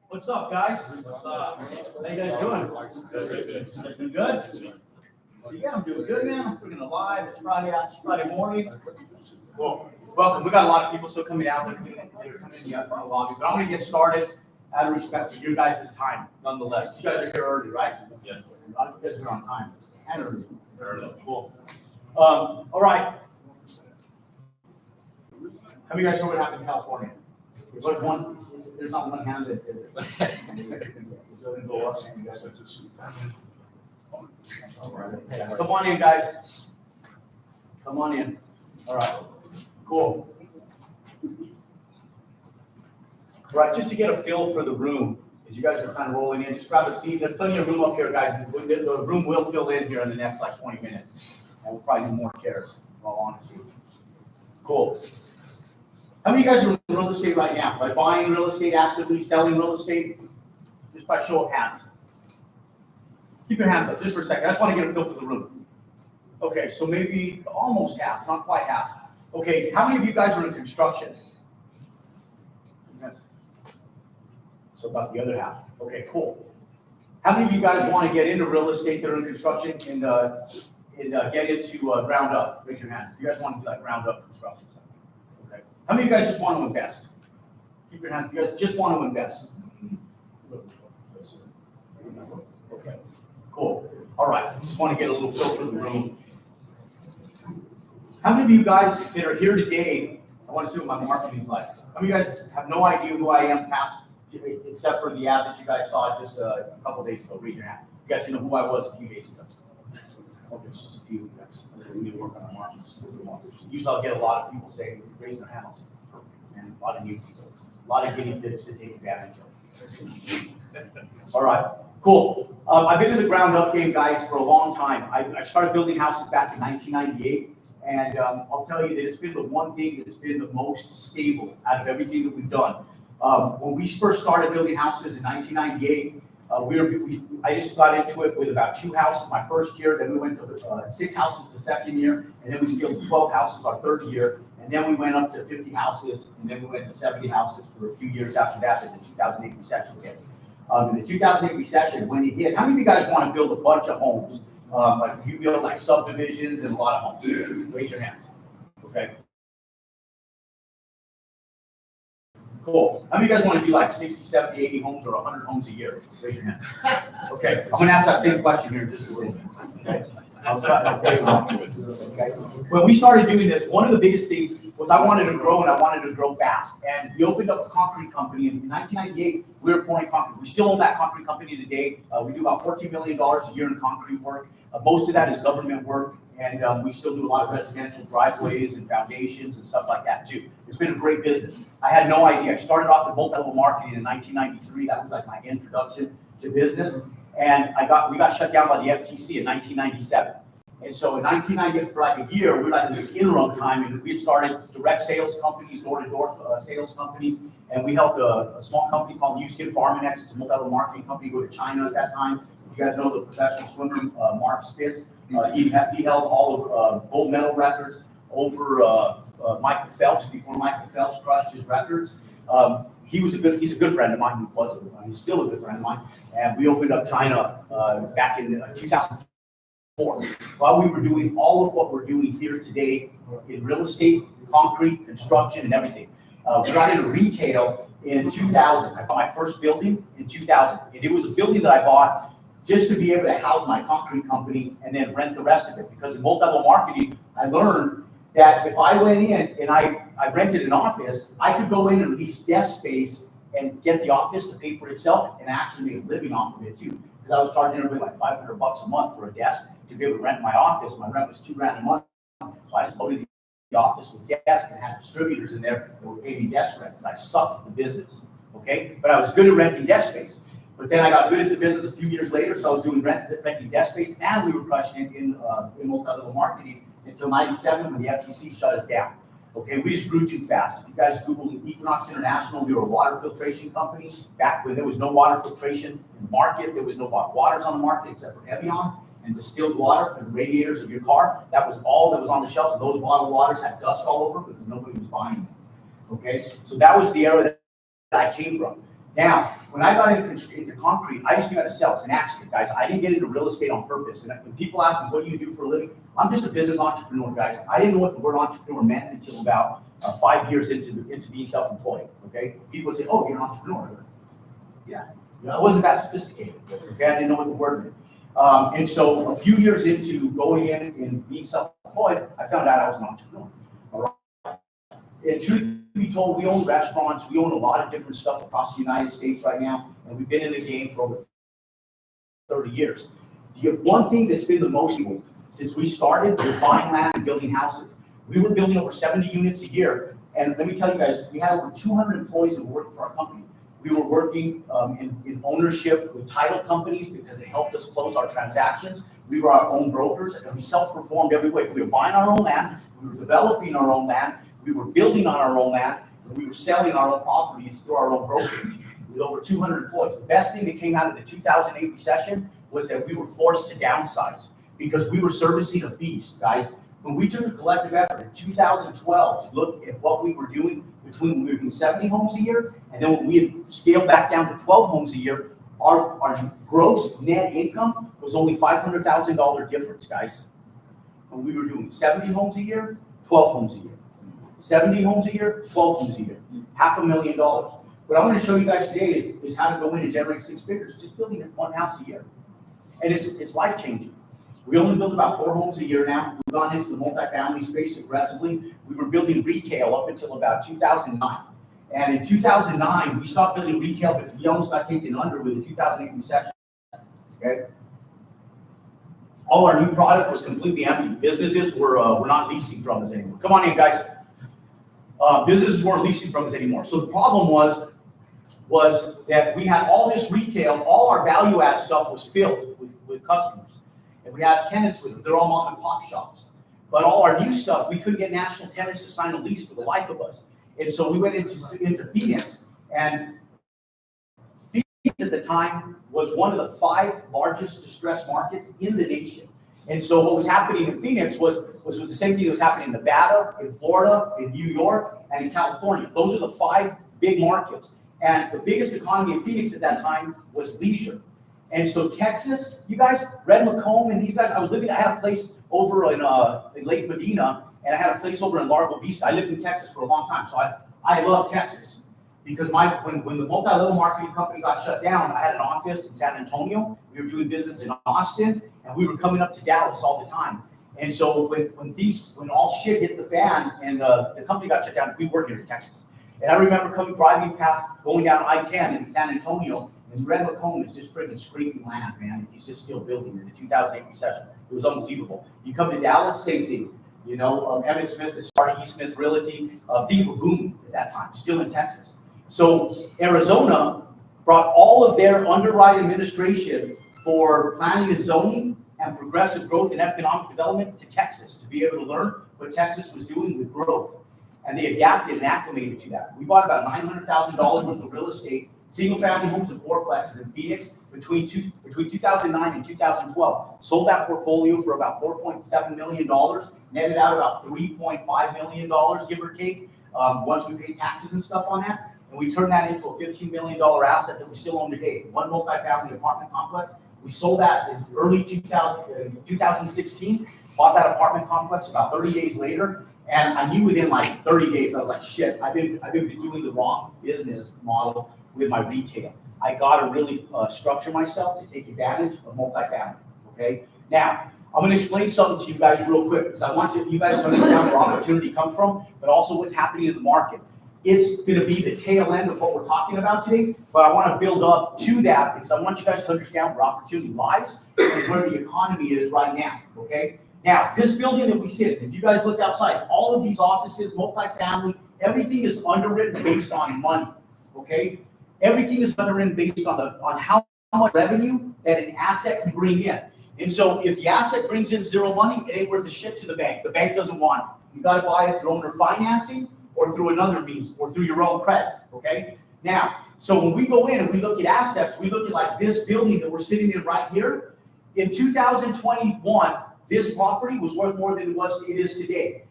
What's up, guys? What's up? How you guys doing? Been good? So, yeah, I'm doing good, man. I'm freaking alive. It's Friday morning. Well, welcome. We got a lot of people still coming out. They're coming in the lobby, but I'm going to get started out of respect for your guys' time, nonetheless. You guys are here early, right? Yes. A lot of you guys are on time. And early. Cool. All right. How many of you guys know what happened in California? There's not one hand that did it. Come on in, guys. Come on in. All right. Cool. All right, just to get a feel for the room, as you guys are kind of rolling in, just grab a seat. There's plenty of room up here, guys. The room will fill in here in the next like 20 minutes. And we'll probably do more chairs, in all honesty. Cool. How many of you guys are in real estate right now? By buying real estate, actively selling real estate? Just by show of hands. Keep your hands up just for a second. I just want to get a feel for the room. Okay, so maybe almost half, not quite half. Okay, how many of you guys are in construction? So about the other half. Okay, cool. How many of you guys want to get into real estate that are in construction and get into ground up? Raise your hand. If you guys want to do like ground up construction. Okay. How many of you guys just want to invest? Keep your hand. If you guys just want to invest. Okay. Cool. All right. Just want to get a little feel for the room. How many of you guys that are here today? I want to see what my marketing is like. How many of you guys have no idea who I am past? Except for the ad that you guys saw just a couple days ago. Raise your hand. You guys know who I was a few days ago. Okay, it's just a few guys. We need to work on our margins. Usually I'll get a lot of people saying, raise their hands. And a lot of new people. A lot of guinea pigs to take advantage of. All right, cool. I've been in the ground up game, guys, for a long time. I started building houses back in 1998. And I'll tell you that it's been the one thing that's been the most stable out of everything that we've done. When we first started building houses in 1998, I just got into it with about 2 houses my first year. Then we went to 6 houses the second year, and then we scaled to 12 houses our third year. And then we went up to 50 houses, and then we went to 70 houses for a few years after that. Then the 2008 recession hit. In the 2008 recession, when it hit, how many of you guys want to build a bunch of homes? Like you build like subdivisions and a lot of homes? Raise your hands. Okay. Cool. How many of you guys want to do like 60, 70, 80 homes or 100 homes a year? Raise your hand. Okay. I'm going to ask that same question here in just a little bit. Okay. Okay. When we started doing this, one of the biggest things was I wanted to grow and I wanted to grow fast. And we opened up a concrete company. In 1998, we were pouring concrete. We still own that concrete company today. We do about $14 million a year in concrete work. Most of that is government work. And we still do a lot of residential driveways and foundations and stuff like that too. It's been a great business. I had no idea. I started off in multi-level marketing in 1993. That was like my introduction to business. And we got shut down by the FTC in 1997. And so in 1998, for like a year, we were like in this interim time, and we had started direct sales companies, door-to-door sales companies, and we helped a small company called Houston Farminex. It's a multi-level marketing company, go to China at that time. You guys know the professional swimmer, Mark Spitz. He held all of gold medal records over Michael Phelps before Michael Phelps crushed his records. He's a good friend of mine. He's still a good friend of mine. And we opened up China back in 2004. While we were doing all of what we're doing here today in real estate, concrete, construction, and everything. We got into retail in 2000. I bought my first building in 2000. And it was a building that I bought just to be able to house my concrete company and then rent the rest of it. Because in multi-level marketing, I learned that if I went in and I rented an office, I could go in and lease desk space and get the office to pay for itself and actually make a living off of it too. Because I was charging everybody like $500 a month for a desk to be able to rent my office. My rent was $2,000 a month. So I just loaded the office with desks and had distributors in there that would pay me desk rent because I sucked at the business. Okay? But I was good at renting desk space. But then I got good at the business a few years later, so I was doing renting desk space, and we were crushing it in multi-level marketing until 97 when the FTC shut us down. Okay, we just grew too fast. If you guys Google Equinox International, we were a water filtration company. Back when there was no water filtration in the market, there was no waters on the market except for Evian and distilled water for the radiators of your car. That was all that was on the shelves, and those bottled waters had dust all over because nobody was buying them. Okay, so that was the era that I came from. Now, when I got into concrete, I just knew how to sell. It's an accident, guys. I didn't get into real estate on purpose. And when people ask me, what do you do for a living? I'm just a business entrepreneur, guys. I didn't know what the word entrepreneur meant until about 5 years into being self-employed, okay? People would say, oh, you're an entrepreneur. Yeah, I wasn't that sophisticated, okay? I didn't know what the word meant. And so a few years into going in and being self-employed, I found out I was an entrepreneur. All right. And truth be told, we own restaurants, we own a lot of different stuff across the United States right now, and we've been in the game for over 30 years. The one thing that's been the most since we started was buying land and building houses. We were building over 70 units a year, and let me tell you guys, we had over 200 employees that were working for our company. We were working in ownership with title companies because it helped us close our transactions. We were our own brokers, and we self-performed every way. We were buying our own land, we were developing our own land, we were building on our own land, and we were selling our own properties through our own brokerage with over 200 employees. The best thing that came out of the 2008 recession was that we were forced to downsize because we were servicing a beast, guys. When we took a collective effort in 2012 to look at what we were doing between when we were doing 70 homes a year, and then when we had scaled back down to 12 homes a year, our gross net income was only $500,000 difference, guys. When we were doing 70 homes a year, 12 homes a year. 70 homes a year, 12 homes a year, $500,000. What I'm going to show you guys today is how to go in and generate 6 figures, just building one house a year. And it's life-changing. We only build about 4 homes a year now. We've gone into the multifamily space aggressively. We were building retail up until about 2009. And in 2009, we stopped building retail because we almost got taken under with the 2008 recession. Okay? All our new product was completely empty. Businesses were not leasing from us anymore. Come on in, guys. Businesses weren't leasing from us anymore. So the problem was that we had all this retail, all our value add stuff was filled with customers. And we had tenants with them. They're all mom and pop shops. But all our new stuff, we couldn't get national tenants to sign a lease for the life of us. And so we went into Phoenix. And Phoenix at the time was one of the 5 largest distressed markets in the nation. And so what was happening in Phoenix was the same thing that was happening in Nevada, in Florida, in New York, and in California. Those are the 5 big markets. And the biggest economy in Phoenix at that time was leisure. And so Texas, you guys, Red McComb and these guys, I had a place over in Lake Medina, and I had a place over in Largo Vista. I lived in Texas for a long time, so I love Texas. Because when the multi-level marketing company got shut down, I had an office in San Antonio. We were doing business in Austin, and we were coming up to Dallas all the time. And so when all shit hit the fan and the company got shut down, we were here in Texas. And I remember driving past, going down I-10 in San Antonio, and Red McComb is just freaking scraping land, man. He's just still building in the 2008 recession. It was unbelievable. You come to Dallas, same thing. You know, Emmett Smith is starting East Smith Realty. Things were booming at that time, still in Texas. So Arizona brought all of their underwrite administration for planning and zoning and progressive growth and economic development to Texas to be able to learn what Texas was doing with growth. And they adapted and acclimated to that. We bought about $900,000 worth of real estate, single-family homes and fourplexes in Phoenix between 2009 and 2012. Sold that portfolio for about $4.7 million, netted out about $3.5 million, give or take, once we paid taxes and stuff on that. And we turned that into a $15 million asset that we still own today. One multifamily apartment complex. We sold that in early 2016, bought that apartment complex about 30 days later. And I knew within like 30 days, I was like, shit, I've been doing the wrong business model with my retail. I got to really structure myself to take advantage of multifamily, okay? Now, I'm going to explain something to you guys real quick because I want you guys to understand where opportunity comes from, but also what's happening in the market. It's going to be the tail end of what we're talking about today, but I want to build up to that because I want you guys to understand where opportunity lies and where the economy is right now, okay? Now, this building that we sit in, if you guys look outside, all of these offices, multifamily, everything is underwritten based on money, okay? Everything is underwritten based on how much revenue that an asset can bring in. And so if the asset brings in zero money, it ain't worth a shit to the bank. The bank doesn't want it. You got to buy it through owner financing or through another means or through your own credit, okay? Now, so when we go in and we look at assets, we look at like this building that we're sitting in right here. In 2021, this property was worth more than it is today.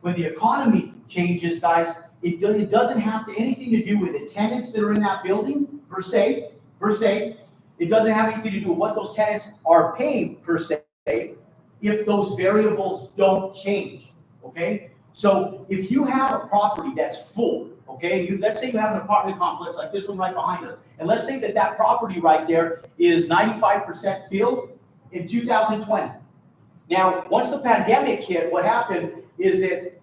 When the economy changes, guys, it doesn't have anything to do with the tenants that are in that building per se. It doesn't have anything to do with what those tenants are paying per se, if those variables don't change, okay? So if you have a property that's full, okay, let's say you have an apartment complex like this one right behind us, and let's say that that property right there is 95% filled in 2020. Now, once the pandemic hit, what happened is that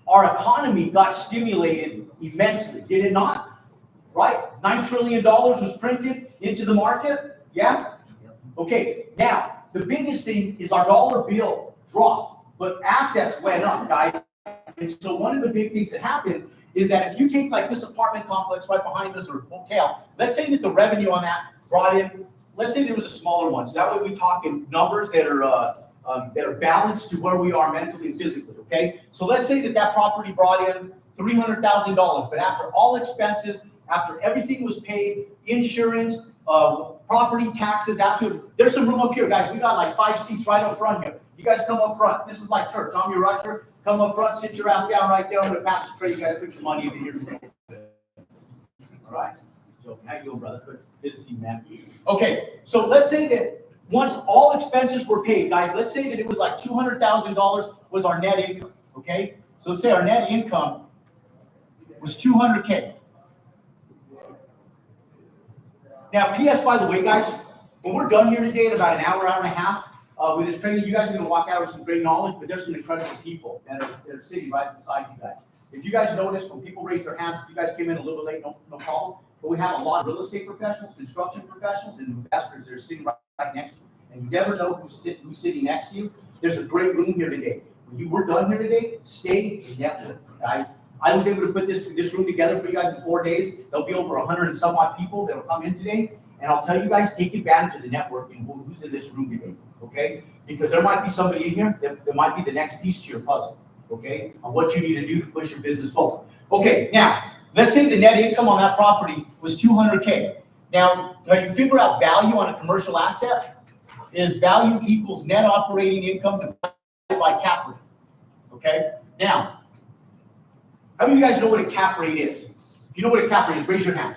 our economy got stimulated immensely, did it not? Right? $9 trillion was printed into the market, yeah? Okay, now, the biggest thing is our dollar bill dropped, but assets went up, guys. And so one of the big things that happened is that if you take like this apartment complex right behind us or hotel, let's say that the revenue on that brought in, let's say there was a smaller one. So that way we talk in numbers that are balanced to where we are mentally and physically, okay? So let's say that that property brought in $300,000, but after all expenses, after everything was paid, insurance, property taxes, there's some room up here, guys. We got like 5 seats right up front here. You guys come up front. This is like church. I'm your usher. Come up front, sit your ass down right there. I'm going to pass the tray. You guys put your money in here. All right. So, how you doing, brother? Good to see you, man. Okay, so let's say that once all expenses were paid, guys, let's say that it was like $200,000 was our net income, okay? So let's say our net income was $200K. Now, P.S. by the way, guys, when we're done here today in about an hour, hour and a half with this training, you guys are going to walk out with some great knowledge, but there's some incredible people that are sitting right beside you guys. If you guys notice, when people raise their hands, if you guys came in a little bit late, no problem. But we have a lot of real estate professionals, construction professionals, and investors that are sitting right next to you. And you never know who's sitting next to you. There's a great room here today. When we're done here today, stay and network, guys. I was able to put this room together for you guys in 4 days. There'll be over 100 and some odd people that will come in today. And I'll tell you guys, take advantage of the networking, who's in this room today, okay? Because there might be somebody in here that might be the next piece to your puzzle, okay? On what you need to do to push your business forward. Okay, now, let's say the net income on that property was $200K. Now you figure out value on a commercial asset is value equals net operating income divided by cap rate, okay? Now, how many of you guys know what a cap rate is? If you know what a cap rate is, raise your hand.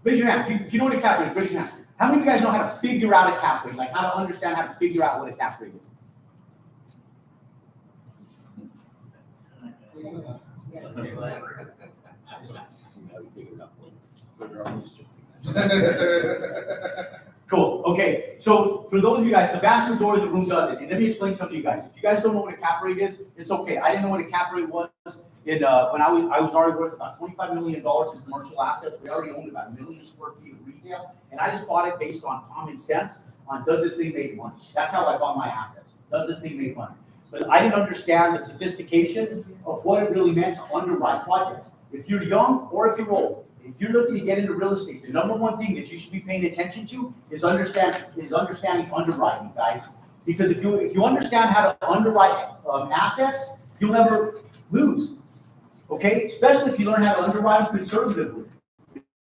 Raise your hand. If you know what a cap rate is, raise your hand. How many of you guys know how to figure out a cap rate? Like how to understand how to figure out what a cap rate is? Cool. Okay. So for those of you guys, the vast majority of the room does it. And let me explain something to you guys. If you guys don't know what a cap rate is, it's okay. I didn't know what a cap rate was when I was already worth about $25 million in commercial assets. We already owned about 1 million square feet of retail. And I just bought it based on common sense on does this thing make money? That's how I bought my assets. Does this thing make money? But I didn't understand the sophistication of what it really meant to underwrite projects. If you're young or if you're old, if you're looking to get into real estate, the number one thing that you should be paying attention to is understanding underwriting, guys. Because if you understand how to underwrite assets, you'll never lose. Okay, especially if you learn how to underwrite conservatively.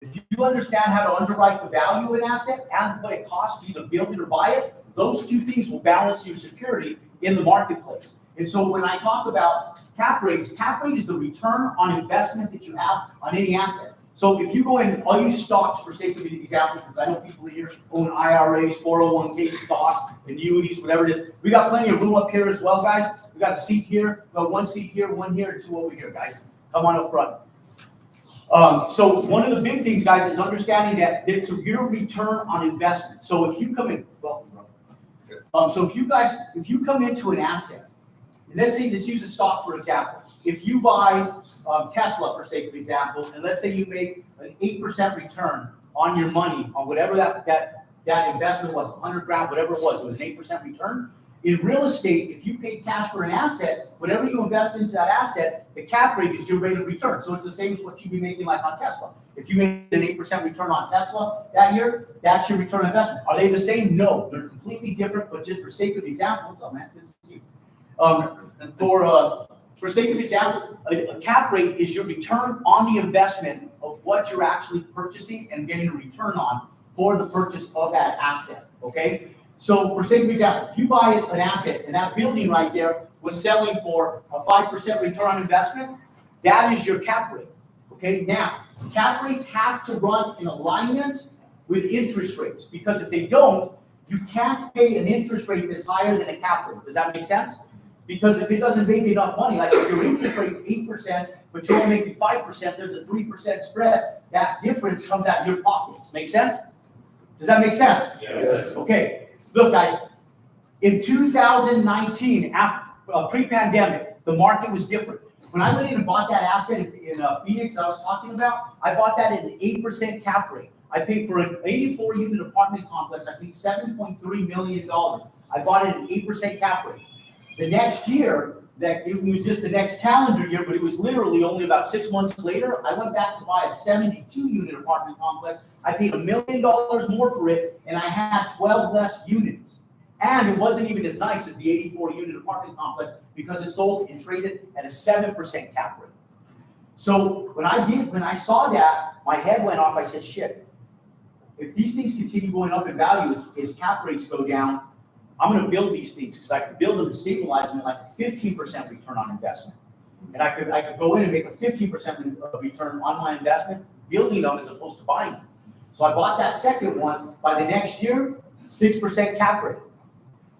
If you understand how to underwrite the value of an asset and what it costs to either build it or buy it, those two things will balance your security in the marketplace. And so when I talk about cap rate is the return on investment that you have on any asset. So if you go in, I'll use stocks for sake of example, because I know people here own IRAs, 401k stocks, annuities, whatever it is. We got plenty of room up here as well, guys. We got a seat here, we got 1 seat here, 1 here, and 2 over here, guys. Come on up front. So one of the big things, guys, is understanding that it's your return on investment. So if you come in, so if you come into an asset, and let's use a stock for example. If you buy Tesla for sake of example, and let's say you make an 8% return on your money on whatever that investment was, 100 grand, whatever it was an 8% return. In real estate, if you pay cash for an asset, whatever you invest into that asset, the cap rate is your rate of return. So it's the same as what you'd be making like on Tesla. If you made an 8% return on Tesla that year, that's your return on investment. Are they the same? No, they're completely different, but just for sake of example, what's up, man? Good to see you. For sake of example, a cap rate is your return on the investment of what you're actually purchasing and getting a return on for the purchase of that asset, okay? So for sake of example, if you buy an asset and that building right there was selling for a 5% return on investment, that is your cap rate, Okay, now, cap rates have to run in alignment with interest rates, because if they don't, you can't pay an interest rate that's higher than a cap rate. Does that make sense? Because if it doesn't make enough money, like if your interest rate's 8%, but you're only making 5%, there's a 3% spread. That difference comes out of your pockets. Make sense? Does that make sense? Yes. Okay. Look, guys, in 2019, pre-pandemic, the market was different. When I went in and bought that asset in Phoenix I was talking about, I bought that at an 8% cap rate. I paid for an 84-unit apartment complex. I paid $7.3 million. I bought it at an 8% cap rate. The next year, it was just the next calendar year, but it was literally only about 6 months later, I went back to buy a 72-unit apartment complex. I paid $1 million more for it, and I had 12 less units. And it wasn't even as nice as the 84-unit apartment complex because it sold and traded at a 7% cap rate. So when I saw that, my head went off. I said, shit, if these things continue going up in value as cap rates go down, I'm going to build these things because I could build them and stabilize them at like a 15% return on investment. And I could go in and make a 15% return on my investment, building them as opposed to buying them. So I bought that second one. By the next year, 6% cap rate.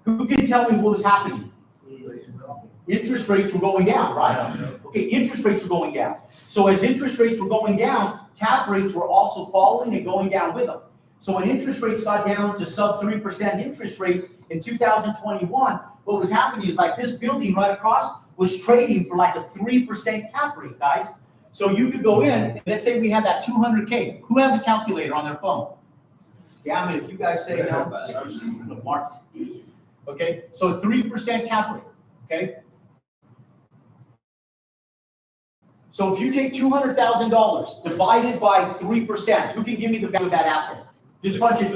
Who can tell me what was happening? Interest rates were going down, right? Okay, interest rates were going down. So as interest rates were going down, cap rates were also falling and going down with them. So when interest rates got down to sub 3% interest rates in 2021, what was happening is like this building right across was trading for like a 3% cap rate, guys. So you could go in, and let's say we had that 200K. Who has a calculator on their phone? Yeah, I mean, if you guys say no, Mark. Okay, so 3% cap rate, okay? So if you take $200,000 divided by 3%, who can give me the value of that asset? This bunch is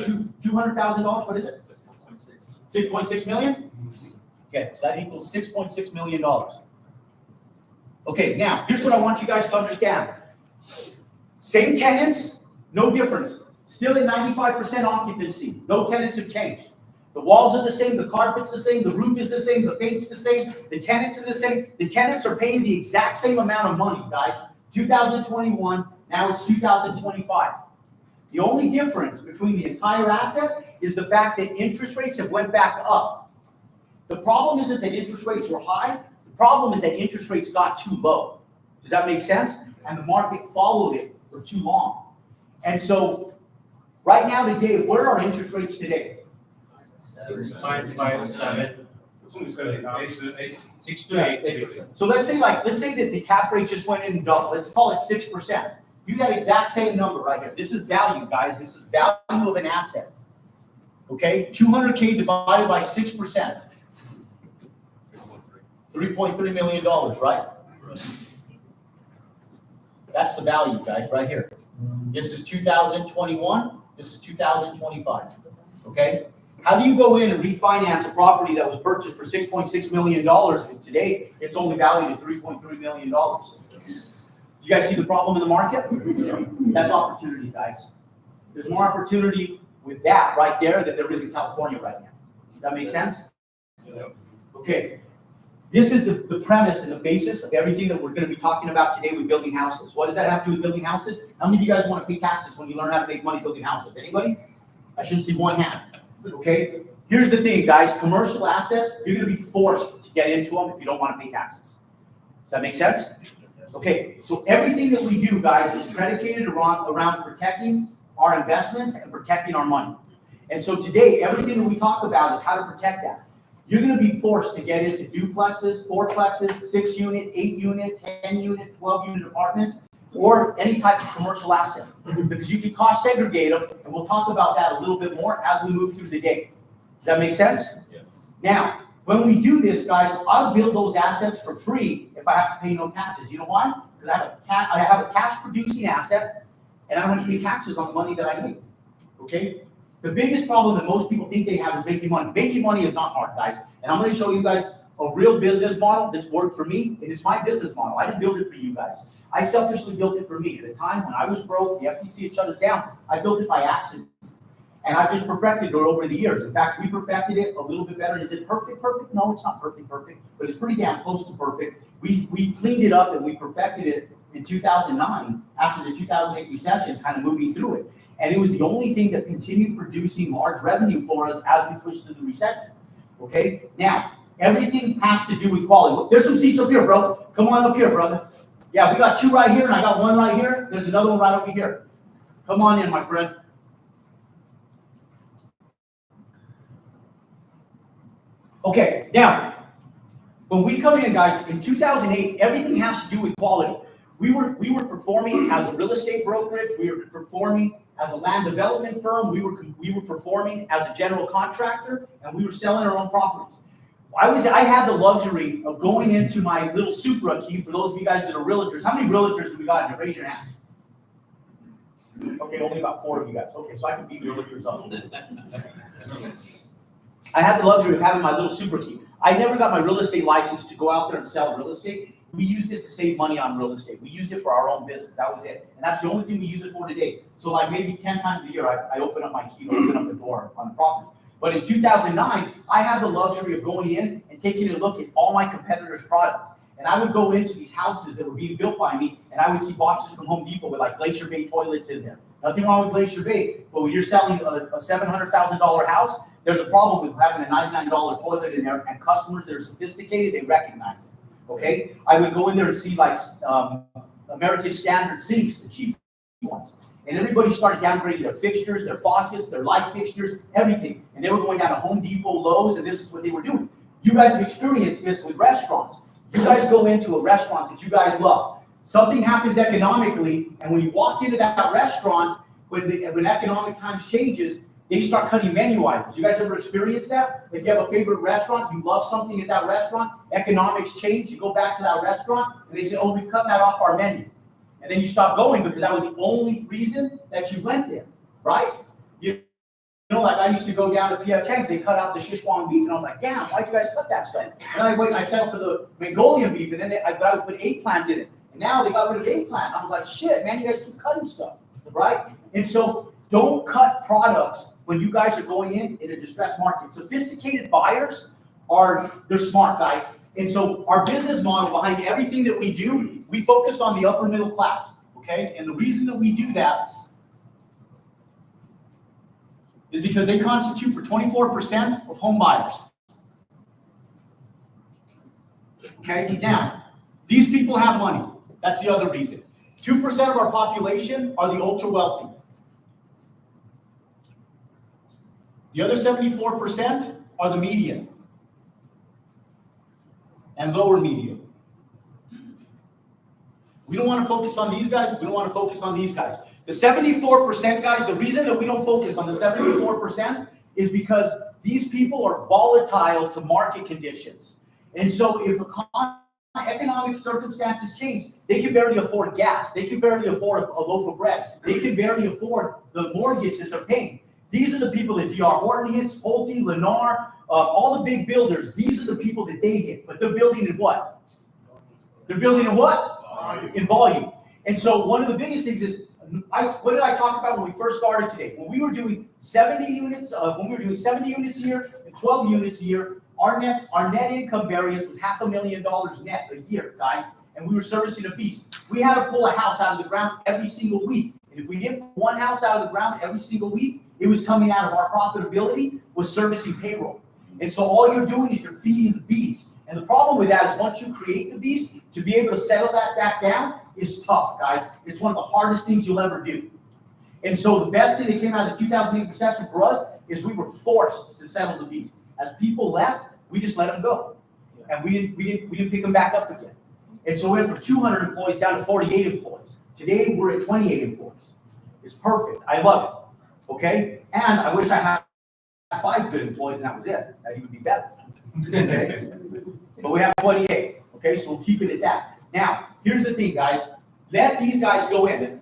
$200,000, what is it? 6.6 million? Okay, so that equals $6.6 million. Okay, now, here's what I want you guys to understand. Same tenants, no difference. Still at 95% occupancy, no tenants have changed. The walls are the same, the carpet's the same, the roof is the same, the paint's the same, the tenants are the same. The tenants are paying the exact same amount of money, guys. 2021, now it's 2025. The only difference between the entire asset is the fact that interest rates have went back up. The problem isn't that interest rates were high. The problem is that interest rates got too low. Does that make sense? And the market followed it for too long. And so right now today, where are interest rates today? 5.7. 6 to 8. So let's say that the cap rate just went in and doubled. Let's call it 6%. You got exact same number right here. This is value, guys. This is value of an asset. Okay, 200K divided by 6%. $3.3 million, right? That's the value, guys, right here. This is 2021. This is 2025. Okay. How do you go in and refinance a property that was purchased for $6.6 million? And today, it's only valued at $3.3 million. You guys see the problem in the market? That's opportunity, guys. There's more opportunity with that right there than there is in California right now. Does that make sense? Okay. This is the premise and the basis of everything that we're going to be talking about today with building houses. What does that have to do with building houses? How many of you guys want to pay taxes when you learn how to make money building houses? Anybody? I shouldn't see one hand. Okay, here's the thing, guys. Commercial assets, you're going to be forced to get into them if you don't want to pay taxes. Does that make sense? Okay, so everything that we do, guys, is predicated around protecting our investments and protecting our money. And so today, everything that we talk about is how to protect that. You're going to be forced to get into duplexes, fourplexes, 6-unit, 8-unit, 10-unit, 12-unit apartments, or any type of commercial asset, because you can cost segregate them, and we'll talk about that a little bit more as we move through the day. Does that make sense? Yes. Now, when we do this, guys, I'll build those assets for free if I have to pay no taxes. You know why? Because I have a cash-producing asset, and I don't have to pay taxes on the money that I make. Okay? The biggest problem that most people think they have is making money. Making money is not hard, guys, and I'm going to show you guys a real business model that's worked for me, and it's my business model. I didn't build it for you guys. I selfishly built it for me. At a time when I was broke, the FTC had shut us down, I built it by accident. And I've just perfected it over the years. In fact, we perfected it a little bit better. Is it perfect? Perfect? No, it's not perfect, but it's pretty damn close to perfect. We cleaned it up and we perfected it in 2009 after the 2008 recession, kind of moving through it. And it was the only thing that continued producing large revenue for us as we pushed through the recession. Okay? Now, everything has to do with quality. There's some seats up here, bro. Come on up here, brother. Yeah, we got two right here, and I got one right here. There's another one right over here. Come on in, my friend. Okay, now, when we come in, guys, in 2008, everything has to do with quality. We were performing as a real estate brokerage. We were performing as a land development firm. We were performing as a general contractor, and we were selling our own properties. I had the luxury of going into my little Supra key. For those of you guys that are realtors, how many realtors do we got in here? Raise your hand. Okay, only about 4 of you guys. Okay, so I can beat realtors up. I had the luxury of having my little Supra key. I never got my real estate license to go out there and sell real estate. We used it to save money on real estate. We used it for our own business. That was it. And that's the only thing we use it for today. So like maybe 10 times a year, I open up my key to open up the door on the property. But in 2009, I had the luxury of going in and taking a look at all my competitors' products. And I would go into these houses that were being built by me, and I would see boxes from Home Depot with like Glacier Bay toilets in there. Nothing wrong with Glacier Bay, but when you're selling a $700,000 house, there's a problem with having a $99 toilet in there, and customers that are sophisticated, they recognize it, okay? I would go in there and see like American Standard sinks, the cheap ones. And everybody started downgrading their fixtures, their faucets, their light fixtures, everything. And they were going down to Home Depot, Lowe's, and this is what they were doing. You guys have experienced this with restaurants. You guys go into a restaurant that you guys love. Something happens economically, and when you walk into that restaurant, when economic times changes, they start cutting menu items. You guys ever experienced that? If you have a favorite restaurant, you love something at that restaurant, economics change, you go back to that restaurant, and they say, oh, we've cut that off our menu. And then you stop going because that was the only reason that you went there, right? You know, like I used to go down to P.F. Chang's, they cut out the Sichuan beef, and I was like, damn, why'd you guys cut that stuff? And I settled for the Mongolian beef, and then I would put eggplant in it. And now they got rid of eggplant. I was like, shit, man, you guys keep cutting stuff, right? And so don't cut products when you guys are going in a distressed market. Sophisticated buyers they're smart, guys. And so our business model behind everything that we do, we focus on the upper middle class, okay? And the reason that we do that is because they constitute for 24% of home buyers. Okay, now, these people have money. That's the other reason. 2% of our population are the ultra wealthy. The other 74% are the median and lower median. We don't want to focus on these guys. We don't want to focus on these guys. The 74% guys, the reason that we don't focus on the 74% is because these people are volatile to market conditions. And so if economic circumstances change, they can barely afford gas. They can barely afford a loaf of bread. They can barely afford the mortgage that they're paying. These are the people that D.R. Horton hits, Pulte, Lennar, all the big builders. These are the people that they hit. But they're building in what? They're building in what? Volume. In volume. And so one of the biggest things is, what did I talk about when we first started today? When we were doing 70 units, a year and 12 units a year, our net income variance was $500,000 net a year, guys. And we were servicing a beast. We had to pull a house out of the ground every single week. And if we didn't pull one house out of the ground every single week, it was coming out of our profitability, was servicing payroll. And so all you're doing is you're feeding the beast. And the problem with that is once you create the beast, to be able to settle that back down is tough, guys. It's one of the hardest things you'll ever do. And so the best thing that came out of the 2008 recession for us is we were forced to settle the beast. As people left, we just let them go. And we didn't pick them back up again. And so we went from 200 employees down to 48 employees. Today, we're at 28 employees. It's perfect. I love it. Okay? And I wish I had 5 good employees and that was it. That even would be better. Okay? But we have 28. Okay? So we'll keep it at that. Now, here's the thing, guys. Let these guys go in.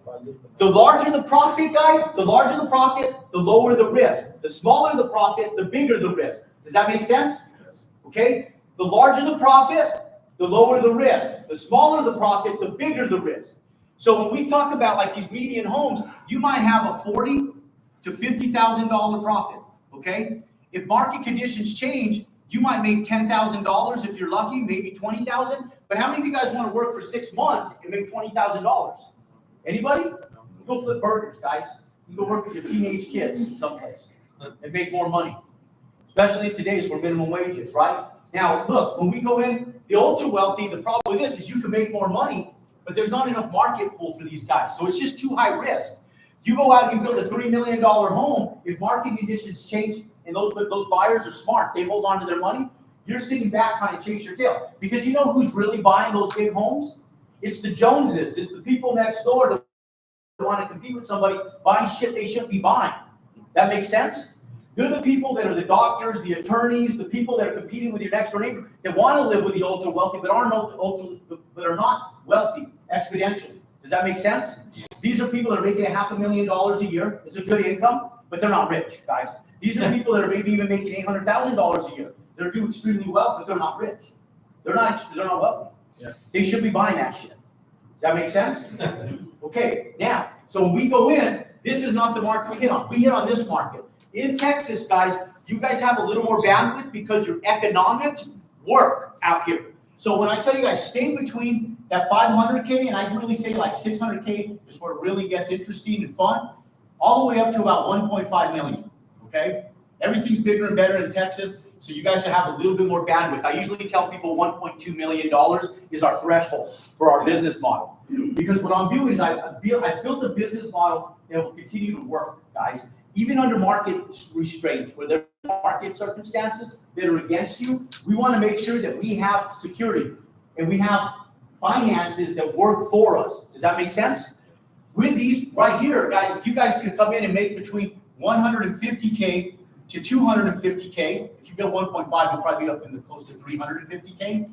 The larger the profit, guys, the larger the profit, the lower the risk. The smaller the profit, the bigger the risk. Does that make sense? Yes. Okay? The larger the profit, the lower the risk. The smaller the profit, the bigger the risk. So when we talk about like these median homes, you might have a $40,000 to $50,000 profit. Okay? If market conditions change, you might make $10,000 if you're lucky, maybe $20,000, But how many of you guys want to work for 6 months and make $20,000? Anybody? Go flip burgers, guys. You go work with your teenage kids someplace and make more money. Especially in today's where minimum wage is, right? Now, look, when we go in, the ultra wealthy, the problem with this is you can make more money, but there's not enough market pool for these guys. So it's just too high risk. You go out, you build a $3 million home. If market conditions change and those buyers are smart, they hold on to their money, you're sitting back trying to chase your tail. Because you know who's really buying those big homes? It's the Joneses. It's the people next door that want to compete with somebody buying shit they shouldn't be buying. That makes sense? They're the people that are the doctors, the attorneys, the people that are competing with your next door neighbor that want to live with the ultra wealthy but are not wealthy exponentially. Does that make sense? These are people that are making $500,000 a year. It's a good income, but they're not rich, guys. These are people that are maybe even making $800,000 a year. They're doing extremely well, but they're not rich. They're not wealthy. Yeah. They should be buying that shit. Does that make sense? Okay, now, so when we go in, this is not the market we hit on. We hit on this market. In Texas, guys, you guys have a little more bandwidth because your economics work out here. So when I tell you guys, stay between that 500K, and I really say like 600K is where it really gets interesting and fun, all the way up to about 1.5 million, okay? Everything's bigger and better in Texas, so you guys should have a little bit more bandwidth. I usually tell people $1.2 million is our threshold for our business model. Because what I'm doing is I built a business model that will continue to work, guys. Even under market restraints, where there are market circumstances that are against you, we want to make sure that we have security and we have finances that work for us. Does that make sense? With these right here, guys, if you guys can come in and make between 150K to 250K, if you build 1.5, you'll probably be up in the close to 350K.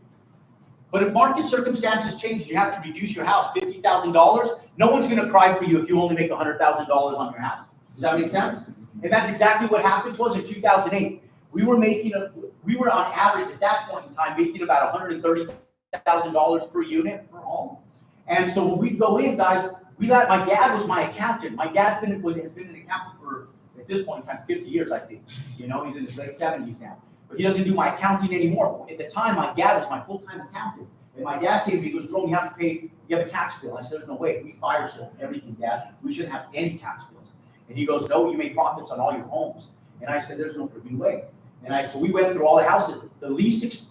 But if market circumstances change, you have to reduce your house $50,000. No one's going to cry for you if you only make $100,000 on your house. Does that make sense? And that's exactly what happened to us in 2008. We were on average at that point in time making about $130,000 per unit per home. And so when we go in, guys, my dad was my accountant. My dad's has been an accountant for, at this point in time, 50 years, I think. You know, he's in his late 70s now. But he doesn't do my accounting anymore. At the time, my dad was my full-time accountant. And my dad came to me, he goes, Jerome, you have a tax bill. I said, there's no way. We fire sold everything, Dad. We shouldn't have any tax bills. And he goes, no, you made profits on all your homes. And I said, there's no freaking way. And so we went through all the houses. The least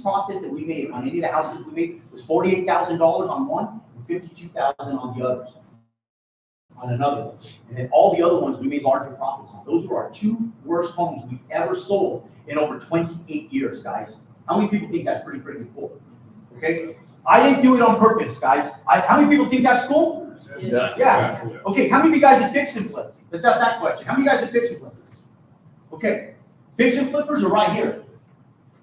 profit that we made on any of the houses we made was $48,000 on one and $52,000 on the others, on another one. And then all the other ones we made larger profits on. Those were our two worst homes we've ever sold in over 28 years, guys. How many people think that's pretty freaking cool? Okay, I didn't do it on purpose, guys. How many people think that's cool? Yeah. Okay, how many of you guys have fixed and flipped? Let's ask that question. How many of you guys have fixed and flipped? Okay, fix and flippers are right here.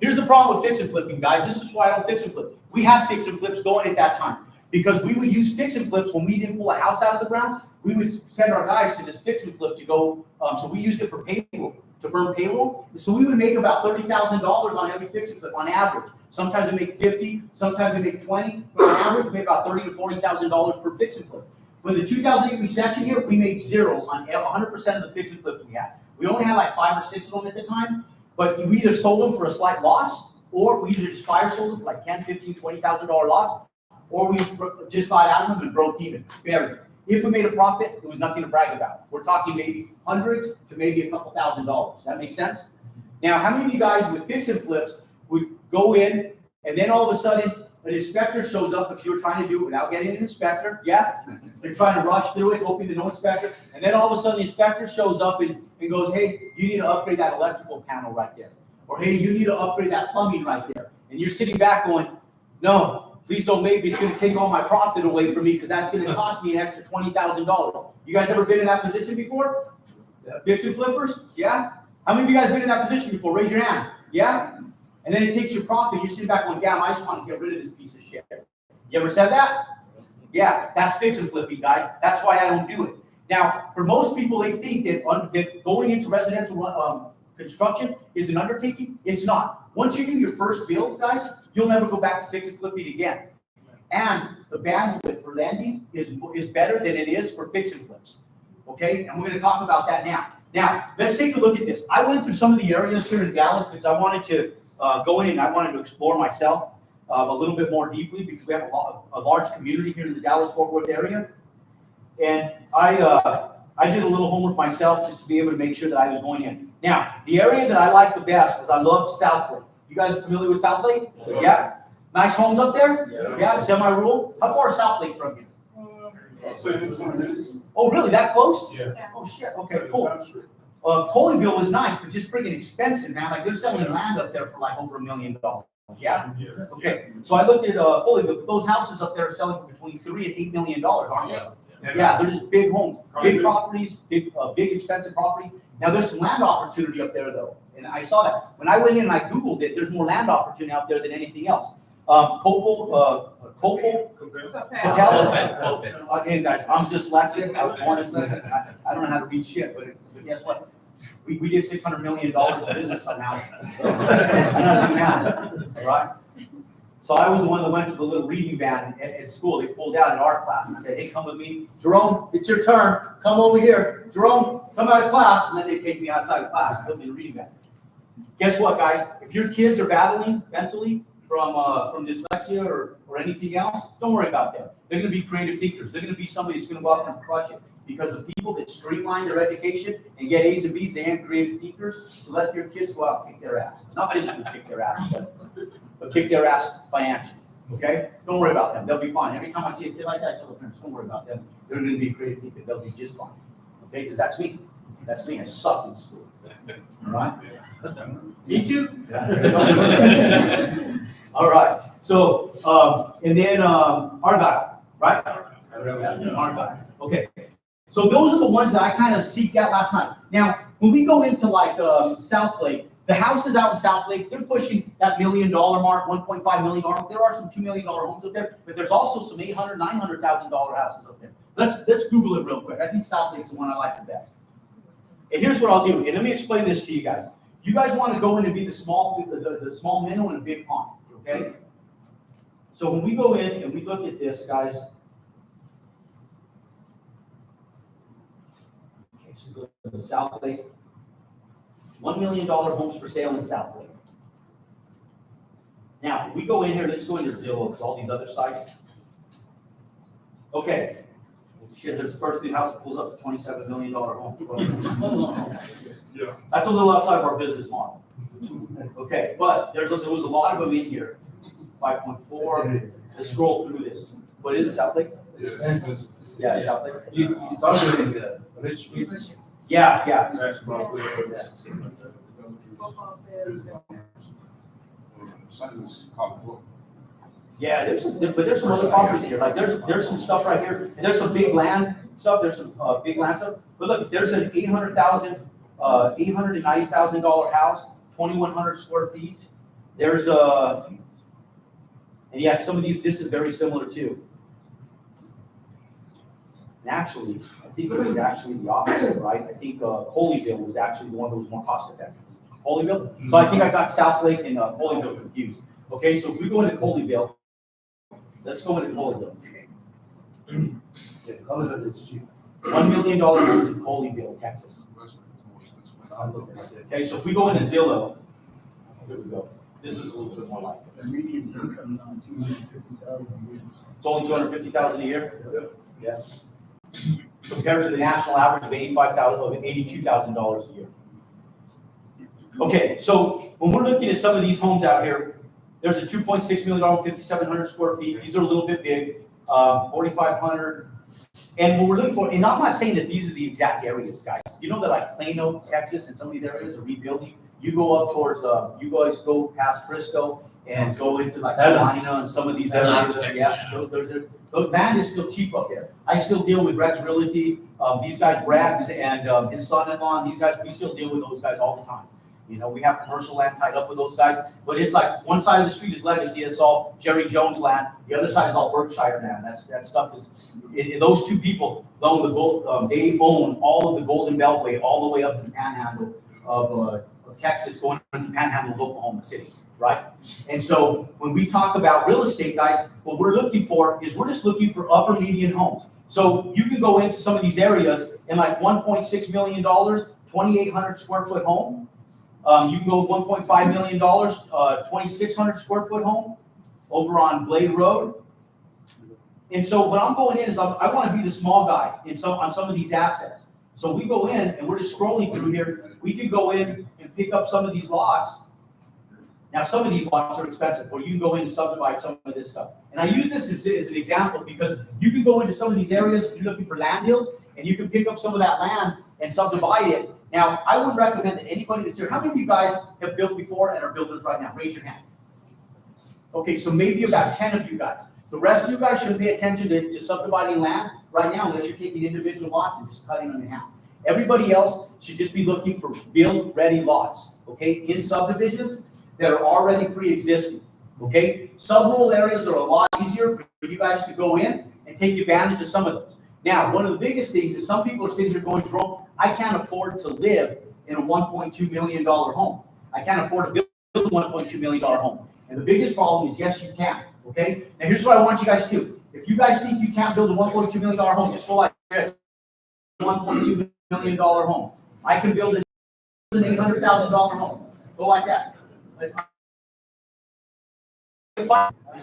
Here's the problem with fix and flipping, guys. This is why I don't fix and flip. We had fix and flips going at that time because we would use fix and flips when we didn't pull a house out of the ground. We would send our guys to this fix and flip to go. So we used it for payroll, to burn payroll. So we would make about $30,000 on every fix and flip on average. Sometimes we make 50, sometimes we make 20, but on average we make about $30,000 to $40,000 per fix and flip. When the 2008 recession hit, we made zero on 100% of the fix and flips we had. We only had like 5 or 6 of them at the time, but we either sold them for a slight loss, or we either just fire sold them for like $10,000, $15,000, $20,000 loss, or we just got out of them and broke even. If we made a profit, it was nothing to brag about. We're talking maybe hundreds to maybe a couple $1,000s. That makes sense? Now, how many of you guys with fix and flips would go in and then all of a sudden an inspector shows up if you were trying to do it without getting an inspector? Yeah? They're trying to rush through it, hoping that no inspector. And then all of a sudden the inspector shows up and goes, hey, you need to upgrade that electrical panel right there. Or hey, you need to upgrade that plumbing right there. And you're sitting back going, no, please don't make me. It's going to take all my profit away from me because that's going to cost me an extra $20,000. You guys ever been in that position before? Fix and flippers? Yeah? How many of you guys been in that position before? Raise your hand. Yeah? And then it takes your profit. You're sitting back going, damn, I just want to get rid of this piece of shit. You ever said that? Yeah, that's fix and flipping, guys. That's why I don't do it. Now, for most people, they think that going into residential construction is an undertaking. It's not. Once you do your first build, guys, you'll never go back to fix and flipping again. And the bandwidth for lending is better than it is for fix and flips. Okay? And we're going to talk about that now. Now, let's take a look at this. I went through some of the areas here in Dallas because I wanted to go in and I wanted to explore myself. a little bit more deeply because we have a large community here in the Dallas-Fort Worth area. And I did a little homework myself just to be able to make sure that I was going in. Now, the area that I liked the best was I loved Southlake. You guys are familiar with Southlake? Yeah. Nice homes up there? Yeah, semi-rural. How far is Southlake from you? Oh, really? That close? Yeah. Oh, shit. Okay, cool. Colleyville was nice, but just friggin' expensive, man. Like, they're selling land up there for like over $1 million. Yeah? Okay. So I looked at Colleyville, but those houses up there are selling for between $3 and $8 million, aren't they? Yeah, they're just big homes, big properties, big expensive properties. Now there's some land opportunity up there though, and I saw that when I went in and I Googled it. There's more land opportunity out there than anything else. Copel. Again, guys, I'm dyslexic. I was born dyslexic. I don't know how to read shit, but guess what? We did $600 million in business somehow. I know how to do math, all right? So I was the one that went to the little reading van at school. They pulled out in art class and said, hey, come with me. Jerome, it's your turn. Come over here. Jerome, come out of class. And then they take me outside of class and put me in the reading van. Guess what, guys? If your kids are battling mentally from dyslexia or anything else, don't worry about them. They're going to be creative thinkers. They're going to be somebody that's going to go out there and crush it. Because the people that streamline their education and get A's and B's, they ain't creative thinkers. So let your kids go out and kick their ass. Not physically kick their ass, but kick their ass financially. Okay? Don't worry about them. They'll be fine. Every time I see a kid like that, I tell the parents, don't worry about them. They're going to be creative thinkers. They'll be just fine. Okay? Because that's me. That's me. I suck in school. All right? Me too? All right. So, and then Argyle, right? Argyle. Okay. So those are the ones that I kind of seeked out last night. Now, when we go into like Southlake, the houses out in Southlake, they're pushing that $1 million mark, $1.5 million. There are some $2 million homes up there, but there's also some $800,000, $900,000 houses up there. Let's Google it real quick. I think Southlake's the one I like the best. And here's what I'll do. And let me explain this to you guys. You guys want to go in and be the small minnow in a big pond, okay? So when we go in and we look at this, guys. Southlake, $1 million homes for sale in Southlake. Now, if we go in here, let's go into Zillow, because all these other sites. Okay. Shit, there's the first big house that pulls up a $27 million home. Yeah. That's a little outside of our business model. Okay, but there was a lot of them in here. 5.4. Let's scroll through this. What is it, Southlake? Yeah, Southlake. You talked about the rich people. Yeah. Yeah, there's some other properties here. Like there's some stuff right here, and there's some big land stuff. There's some big land stuff. But look, if there's an $890,000 house, 2,100 square feet. There's and yeah, some of these. This is very similar too. And actually, I think it was actually the opposite, right? I think Colleyville was actually the one that was more cost effective. Colleyville? So I think I got Southlake and Colleyville confused. Okay, so if we go into Colleyville, let's go into Colleyville. Colleyville is cheap. $1 million homes in Colleyville, Texas. Okay, so if we go into Zillow, here we go. This is a little bit more like it. The median income now $250,000 a year. It's only $250,000 a year? Yeah. Compared to the national average of $82,000 a year. Okay, so when we're looking at some of these homes out here, there's a $2.6 million, 5,700 square feet. These are a little bit big, 4,500. And what we're looking for, and I'm not saying that these are the exact areas, guys. You know that like Plano, Texas, and some of these areas are rebuilding. You go up towards, you guys go past Frisco and go into like Salina and some of these areas. Yeah, those land is still cheap up there. I still deal with Rex Realty. These guys, Rex and his son-in-law, and these guys, we still deal with those guys all the time. You know, we have commercial land tied up with those guys, but it's like one side of the street is Legacy, it's all Jerry Jones land. The other side is all Berkshire land. That stuff is, those two people own the gold. They own all of the Golden Beltway all the way up to the Panhandle of Texas, going to the Panhandle of Oklahoma City, right? And so when we talk about real estate, guys, what we're looking for is we're just looking for upper median homes. So you can go into some of these areas and like $1.6 million, 2,800 square foot home. You can go $1.5 million, 2,600 square foot home, over on Blade Road. And so what I'm going in is I want to be the small guy on some of these assets. So we go in and we're just scrolling through here. We can go in and pick up some of these lots. Now, some of these lots are expensive, or you can go in and subdivide some of this stuff. And I use this as an example because you can go into some of these areas if you're looking for land deals, and you can pick up some of that land and subdivide it. Now, I would recommend that anybody that's here, how many of you guys have built before and are builders right now? Raise your hand. Okay, so maybe about 10 of you guys. The rest of you guys shouldn't pay attention to subdividing land right now unless you're taking individual lots and just cutting them in half. Everybody else should just be looking for build-ready lots, okay, in subdivisions that are already pre-existing, okay? Sub-rural areas are a lot easier for you guys to go in and take advantage of some of those. Now, one of the biggest things is some people are sitting here going, Jerome, I can't afford to live in a $1.2 million home. I can't afford to build a $1.2 million home. And the biggest problem is, yes, you can, okay? Now, here's what I want you guys to do. If you guys think you can't build a $1.2 million home, just go like this. $1.2 million home. I can build an $800,000 home. Go like that. Let's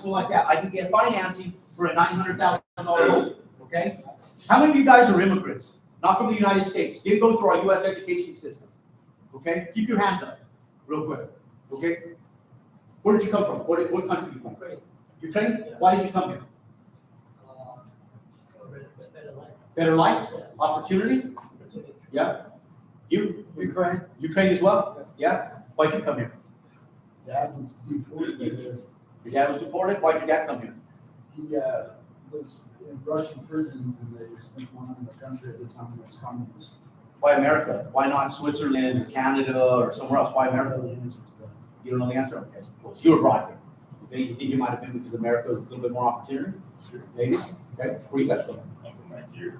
go like that. I can get financing for a $900,000 home, okay? How many of you guys are immigrants? Not from the United States. Didn't go through our U.S. education system, okay? Keep your hands up real quick, okay? Where did you come from? What country are you from? Ukraine? Yeah. Why did you come here? Better life. Better life? Opportunity? Yeah. You? Ukraine. Ukraine as well? Yeah. Why'd you come here? Dad was deported, I guess. Your dad was deported? Why'd your dad come here? He was in Russian prisons and they spent one in the country at the time it was communist. Why America? Why not Switzerland, Canada, or somewhere else? Why America? You don't know the answer? Okay. Well, so you were brought here. Okay. You think it might have been because America was a little bit more opportunity? Sure. Maybe? Okay. Where you guys from? I'm from Nigeria.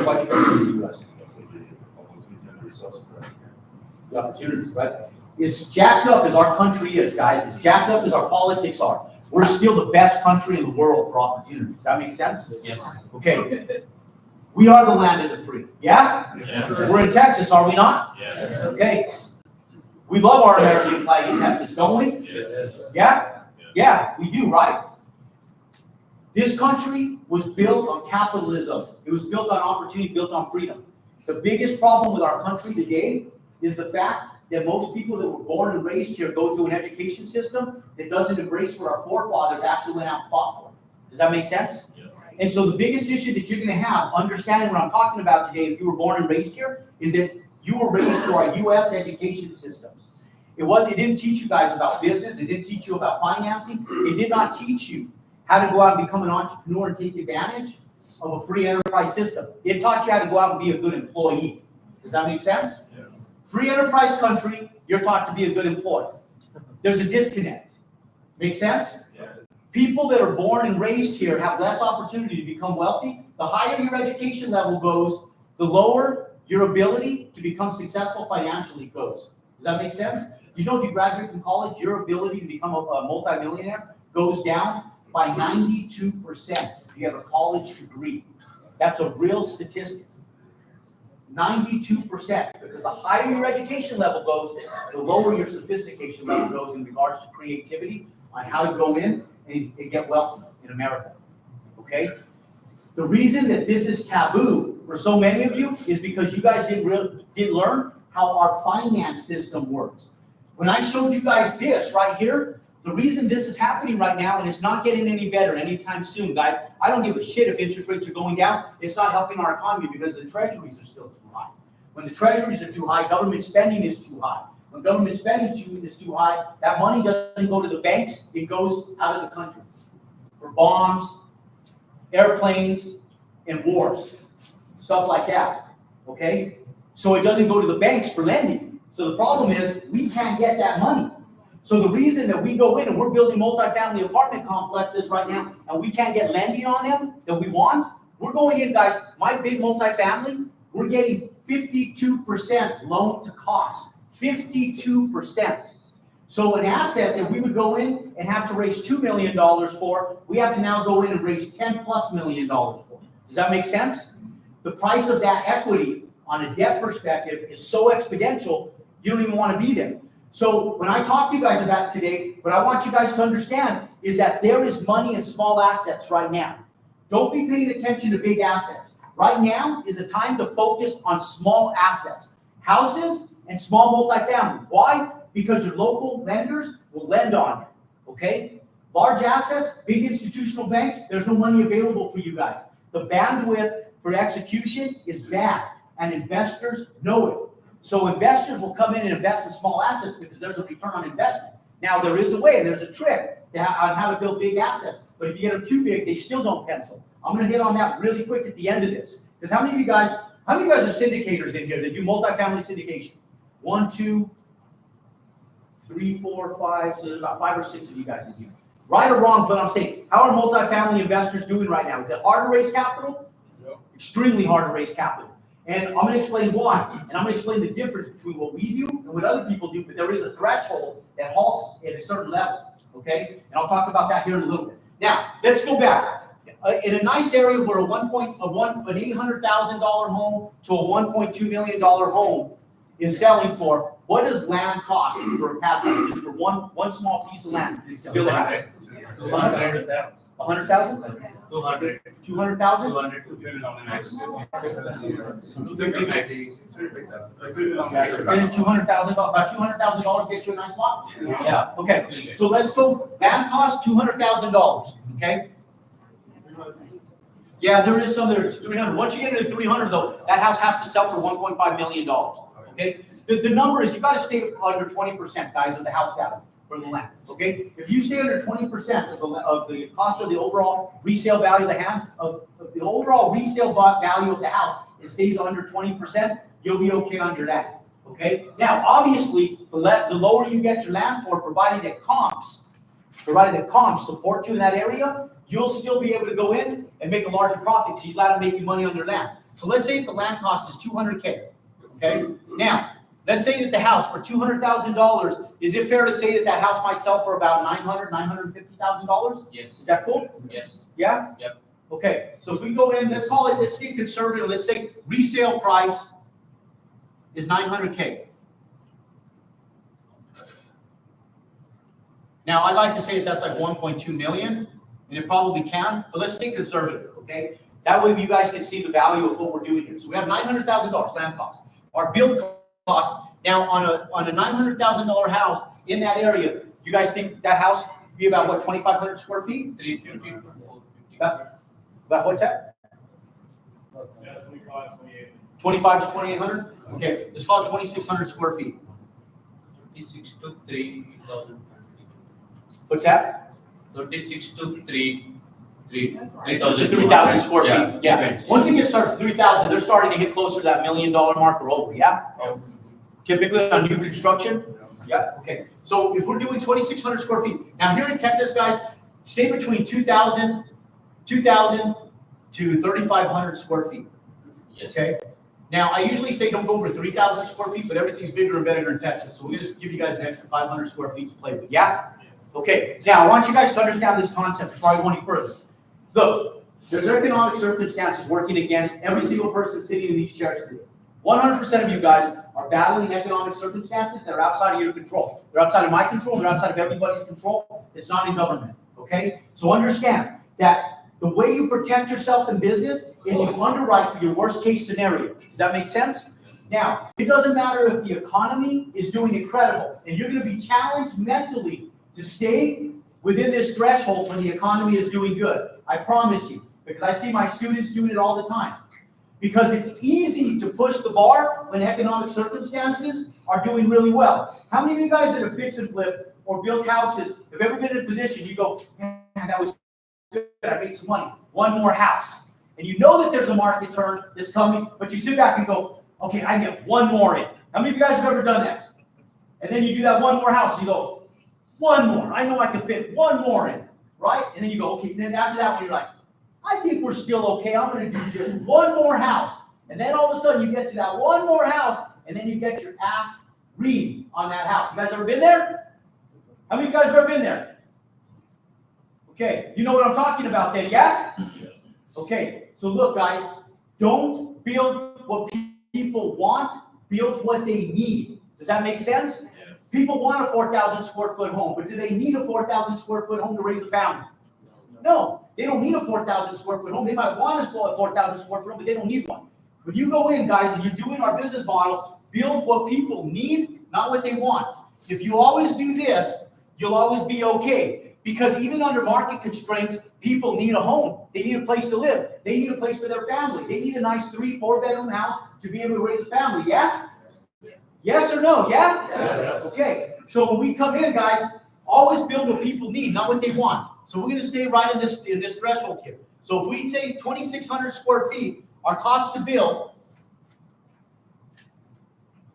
Why'd you come to the U.S.? The resources right here. The opportunities, right? As jacked up as our country is, guys, as jacked up as our politics are, we're still the best country in the world for opportunities. Does that make sense? Yes. Okay. We are the land of the free. Yeah? Yes. We're in Texas, are we not? Yes. Okay. We love our American flag in Texas, don't we? Yes. Yeah? Yeah, we do, right? This country was built on capitalism. It was built on opportunity, built on freedom. The biggest problem with our country today is the fact that most people that were born and raised here go through an education system that doesn't embrace what our forefathers actually went out and fought for. Does that make sense? Yeah. And so the biggest issue that you're going to have, understanding what I'm talking about today, if you were born and raised here, is that you were raised through our U.S. education systems. It didn't teach you guys about business. It didn't teach you about financing. It did not teach you how to go out and become an entrepreneur and take advantage of a free enterprise system. It taught you how to go out and be a good employee. Does that make sense? Yes. Free enterprise country, you're taught to be a good employee. There's a disconnect. Make sense? Yeah. People that are born and raised here have less opportunity to become wealthy. The higher your education level goes, the lower your ability to become successful financially goes. Does that make sense? You know, if you graduate from college, your ability to become a multimillionaire goes down by 92% if you have a college degree. That's a real statistic. 92%, because the higher your education level goes, the lower your sophistication level goes in regards to creativity on how to go in and get wealthy in America, okay? The reason that this is taboo for so many of you is because you guys didn't learn how our finance system works. When I showed you guys this right here, the reason this is happening right now, and it's not getting any better anytime soon, guys, I don't give a shit if interest rates are going down. It's not helping our economy because the treasuries are still too high. When the treasuries are too high, government spending is too high. When government spending is too high, that money doesn't go to the banks, it goes out of the country for bombs, airplanes, and wars, stuff like that, okay? So it doesn't go to the banks for lending. So the problem is we can't get that money. So the reason that we go in and we're building multifamily apartment complexes right now and we can't get lending on them that we want, we're going in, guys, my big multifamily, we're getting 52% loan to cost, 52%. So an asset that we would go in and have to raise $2 million for, we have to now go in and raise $10+ million for. Does that make sense? The price of that equity on a debt perspective is so exponential, you don't even want to be there. So when I talk to you guys about today, what I want you guys to understand is that there is money in small assets right now. Don't be paying attention to big assets. Right now is a time to focus on small assets, houses and small multifamily. Why? Because your local lenders will lend on it, okay? Large assets, big institutional banks, there's no money available for you guys. The bandwidth for execution is bad, and investors know it. So investors will come in and invest in small assets because there's a return on investment. Now, there is a way, there's a trick on how to build big assets, but if you get them too big, they still don't pencil. I'm gonna hit on that really quick at the end of this. Because how many of you guys are syndicators in here that do multifamily syndication? 1, 2, 3, 4, 5, so there's about 5 or 6 of you guys in here. Right or wrong, but I'm saying, how are multifamily investors doing right now? Is it hard to raise capital? Yep. Extremely hard to raise capital. And I'm gonna explain why. And I'm gonna explain the difference between what we do and what other people do, but there is a threshold that halts at a certain level, okay? And I'll talk about that here in a little bit. Now, let's go back. In a nice area where an $800,000 home to a $1.2 million home is selling for, what does land cost for a pad site? Just for one small piece of land to build a house? 100,000? 200. 200,000? 200. Then $200,000, about $200,000 gets you a nice lot? Yeah, okay. So let's go, land cost $200,000, okay? Yeah, there is some there, 300. Once you get into 300 though, that house has to sell for $1.5 million, okay? The number is, you gotta stay under 20%, guys, of the house value for the land, okay? If you stay under 20% of the cost of the overall resale value of the overall resale value of the house, it stays under 20%, you'll be okay under that, okay? Now, obviously, the lower you get your land for, provided that comps support you in that area, you'll still be able to go in and make a larger profit because you let them make you money on their land. So let's say if the land cost is $200K, okay? Now, let's say that the house for $200,000, is it fair to say that house might sell for about $950,000? Yes. Is that cool? Yes. Yeah? Yep. Okay, so if we go in, let's say conservative, let's say resale price is $900K. Now, I'd like to say that that's like 1.2 million, and it probably can, but let's stay conservative, okay? That way you guys can see the value of what we're doing here. So we have $900,000 land cost. Our build cost, now on a $900,000 house in that area, you guys think that house would be about what, 2,500 square feet? 350. About what's that? Yeah, 25, 28. 25 to 2,800? Okay, let's call it 2,600 square feet. 36 to 3,000. What's that? 36 to 3,000. 3,000 square feet, yeah. Okay. Once it gets started 3,000, they're starting to get closer to that $1 million mark or over, yeah? Typically on new construction? Yeah, okay. So if we're doing 2,600 square feet, now here in Texas, guys, stay between 2,000 to 3,500 square feet, Yes. okay? Now, I usually say don't go over 3,000 square feet, but everything's bigger and better in Texas. So we're gonna give you guys an extra 500 square feet to play with, yeah? Okay, now I want you guys to understand this concept before I go any further. Look, there's economic circumstances working against every single person sitting in these chairs today. 100% of you guys are battling economic circumstances that are outside of your control. They're outside of my control, they're outside of everybody's control. It's not in government, okay? So understand that the way you protect yourself in business is you underwrite for your worst case scenario. Does that make sense? Now, it doesn't matter if the economy is doing incredible and you're gonna be challenged mentally to stay within this threshold when the economy is doing good. I promise you, because I see my students doing it all the time. Because it's easy to push the bar when economic circumstances are doing really well. How many of you guys that have fixed and flipped or built houses have ever been in a position you go, man, that was good, I made some money, one more house. And you know that there's a market turn that's coming, but you sit back and go, okay, I get one more in. How many of you guys have ever done that? And then you do that one more house and you go, one more, I know I can fit one more in, right? And then you go, okay, and then after that one, you're like, I think we're still okay, I'm gonna do just one more house. And then all of a sudden you get to that one more house, and then you get your ass reamed on that house. You guys ever been there? How many of you guys have ever been there? Okay, you know what I'm talking about then, yeah? Yes. Okay, so look guys, don't build what people want, build what they need. Does that make sense? Yes. People want a 4,000 square foot home, but do they need a 4,000 square foot home to raise a family? No, they don't need a 4,000 square foot home. They might want a 4,000 square foot home, but they don't need one. When you go in, guys, and you're doing our business model, build what people need, not what they want. If you always do this, you'll always be okay. Because even under market constraints, people need a home. They need a place to live. They need a place for their family. They need a nice 3-4 bedroom house to be able to raise a family, yeah? Yes or no, yeah? Yes. Okay, so when we come in, guys, always build what people need, not what they want. So we're gonna stay right in this threshold here. So if we say 2,600 square feet, our cost to build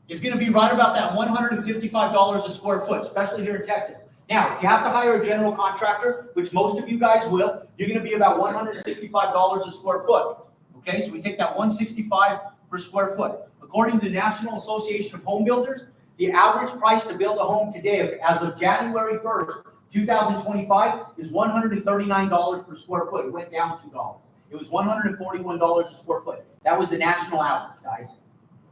is gonna be right about that $155 a square foot, especially here in Texas. Now, if you have to hire a general contractor, which most of you guys will, you're gonna be about $165 a square foot. Okay, so we take that 165 per square foot. According to the National Association of Home Builders, the average price to build a home today, as of January 1st, 2025, is $139 per square foot. It went down $2. It was $141 a square foot. That was the national average, guys.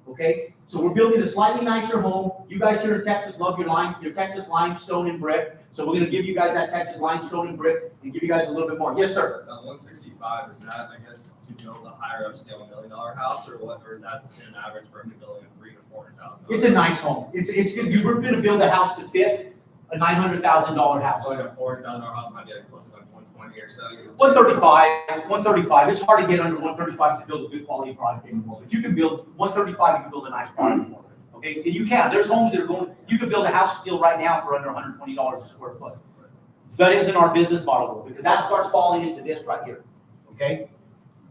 Okay, so we're building a slightly nicer home. You guys here in Texas love your Texas limestone and brick. So we're gonna give you guys that Texas limestone and brick and give you guys a little bit more. Yes, sir. 165, is that, I guess, to build a higher upscale $1 million house, or what? Or is that an average for a building of $300,000 to $400,000? It's a nice home. It's good. You were gonna build a house to fit a $900,000 house. So like a $400,000 house might be like close to like 120 or so. 135. It's hard to get under 135 to build a good quality product anymore. But you can build 135. You can build a nice product for it. Okay, and you can. There's homes that are going. You can build a house deal right now for under $120 a square foot. That isn't our business model because that starts falling into this right here. Okay,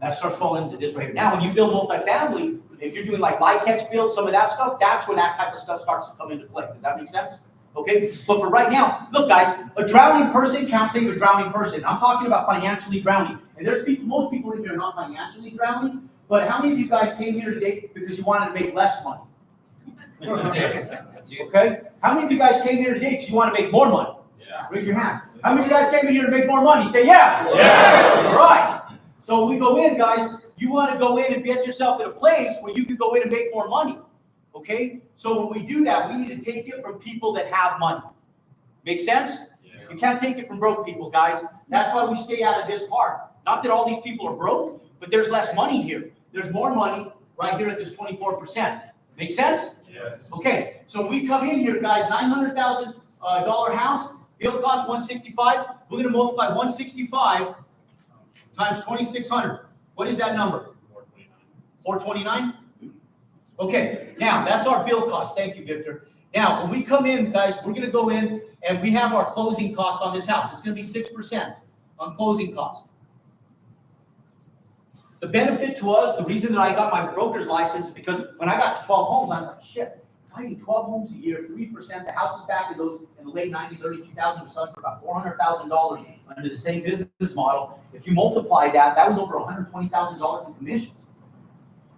that starts falling into this right here. Now, when you build multifamily, if you're doing like Litex build, some of that stuff, that's where that type of stuff starts to come into play. Does that make sense? Okay, but for right now, look, guys, a drowning person can't save a drowning person. I'm talking about financially drowning. And there's people, most people in here are not financially drowning, but how many of you guys came here today because you wanted to make less money? Okay, how many of you guys came here today because you want to make more money? Yeah. Raise your hand. How many of you guys came here to make more money? Say yeah. Yeah. All right. So when we go in, guys, you want to go in and get yourself in a place where you can go in and make more money. Okay? So when we do that, we need to take it from people that have money. Make sense? Yeah. You can't take it from broke people, guys. That's why we stay out of this part. Not that all these people are broke, but there's less money here. There's more money right here at this 24%. Make sense? Yes. Okay, so we come in here, guys, $900,000 house, build cost 165. We're gonna multiply 165 times 2,600. What is that number? 429. Okay, now that's our build cost. Thank you, Victor. Now, when we come in, guys, we're gonna go in and we have our closing cost on this house. It's gonna be 6% on closing cost. The benefit to us, the reason that I got my broker's license, because when I got to 12 homes, I was like, shit, if I do 12 homes a year, 3%, the houses back in the late 90s, early 2000s were selling for about $400,000 under the same business model. If you multiply that, that was over $120,000 in commissions.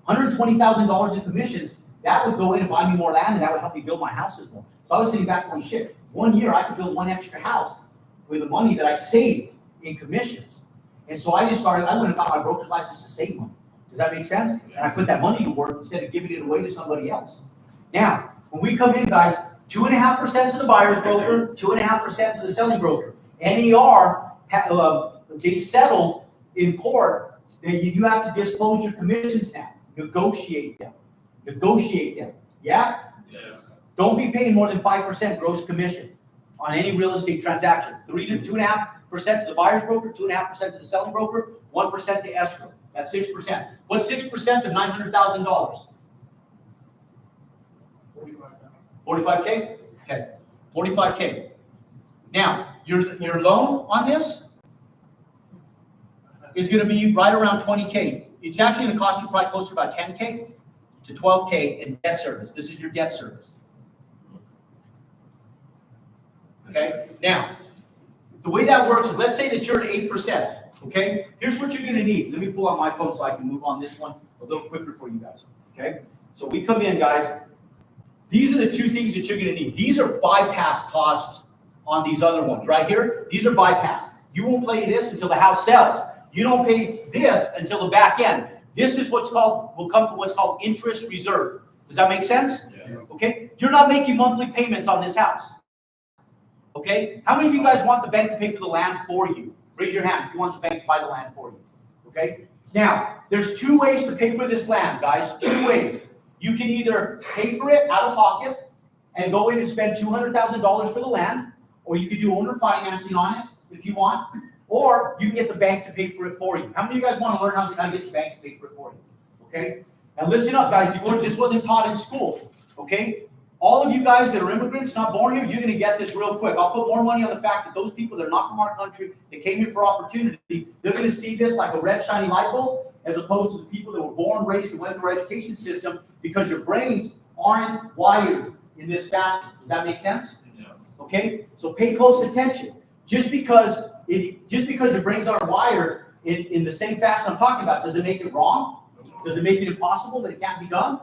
$120,000 in commissions, that would go in and buy me more land, and that would help me build my houses more. So I was sitting back going, shit, 1 year I could build one extra house with the money that I saved in commissions. And so I went and got my broker's license to save money. Does that make sense? And I put that money to work instead of giving it away to somebody else. Now, when we come in, guys, 2.5% to the buyer's broker, 2.5% to the selling broker. NAR, they settled in court that you have to disclose your commissions now. Negotiate them. Negotiate them. Yeah? Yes. Don't be paying more than 5% gross commission on any real estate transaction. 2.5% to the buyer's broker, 2.5% to the selling broker, 1% to escrow. That's 6%. What's 6% of $900,000? 45K? Okay. 45K. Now, your loan on this is going to be right around 20K. It's actually going to cost you probably close to about 10K to 12K in debt service. This is your debt service. Okay? Now, the way that works is, let's say that you're at 8%. Okay? Here's what you're going to need. Let me pull out my phone so I can move on this one a little quicker for you guys. Okay? So we come in, guys. These are the two things that you're going to need. These are bypass costs on these other ones right here. These are bypass. You won't pay this until the house sells. You don't pay this until the back end. This is what's called, will come from what's called interest reserve. Does that make sense? Yes. Okay? You're not making monthly payments on this house. Okay? How many of you guys want the bank to pay for the land for you? Raise your hand if you want the bank to buy the land for you. Okay? Now, there's two ways to pay for this land, guys. Two ways. You can either pay for it out of pocket and go in and spend $200,000 for the land, or you could do owner financing on it if you want, or you can get the bank to pay for it for you. How many of you guys want to learn how to get the bank to pay for it for you? Okay? Now listen up, guys. This wasn't taught in school. Okay? All of you guys that are immigrants, not born here, you're going to get this real quick. I'll put more money on the fact that those people that are not from our country, that came here for opportunity, they're going to see this like a red shiny light bulb, as opposed to the people that were born, raised, and went through our education system, because your brains aren't wired in this fashion. Does that make sense? Yes. Okay? So pay close attention. Just because your brains aren't wired in the same fashion I'm talking about, does it make it wrong? Does it make it impossible that it can't be done?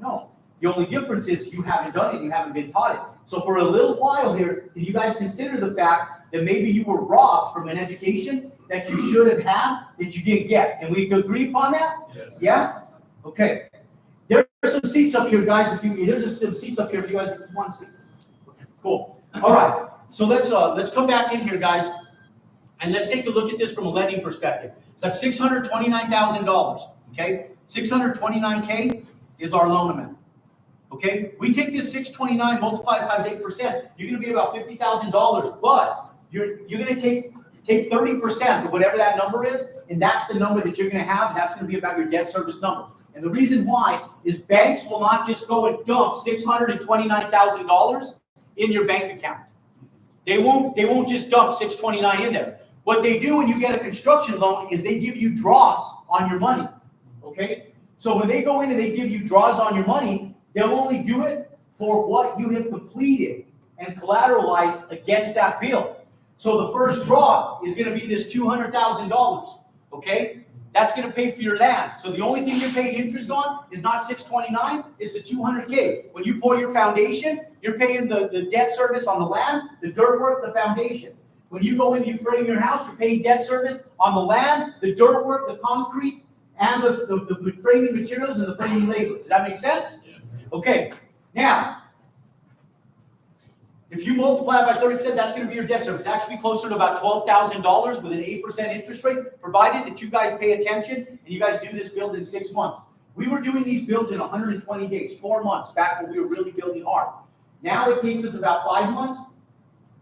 No. The only difference is you haven't done it, you haven't been taught it. So for a little while here, did you guys consider the fact that maybe you were robbed from an education that you should have had, that you didn't get? Can we agree upon that? Yes. Yeah? Okay. There's some seats up here, guys. There's some seats up here if you guys want to see. Okay, cool. All right. So let's come back in here, guys, and let's take a look at this from a lending perspective. So that's $629,000. Okay? $629K is our loan amount. Okay? We take this 629 multiplied times 8%, you're going to be about $50,000, but you're going to take 30% of whatever that number is, and that's the number that you're going to have. That's going to be about your debt service number. And the reason why is banks will not just go and dump $629,000 in your bank account. They won't just dump 629 in there. What they do when you get a construction loan is they give you draws on your money. Okay? So when they go in and they give you draws on your money, they'll only do it for what you have completed and collateralized against that bill. So the first draw is going to be this $200,000. Okay? That's going to pay for your land. So the only thing you're paying interest on is not 629, it's the 200K. When you pour your foundation, you're paying the debt service on the land, the dirt work, the foundation. When you go in and you frame your house, you're paying debt service on the land, the dirt work, the concrete, and the framing materials and the framing labor. Does that make sense? Okay. Now, if you multiply it by 30%, that's going to be your debt service. It's actually closer to about $12,000 with an 8% interest rate, provided that you guys pay attention and you guys do this build in 6 months. We were doing these builds in 120 days, 4 months, back when we were really building hard. Now it takes us about 5 months.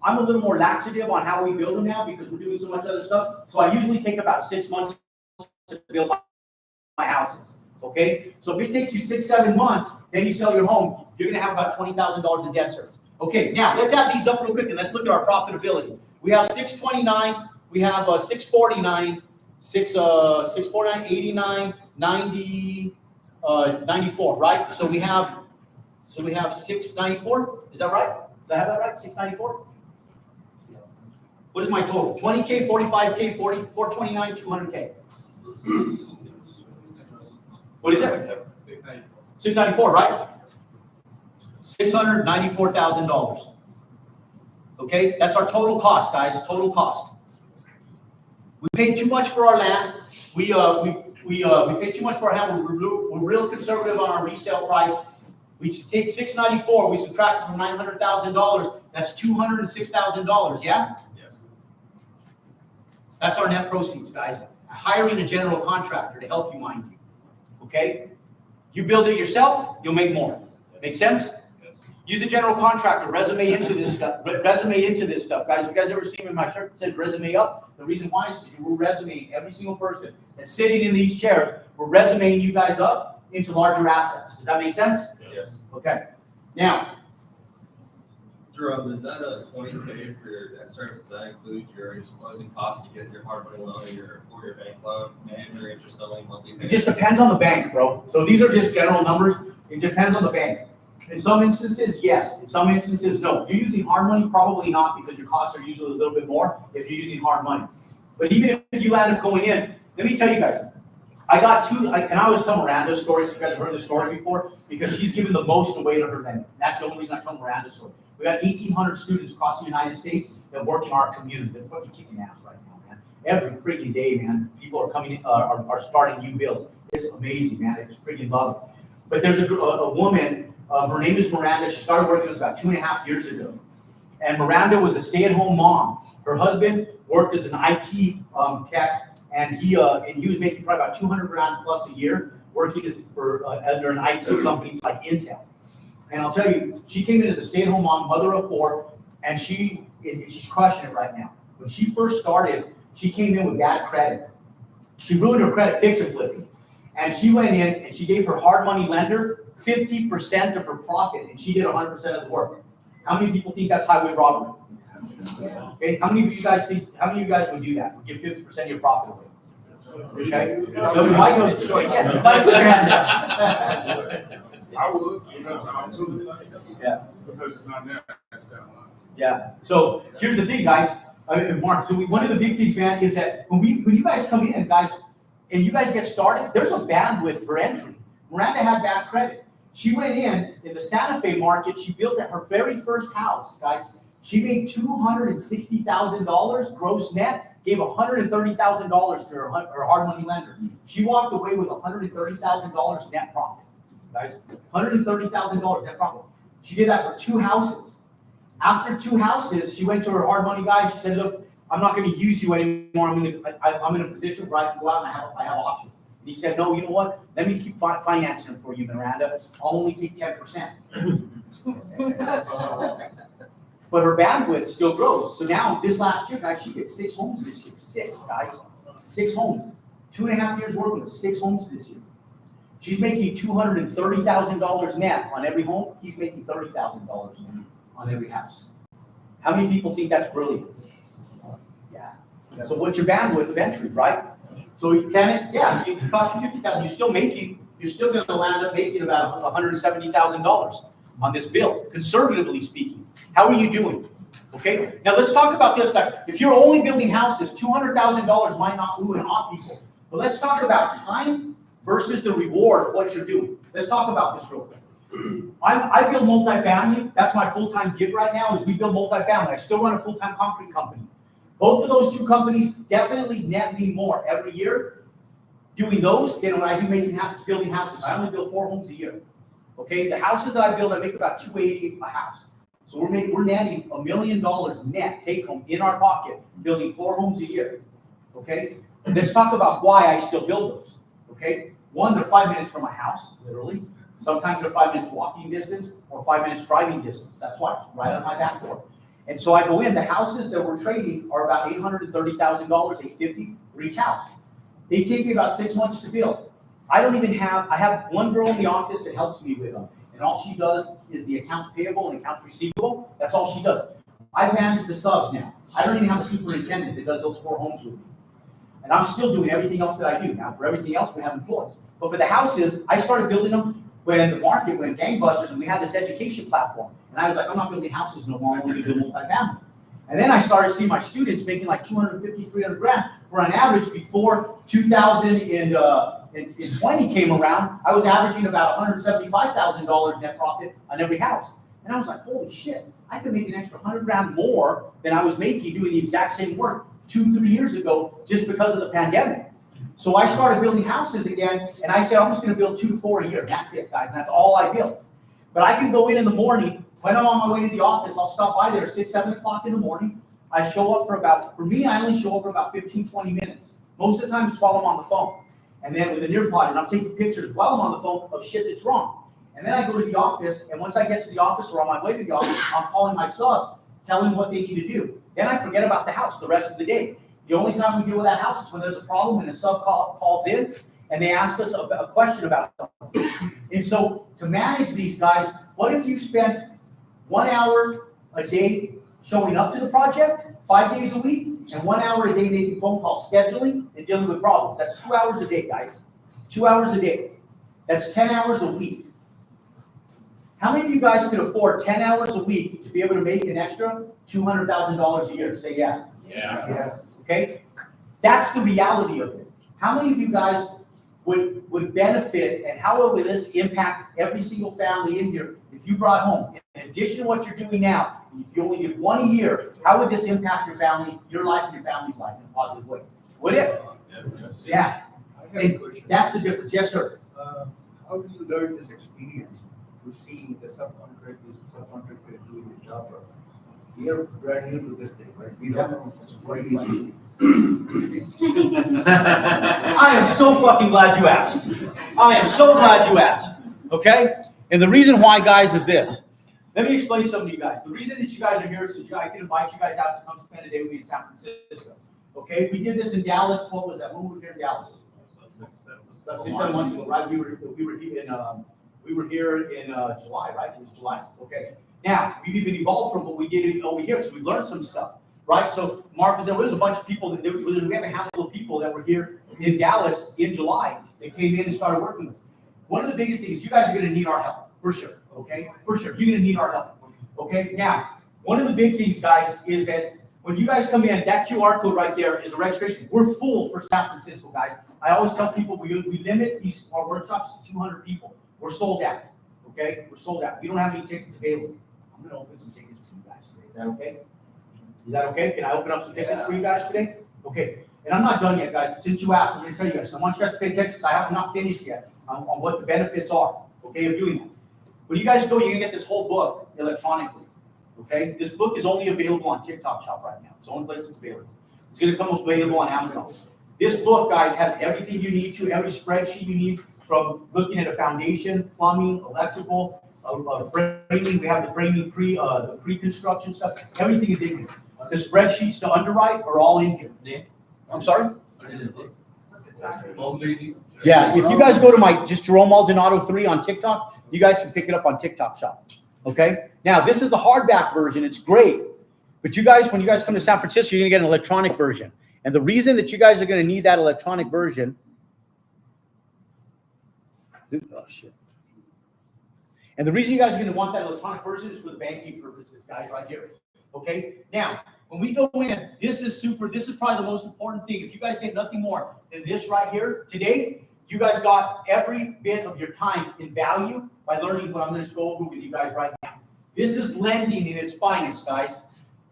I'm a little more laxative on how we build them now because we're doing so much other stuff. So I usually take about 6 months to build my houses. Okay? So if it takes you 6, 7 months, then you sell your home, you're going to have about $20,000 in debt service. Okay, now let's add these up real quick and let's look at our profitability. We have 629, we have 649, 649, 89, 90, 94, right? So we have 694. Is that right? Did I have that right? 694? What is my total? 20K, 45K, 40, 429, 200K. What is it? 694, right? $694,000. Okay, that's our total cost, guys. Total cost. We paid too much for our land. We paid too much for our land. We're real conservative on our resale price. We take $694. We subtract from $900,000. That's $206,000. Yeah. Yes. That's our net proceeds, guys. Hiring a general contractor to help you, mind you. Okay. You build it yourself, you'll make more. Make sense? Use a general contractor, resume into this stuff, guys. If you guys ever see me in my shirt that says resume up, the reason why is because we're resumeing every single person that's sitting in these chairs. We're resumeing you guys up into larger assets. Does that make sense? Yes. Okay. Now, Jerome, is that a 20K for your debt service? Does that include your closing costs to get your hard money loan or your bank loan and your interest only monthly it payments? just depends on the bank, bro. So these are just general numbers. It depends on the bank. In some instances, yes. In some instances, no. If you're using hard money, probably not, because your costs are usually a little bit more if you're using hard money. But even if you end up going in, let me tell you guys, I got two, and I always tell Miranda's stories. You guys have heard the story before, because she's given the most away to her lending. That's the only reason I tell Miranda's story. We got 1,800 students across the United States that work in our community. They're fucking kicking ass right now, man. Every freaking day, man, people are coming in, are starting new builds. It's amazing, man. It's freaking love it. But there's a woman, her name is Miranda. She started working with us about 2.5 years ago. And Miranda was a stay-at-home mom. Her husband worked as an IT tech, and he was making probably about 200 grand plus a year, working under an IT company like Intel. And I'll tell you, she came in as a stay-at-home mom, mother of 4, and she's crushing it right now. When she first started, she came in with bad credit. She ruined her credit fix and flipping. And she went in and she gave her hard money lender 50% of her profit, and she did 100% of the work. How many people think that's highway robbery? Okay, how many of you guys would do that? Would give 50% of your profit away? Okay, so Mike knows the story. Yeah, Mike, put your hand down. I would, because I'm too. Yeah. Because it's not there. Yeah. So here's the thing, guys. Mark. So one of the big things, man, is that when you guys come in, guys, and you guys get started, there's a bandwidth for entry. Miranda had bad credit. She went in the Santa Fe market. She built her very first house, guys. She made $260,000 gross net, gave $130,000 to her hard money lender. She walked away with $130,000 net profit, guys. $130,000 net profit. She did that for 2 houses. After 2 houses, she went to her hard money guy and she said, "Look, I'm not going to use you anymore. I'm in a position where I can go out and I have options." And he said, "No, you know what? Let me keep financing them for you, Miranda. I'll only take 10%. But her bandwidth still grows. So now, this last year, guys, she did 6 homes this year. 6, guys. 6 homes. 2.5 years working with 6 homes this year. She's making $230,000 net on every home. He's making $30,000 on every house. How many people think that's brilliant? Yeah. So what's your bandwidth of entry, right? So you can it? Yeah, it costs you $50,000. You're still going to land up making about $170,000 on this bill, conservatively speaking. How are you doing? Okay. Now let's talk about this. If you're only building houses, $200,000 might not move and off people. But let's talk about time versus the reward of what you're doing. Let's talk about this real quick. I build multifamily. That's my full-time gig right now. Is we build multifamily. I still run a full-time concrete company. Both of those 2 companies definitely net me more every year doing those than when I do building houses. I only build 4 homes a year. Okay, the houses that I build, I make about $280 a house. So we're netting $1 million net take home in our pocket, building 4 homes a year. Okay, let's talk about why I still build those. Okay, 1, they're 5 minutes from my house, literally. Sometimes they're 5 minutes walking distance or 5 minutes driving distance. That's why, it's right on my back door. And so I go in, the houses that we're trading are about $830,000, $850 for each house. They take me about 6 months to build. I have one girl in the office that helps me with them. And all she does is the accounts payable and accounts receivable. That's all she does. I manage the subs now. I don't even have a superintendent that does those 4 homes with me. And I'm still doing everything else that I do. Now, for everything else, we have employees. But for the houses, I started building them when the market went gangbusters and we had this education platform. And I was like, I'm not building houses no more, I'm only doing multifamily. And then I started seeing my students making like 250, 300 grand, where on average before 2020 came around, I was averaging about $175,000 net profit on every house. And I was like, holy shit, I could make an extra 100 grand more than I was making doing the exact same work 2-3 years ago just because of the pandemic. So I started building houses again, and I said, I'm just going to build 2 to 4 a year. That's it, guys. And that's all I build. But I can go in the morning. When I'm on my way to the office, I'll stop by there at 6, 7 o'clock in the morning. I show up for me, I only show up for about 15, 20 minutes. Most of the time, it's while I'm on the phone. And then with a Nearpod, and I'm taking pictures while I'm on the phone of shit that's wrong. And then I go to the office, and once I get to the office or on my way to the office, I'm calling my subs, telling them what they need to do. Then I forget about the house the rest of the day. The only time we deal with that house is when there's a problem and a sub calls in and they ask us a question about something. And so to manage these guys, what if you spent 1 hour a day showing up to the project, 5 days a week, and 1 hour a day making phone calls, scheduling, and dealing with problems? That's 2 hours a day, guys. 2 hours a day. That's 10 hours a week. How many of you guys could afford 10 hours a week to be able to make an extra $200,000 a year? Say yeah. Yeah. Okay? That's the reality of it. How many of you guys would benefit, and how would this impact every single family in here if you brought home, in addition to what you're doing now, if you only did 1 a year, how would this impact your family, your life, and your family's life in a positive way? Would it? Yes. Yeah. I have a question. That's the difference. Yes, sir. how do you learn this experience to see the subcontractor doing the job properly? We are brand new to this thing, right? We don't know what is it. I am so fucking glad you asked. I am so glad you asked. Okay? And the reason why, guys, is this. Let me explain something to you guys. The reason that you guys are here is so I can invite you guys out to come spend a day with me in San Francisco. Okay? We did this in Dallas. What was that? When were we here in Dallas? About 6-7 months ago, right? We were here in July, right? It was July. Okay. Now we've even evolved from what we did over here, so we've learned some stuff, right? So Mark was there was a bunch of people that we have a handful of people that were here in Dallas in July that came in and started working with us. One of the biggest things, you guys are going to need our help for sure. Okay, for sure, you're going to need our help. Okay. Now, one of the big things, guys, is that when you guys come in, that QR code right there is a registration. We're full for San Francisco, guys. I always tell people we limit our workshops to 200 people. We're sold out. Okay, we're sold out. We don't have any tickets available. I'm going to open some tickets for you guys today. Is that okay? Is that okay? Can I open up some tickets for you guys today? Okay. And I'm not done yet, guys. Since you asked, I'm going to tell you guys. So I want you guys to pay attention because I'm not finished yet on what the benefits are. Okay, of doing that. When you guys go, you're going to get this whole book electronically. Okay? This book is only available on TikTok Shop right now. It's the only place it's available. It's going to come available on Amazon. This book, guys, has everything you need to, every spreadsheet you need, from looking at a foundation, plumbing, electrical, framing. We have the framing the pre-construction stuff. Everything is in here. The spreadsheets to underwrite are all in here. I'm sorry? Yeah, if you guys go to my just Jerome Maldonado 3 on TikTok, you guys can pick it up on TikTok Shop. Okay? Now, this is the hardback version. It's great. But you guys, when you guys come to San Francisco, you're going to get an electronic version. And the reason that you guys are going to need that electronic version. Oh, shit. And the reason you guys are going to want that electronic version is for the banking purposes, guys, right here. Okay? Now, when we go in, this is probably the most important thing. If you guys get nothing more than this right here today, you guys got every bit of your time in value by learning what I'm going to go over with you guys right now. This is lending in its finest, guys.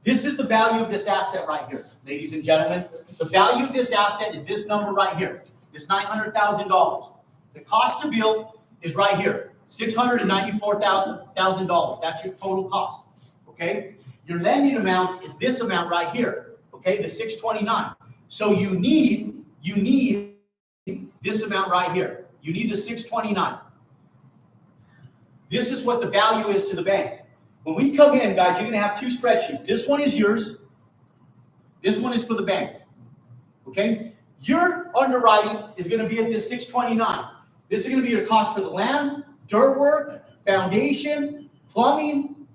This is the value of this asset right here, ladies and gentlemen. The value of this asset is this number right here, this $900,000. The cost to build is right here, $694,000. That's your total cost, okay? Your lending amount is this amount right here, okay, the 629. So you need this amount right here. You need the 629. This is what the value is to the bank. When we come in, guys, you're going to have two spreadsheets. This one is yours. This one is for the bank, okay? Your underwriting is going to be at this 629. This is going to be your cost for the land, dirt work, foundation, plumbing,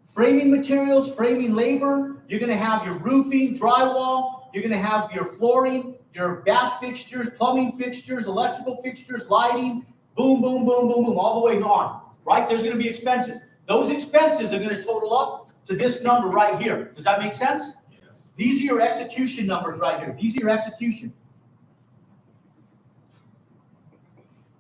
framing materials, framing labor. You're going to have your roofing, drywall. You're going to have your flooring, your bath fixtures, plumbing fixtures, electrical fixtures, lighting, boom, boom, boom, boom, boom, all the way on, right? There's going to be expenses. Those expenses are going to total up to this number right here. Does that make sense? Yes. These are your execution numbers right here. These are your execution.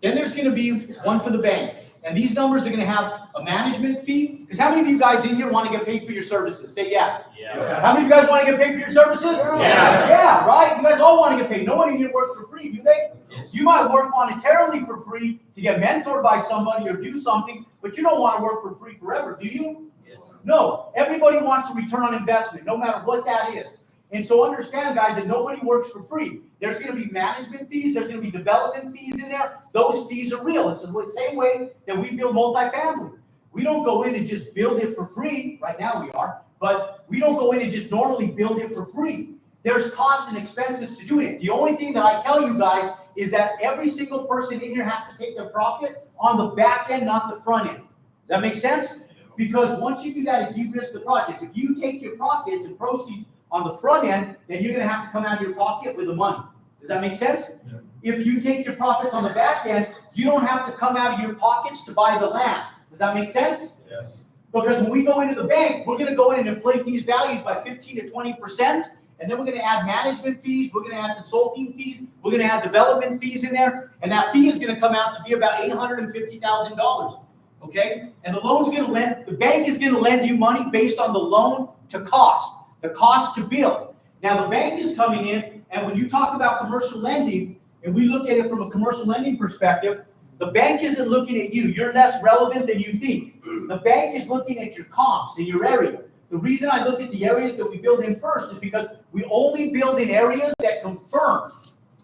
Then there's going to be one for the bank. And these numbers are going to have a management fee. Because how many of you guys in here want to get paid for your services? Say yeah. Yeah. How many of you guys want to get paid for your services? Yeah. Yeah, right? You guys all want to get paid. No one in here works for free, do they? Yes. You might work monetarily for free to get mentored by somebody or do something, but you don't want to work for free forever, do you? Yes. No. Everybody wants a return on investment, no matter what that is. And so understand, guys, that nobody works for free. There's going to be management fees. There's going to be development fees in there. Those fees are real. It's the same way that we build multifamily. We don't go in and just build it for free. Right now we are. But we don't go in and just normally build it for free. There's costs and expenses to do it. The only thing that I tell you guys is that every single person in here has to take their profit on the back end, not the front end. Does that make sense? Because once you do that, it de-risks the project. If you take your profits and proceeds on the front end, then you're going to have to come out of your pocket with the money. Does that make sense? Yeah. If you take your profits on the back end, you don't have to come out of your pockets to buy the land. Does that make sense? Yes. Because when we go into the bank, we're going to go in and inflate these values by 15 to 20%, and then we're going to add management fees, we're going to add consulting fees, we're going to add development fees in there, and that fee is going to come out to be about $850,000. Okay? And the bank is going to lend you money based on the loan to cost. The cost to build. Now, the bank is coming in, and when you talk about commercial lending, and we look at it from a commercial lending perspective, The bank isn't looking at you. You're less relevant than you think. The bank is looking at your comps in your area. The reason I look at the areas that we build in first is because we only build in areas that confirm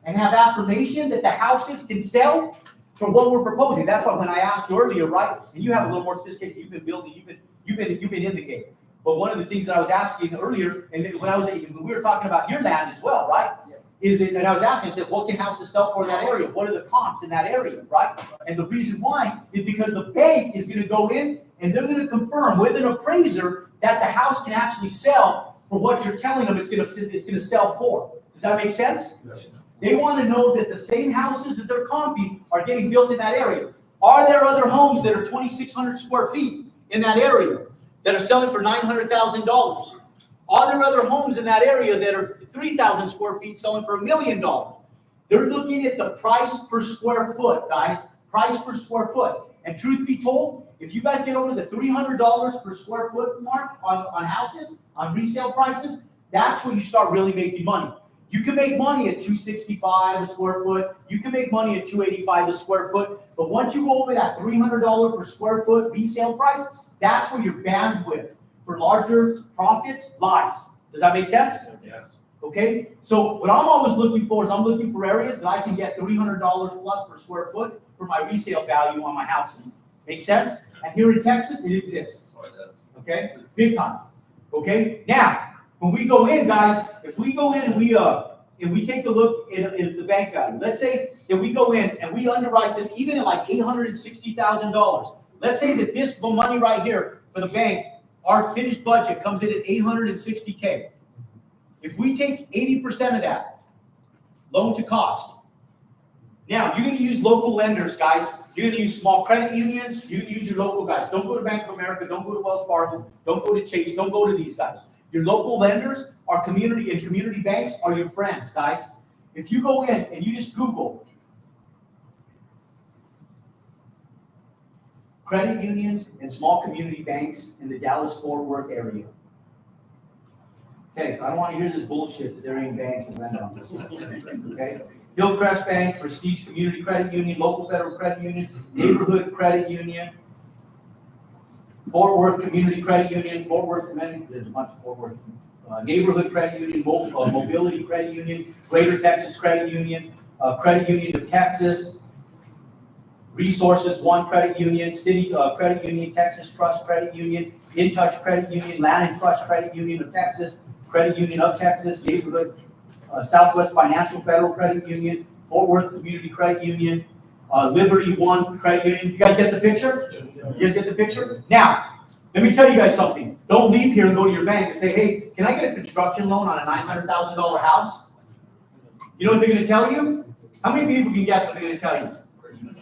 and have affirmation that the houses can sell for what we're proposing. That's why when I asked you earlier, right, and you have a little more sophistication, you've been building, you've been in the game. But one of the things that I was asking earlier, and when we were talking about your land as well, right? Yeah. And I was asking, I said, what can houses sell for in that area? What are the comps in that area, right? And the reason why is because the bank is going to go in and they're going to confirm with an appraiser that the house can actually sell for what you're telling them it's going to sell for. Does that make sense? Yes. They want to know that the same houses that they're comping are getting built in that area. Are there other homes that are 2,600 square feet in that area that are selling for $900,000? Are there other homes in that area that are 3,000 square feet selling for $1 million? They're looking at the price per square foot, guys. Price per square foot. And truth be told, if you guys get over the $300 per square foot mark on houses, on resale prices, that's when you start really making money. You can make money at $265 a square foot. You can make money at $285 a square foot. But once you go over that $300 per square foot resale price, that's where your bandwidth for larger profits lies. Does that make sense? Yes. Okay? So what I'm always looking for is I'm looking for areas that I can get $300 plus per square foot for my resale value on my houses. Make sense? And here in Texas, it exists. Okay? Big time. Okay? Now, when we go in, guys, if we go in and we take a look at the bank value, let's say that we go in and we underwrite this even at like $860,000. Let's say that this money right here for the bank, our finished budget comes in at $860K. If we take 80% of that, loan to cost. Now, you're going to use local lenders, guys. You're going to use small credit unions. You can use your local guys. Don't go to Bank of America. Don't go to Wells Fargo. Don't go to Chase. Don't go to these guys. Your local lenders are community banks are your friends, guys. If you go in and you just Google credit unions and small community banks in the Dallas-Fort Worth area. Okay, so I don't want to hear this bullshit that there ain't banks and lend on this. Okay? Hillcrest Bank, Prestige Community Credit Union, Local Federal Credit Union, Neighborhood Credit Union, Fort Worth Community Credit Union, Fort Worth Community, there's a bunch of Fort Worth, Neighborhood Credit Union, Mobility Credit Union, Greater Texas Credit Union, Credit Union of Texas, Resources One Credit Union, City Credit Union, Texas Trust Credit Union, In Touch Credit Union, Land and Trust Credit Union of Texas, Credit Union of Texas, Neighborhood, Southwest Financial Federal Credit Union, Fort Worth Community Credit Union, Liberty One Credit Union. You guys get the picture? You guys get the picture? Now, let me tell you guys something. Don't leave here and go to your bank and say, hey, can I get a construction loan on a $900,000 house? You know what they're going to tell you? How many people can guess what they're going to tell you?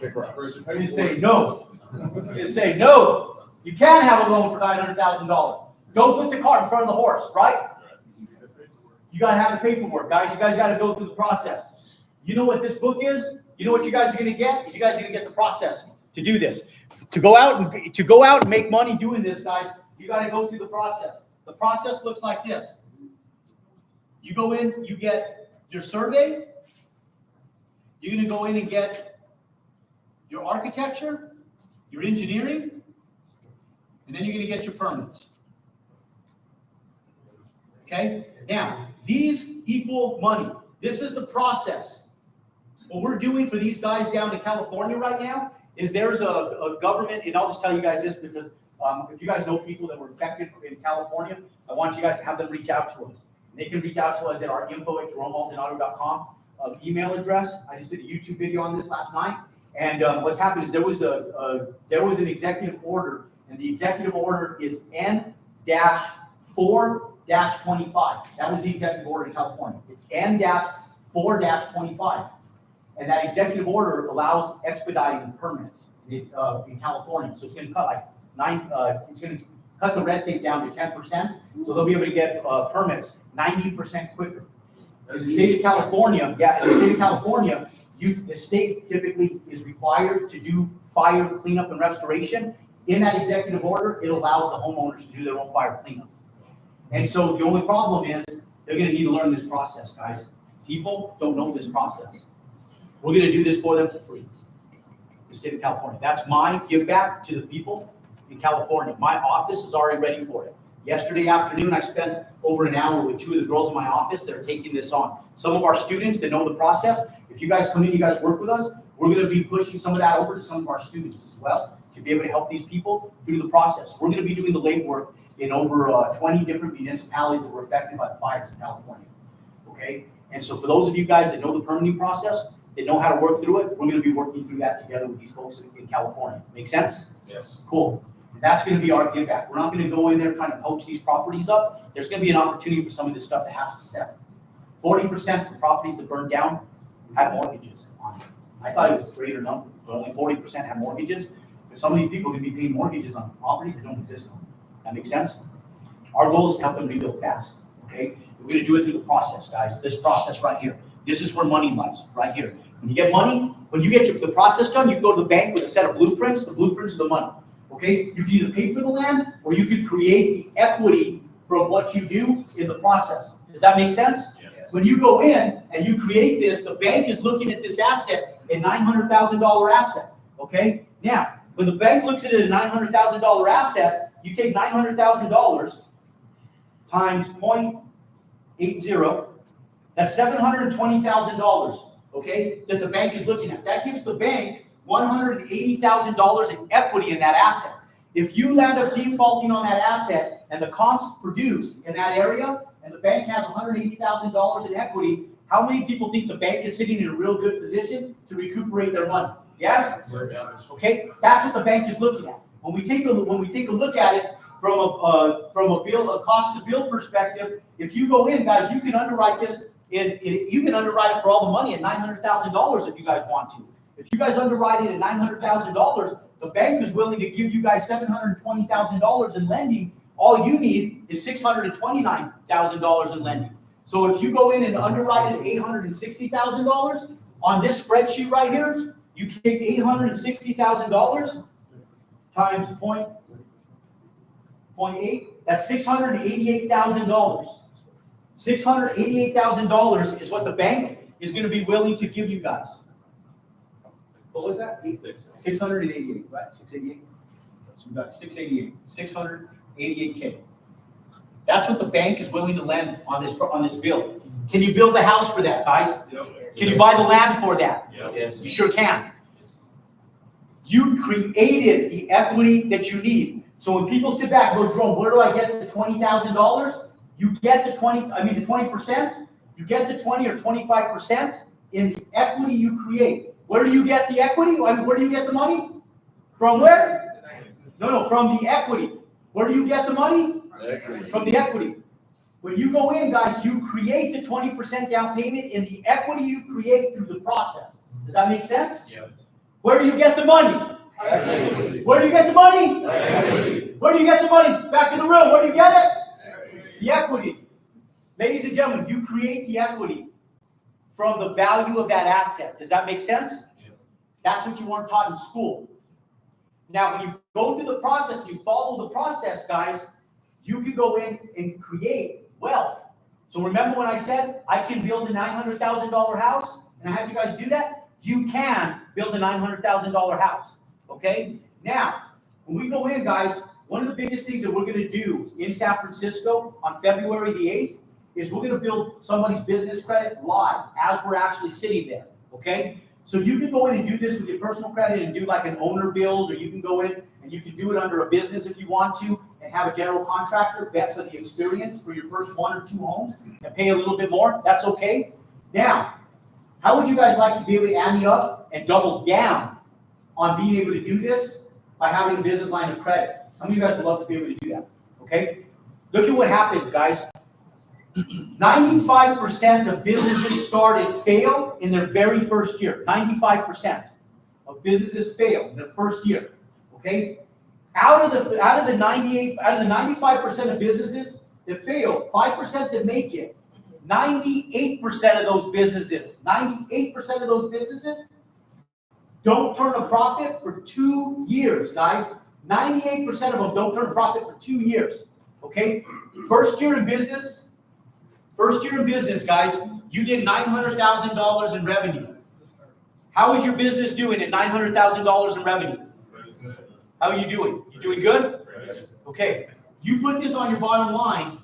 They're going to say no. They're going to say no. You can't have a loan for $900,000. Don't put the cart in front of the horse, right? You got to have the paperwork, guys. You guys got to go through the process. You know what this book is? You know what you guys are going to get? You guys are going to get the process to do this. To go out and make money doing this, guys, you got to go through the process. The process looks like this. You go in, you get your survey. You're going to go in and get your architecture, your engineering, and then you're going to get your permits. Okay? Now, these equal money. This is the process. What we're doing for these guys down in California right now is there's a government, and I'll just tell you guys this because if you guys know people that were affected in California, I want you guys to have them reach out to us. And they can reach out to us at our info@jeromemaldonado.com email address. I just did a YouTube video on this last night. And what's happened is there was an executive order, and the executive order is N-4-25. That was the executive order in California. It's N-4-25. And that executive order allows expediting permits in California. So it's going to cut it's going to cut the red tape down to 10%. So they'll be able to get permits 90% quicker. In the state of California, the state typically is required to do fire cleanup and restoration. In that executive order, it allows the homeowners to do their own fire cleanup. And so the only problem is they're going to need to learn this process, guys. People don't know this process. We're going to do this for them for free. the state of California. That's my give back to the people in California. My office is already ready for it. Yesterday afternoon, I spent over an hour with two of the girls in my office that are taking this on. Some of our students that know the process, if you guys come in, you guys work with us, we're going to be pushing some of that over to some of our students as well to be able to help these people through the process. We're going to be doing the legwork in over 20 different municipalities that were affected by the fires in California. Okay? And so for those of you guys that know the permitting process, that know how to work through it, we're going to be working through that together with these folks in California. Make sense? Yes. Cool. That's going to be our give back. We're not going to go in there trying to poach these properties up. There's going to be an opportunity for some of this stuff to have to sell. 40% of the properties that burned down had mortgages on them. I thought it was a greater number, but only 40% had mortgages. But some of these people are going to be paying mortgages on properties that don't exist on them. That makes sense? Our goal is to help them rebuild fast. Okay? We're going to do it through the process, guys. This process right here. This is where money lies, right here. When you get money, when you get the process done, you go to the bank with a set of blueprints. The blueprints are the money. Okay, you can either pay for the land or you could create the equity from what you do in the process. Does that make sense? Yes. When you go in and you create this, the bank is looking at this asset, a $900,000 asset. Okay, now when the bank looks at it, a $900,000 asset, you take $900,000 times 0.80. That's $720,000. Okay, that the bank is looking at. That gives the bank $180,000 in equity in that asset. If you land up defaulting on that asset and the comps produce in that area and the bank has $180,000 in equity, how many people think the bank is sitting in a real good position to recuperate their money? Yeah? Okay, that's what the bank is looking at. When we take a look at it from a cost to build perspective, if you go in, guys, you can underwrite this you can underwrite it for all the money at $900,000 if you guys want to. If you guys underwrite it at $900,000, the bank is willing to give you guys $720,000 in lending. All you need is $629,000 in lending. So if you go in and underwrite it at $860,000 on this spreadsheet right here, you take $860,000 times 0.8. That's $688,000. $688,000 is what the bank is going to be willing to give you guys. What was that? 688, right? 688. So we got 688. 688K. That's what the bank is willing to lend on this bill. Can you build the house for that, guys? Yep. Can you buy the land for that? Yep. Yes. You sure can. You created the equity that you need. So when people sit back and go, Jerome, where do I get the $20,000? You get the 20%. You get the 20 or 25% in the equity you create. Where do you get the equity? I mean, where do you get the money? From where? No, from the equity. Where do you get the money? From the equity. When you go in, guys, you create the 20% down payment in the equity you create through the process. Does that make sense? Yes. Where do you get the money? Equity. Where do you get the money? Equity. Where do you get the money? Back in the room. Where do you get it? The equity. Ladies and gentlemen, you create the equity from the value of that asset. Does that make sense? Yes. That's what you weren't taught in school. Now, when you go through the process, you follow the process, guys, you can go in and create wealth. So remember when I said I can build a $900,000 house, and I had you guys do that? You can build a $900,000 house, okay? Now, when we go in, guys, one of the biggest things that we're going to do in San Francisco on February the 8th is we're going to build somebody's business credit live as we're actually sitting there, okay? So you can go in and do this with your personal credit and do like an owner build, or you can go in and you can do it under a business if you want to and have a general contractor vet for the experience for your first 1 or 2 homes and pay a little bit more. That's okay. Now, how would you guys like to be able to ante up and double down on being able to do this by having a business line of credit? Some of you guys would love to be able to do that, okay? Look at what happens, guys. 95% of businesses started fail in their very first year. 95% of businesses fail in their first year, okay? Out of the 95% of businesses that fail, 5% that make it, 98% of those businesses don't turn a profit for 2 years, guys. 98% of them don't turn a profit for 2 years, okay? First year in business, guys, you did $900,000 in revenue. How is your business doing at $900,000 in revenue? How are you doing? You doing good? Okay. You put this on your bottom line,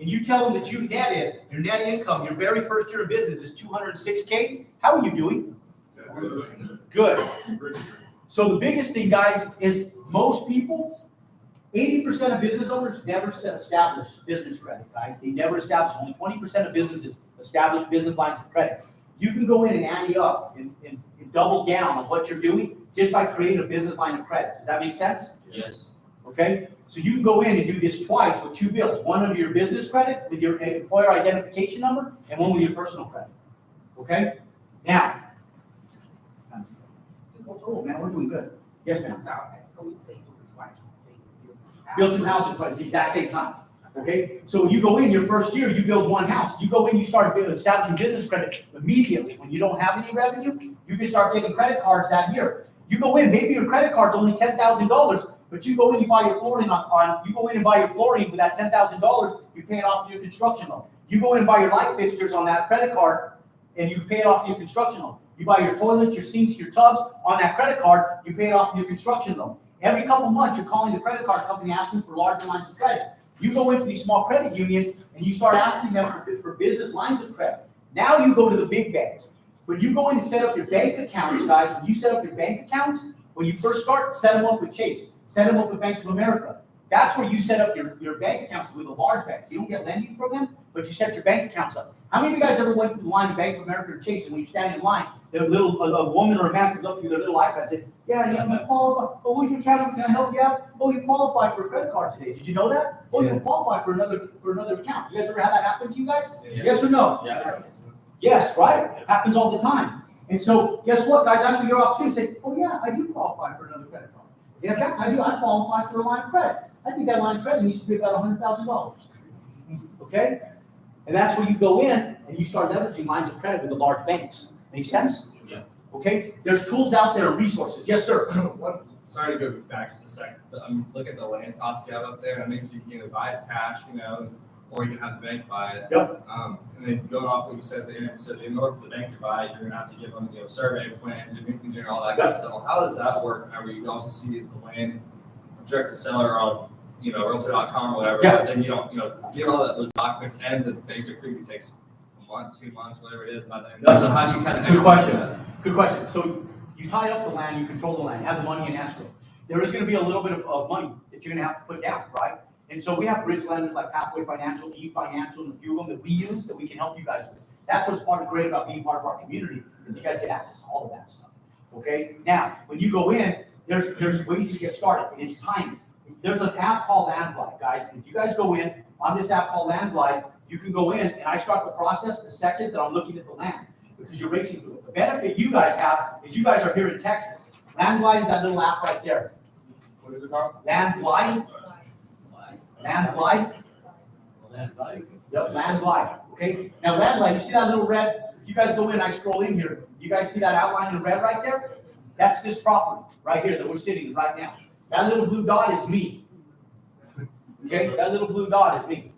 and you tell them that you netted your net income, your very first year of business is $206K. How are you doing? Good. So the biggest thing, guys, is most people, 80% of business owners never establish business credit, guys. They never establish. Only 20% of businesses establish business lines of credit. You can go in and ante up and double down on what you're doing just by creating a business line of credit. Does that make sense? Yes. Okay? So you can go in and do this twice with two bills. One under your business credit with your employer identification number, and one with your personal credit. Okay? Now, oh, man, we're doing good. Yes, ma'am. So we say do it twice. Build two houses at the exact same time. Okay? So when you go in your first year, you build one house. You go in, you start establishing business credit immediately. When you don't have any revenue, you can start getting credit cards that year. You go in, maybe your credit card's only $10,000, but you go in, you buy your flooring you go in and buy your flooring with that $10,000, you pay it off your construction loan. You go in and buy your light fixtures on that credit card, and you pay it off your construction loan. You buy your toilets, your sinks, your tubs on that credit card, you pay it off your construction loan. Every couple months, you're calling the credit card company asking for larger lines of credit. You go into these small credit unions and you start asking them for business lines of credit. Now you go to the big banks. When you go in and set up your bank accounts, guys, when you set up your bank accounts, when you first start, set them up with Chase, set them up with Bank of America. That's where you set up your bank accounts with a large bank. You don't get lending from them, but you set your bank accounts up. How many of you guys ever went to the line of Bank of America or Chase, and when you stand in line, a woman or a man comes up to you with their little iPad and says, yeah, you qualify. Oh, where's your account? Can I help you out? Oh, you qualify for a credit card today. Did you know that? Oh, you qualify for another account. You guys ever had that happen to you guys? Yeah. Yes or no? Yes. Yes, right? It happens all the time. And so, guess what, guys? That's what your opportunity to say, oh, yeah, I do qualify for another credit card. And in fact, I do. I qualify for a line of credit. I think that line of credit needs to be about $100,000. Okay? And that's where you go in and you start leveraging lines of credit with the large banks. Make sense? Yeah. Okay? There's tools out there and resources. Yes, sir. Sorry to go back just a second, but I'm looking at the land costs you have up there, and I mean, so you can either buy it cash, or you can have the bank buy it. Yep. And then going off what you said at the end, so in order for the bank to buy it, you're gonna have to give them, survey plans, and engineer, all that kind of stuff. How does that work? Whenever you also see the land direct to seller on, realtor.com or whatever, Yeah. but then you don't, get all those documents, and the bank approval takes a month, 2 months, whatever it is, by then. Yeah. So how do you kind of? Good question. Good question. So you tie up the land, you control the land, you have the money in escrow. There is going to be a little bit of money that you're going to have to put down, right? And so we have bridge lenders like Pathway Financial, E-Financial, and a few of them that we use that we can help you guys with. That's what's great about being part of our community, is you guys get access to all of that stuff. Okay? Now, when you go in, there's ways to get started, and it's timing. There's an app called Landglide, guys. If you guys go in on this app called Landglide, you can go in, and I start the process the second that I'm looking at the land, because you're racing through it. The benefit you guys have is you guys are here in Texas. Landglide is that little app right there. What is it called? Landglide. Landglide. Yep, Landglide. Okay. Now Landglide, you see that little red? If you guys go in, I scroll in here. You guys see that outline in red right there? That's this property right here that we're sitting in right now. That little blue dot is me. Okay. That little blue dot is me.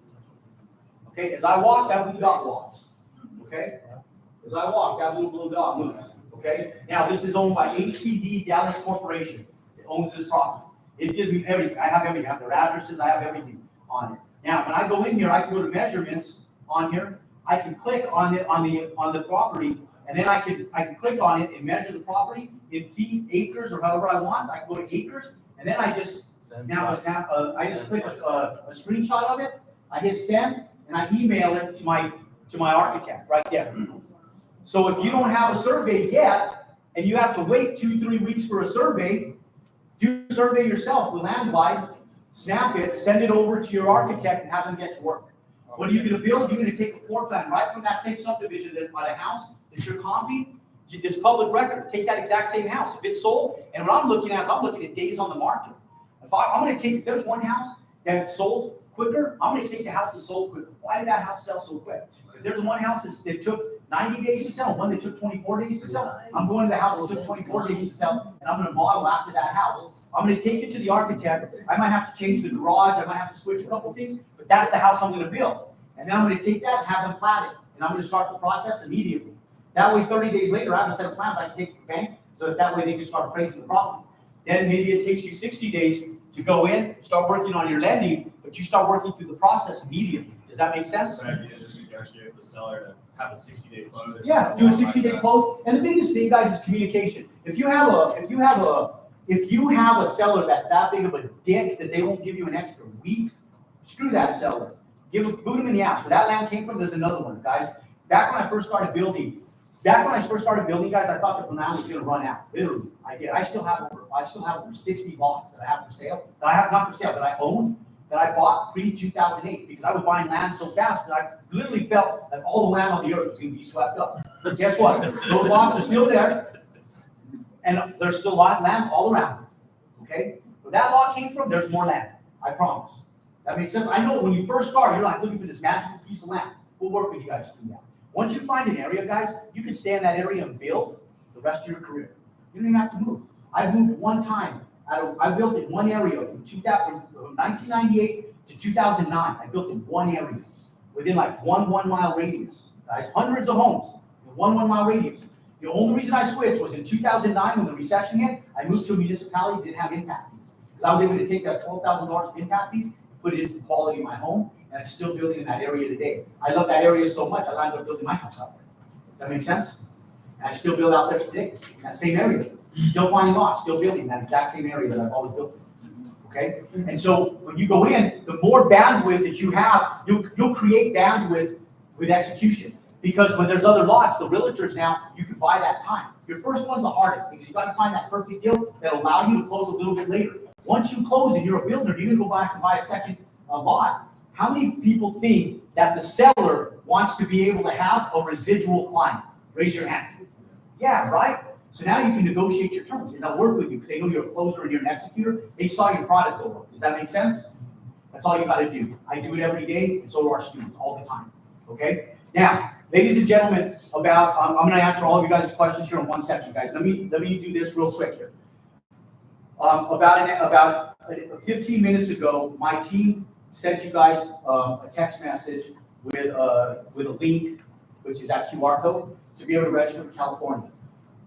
Okay. As I walk, that blue dot walks. Okay. As I walk, that little blue dot moves. Okay. Now this is owned by HCD Dallas Corporation. It owns this property. It gives me everything. I have everything. I have their addresses. I have everything on it. Now, when I go in here, I can go to measurements on here. I can click on the property, and then I can click on it and measure the property in feet, acres, or however I want. I can go to acres, and then I just click a screenshot of it. I hit send, and I email it to my architect right there. So if you don't have a survey yet, and you have to wait 2-3 weeks for a survey, do a survey yourself with Landglide, snap it, send it over to your architect, and have them get to work. What are you going to build? You're going to take a floor plan right from that same subdivision that by the house that you're comping. It's public record. Take that exact same house. If it's sold, and what I'm looking at is I'm looking at days on the market. If there's one house that sold quicker, I'm going to take the house that sold quicker. Why did that house sell so quick? If there's one house that took 90 days to sell, one that took 24 days to sell, I'm going to the house that took 24 days to sell, and I'm going to model after that house. I'm going to take it to the architect. I might have to change the garage. I might have to switch a couple things, but that's the house I'm going to build. And then I'm going to take that and have them plat it, and I'm going to start the process immediately. That way, 30 days later, I have a set of plans I can take to the bank, so that way they can start appraising the property. Then maybe it takes you 60 days to go in, start working on your lending, but you start working through the process immediately. Does that make sense? So idea is just negotiate with the seller to have a 60-day close. or Yeah, something do a along like 60-day that. close. And the biggest thing, guys, is communication. If you have a seller that's that big of a dick that they won't give you an extra week, screw that seller. Boot them in the ass. Where that land came from, there's another one, guys. Back when I first started building, guys, I thought the land was gonna run out. Literally, I did. I still have over 60 lots that I have for sale, not for sale, that I own, that I bought pre-2008, because I was buying land so fast, that I literally felt that all the land on the earth was gonna be swept up. But guess what? Those lots are still there, and there's still land all around, okay? Where that lot came from, there's more land, I promise. That makes sense? I know when you first start, you're like looking for this magical piece of land. We'll work with you guys through that. Once you find an area, guys, you can stay in that area and build the rest of your career. You don't even have to move. I've moved one time. I built in one area from 1998 to 2009. I built in one area within like one mile radius, guys. Hundreds of homes in one mile radius. The only reason I switched was in 2009 when the recession hit. I moved to a municipality that didn't have impact fees, because I was able to take that $12,000 of impact fees, put it into the quality of my home, and I'm still building in that area today. I love that area so much, I landed up building my house out there. Does that make sense? And I still build out there today, in that same area. Still finding lots, still building in that exact same area that I've always built in. Okay? And so when you go in, the more bandwidth that you have, you'll create bandwidth with execution. Because when there's other lots, the realtors now, you can buy that time. Your first one's the hardest, because you've got to find that perfect deal that'll allow you to close a little bit later. Once you close and you're a builder, you're gonna go back and buy a second lot. How many people think that the seller wants to be able to have a residual client? Raise your hand. Yeah, right? So now you can negotiate your terms, and they'll work with you because they know you're a closer and you're an executor. They saw your product go up. Does that make sense? That's all you got to do. I do it every day, and so do our students all the time. Okay? Now, ladies and gentlemen, I'm going to answer all of you guys' questions here in one section, guys. Let me do this real quick here. About 15 minutes ago, my team sent you guys a text message with a link, which is that QR code, to be able to register for California.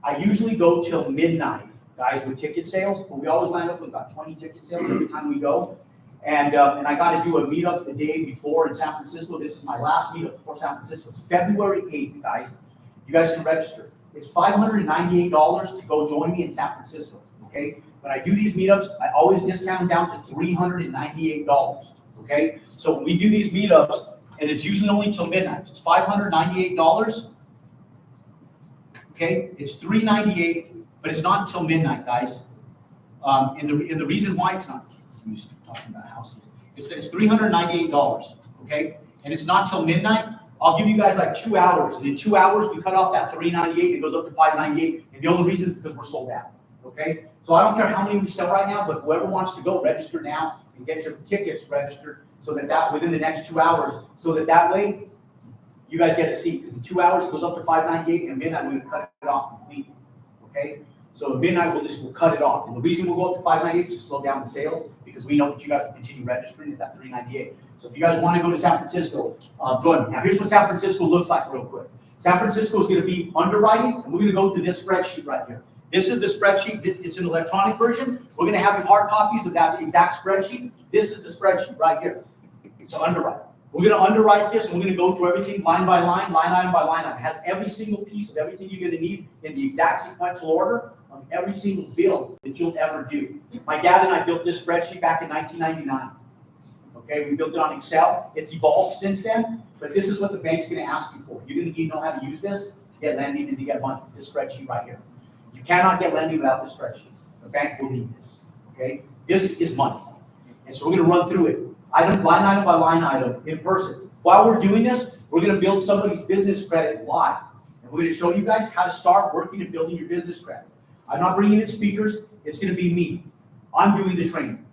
I usually go till midnight, guys, with ticket sales, but we always land up with about 20 ticket sales every time we go. And I got to do a meetup the day before in San Francisco. This is my last meetup before San Francisco. It's February 8th, guys. You guys can register. It's $598 to go join me in San Francisco, okay? When I do these meetups, I always discount them down to $398, okay? So when we do these meetups, and it's usually only till midnight, it's $598, okay? It's $398, but it's not until midnight, guys. And the reason why it's not, I'm just talking about houses, it's $398, okay? And it's not till midnight. I'll give you guys like 2 hours, and in 2 hours, we cut off that $398, and it goes up to $598, and the only reason is because we're sold out, okay? So I don't care how many we sell right now, but whoever wants to go, register now and get your tickets registered so that within the next 2 hours, so that way you guys get a seat. Because in 2 hours it goes up to $598, and midnight we're gonna cut it off completely. Okay? So at midnight we'll cut it off. And the reason we'll go up to $598 is to slow down the sales, because we know that you guys will continue registering at that $398. So if you guys want to go to San Francisco, join me. Now here's what San Francisco looks like real quick. San Francisco is going to be underwriting, and we're going to go through this spreadsheet right here. This is the spreadsheet. It's an electronic version. We're going to have hard copies of that exact spreadsheet. This is the spreadsheet right here to underwrite. We're going to underwrite this, and we're going to go through everything line by line, line item by line item. It has every single piece of everything you're going to need in the exact sequential order of every single bill that you'll ever do. My dad and I built this spreadsheet back in 1999. Okay, we built it on Excel. It's evolved since then, but this is what the bank's going to ask you for. You're going to need to know how to use this to get lending and to get money. This spreadsheet right here. You cannot get lending without this spreadsheet. The bank will need this. Okay, this is money, and so we're going to run through it, line item by line item in person. While we're doing this, we're going to build somebody's business credit live, and we're going to show you guys how to start working and building your business credit. I'm not bringing in speakers. It's going to be me. I'm doing the training.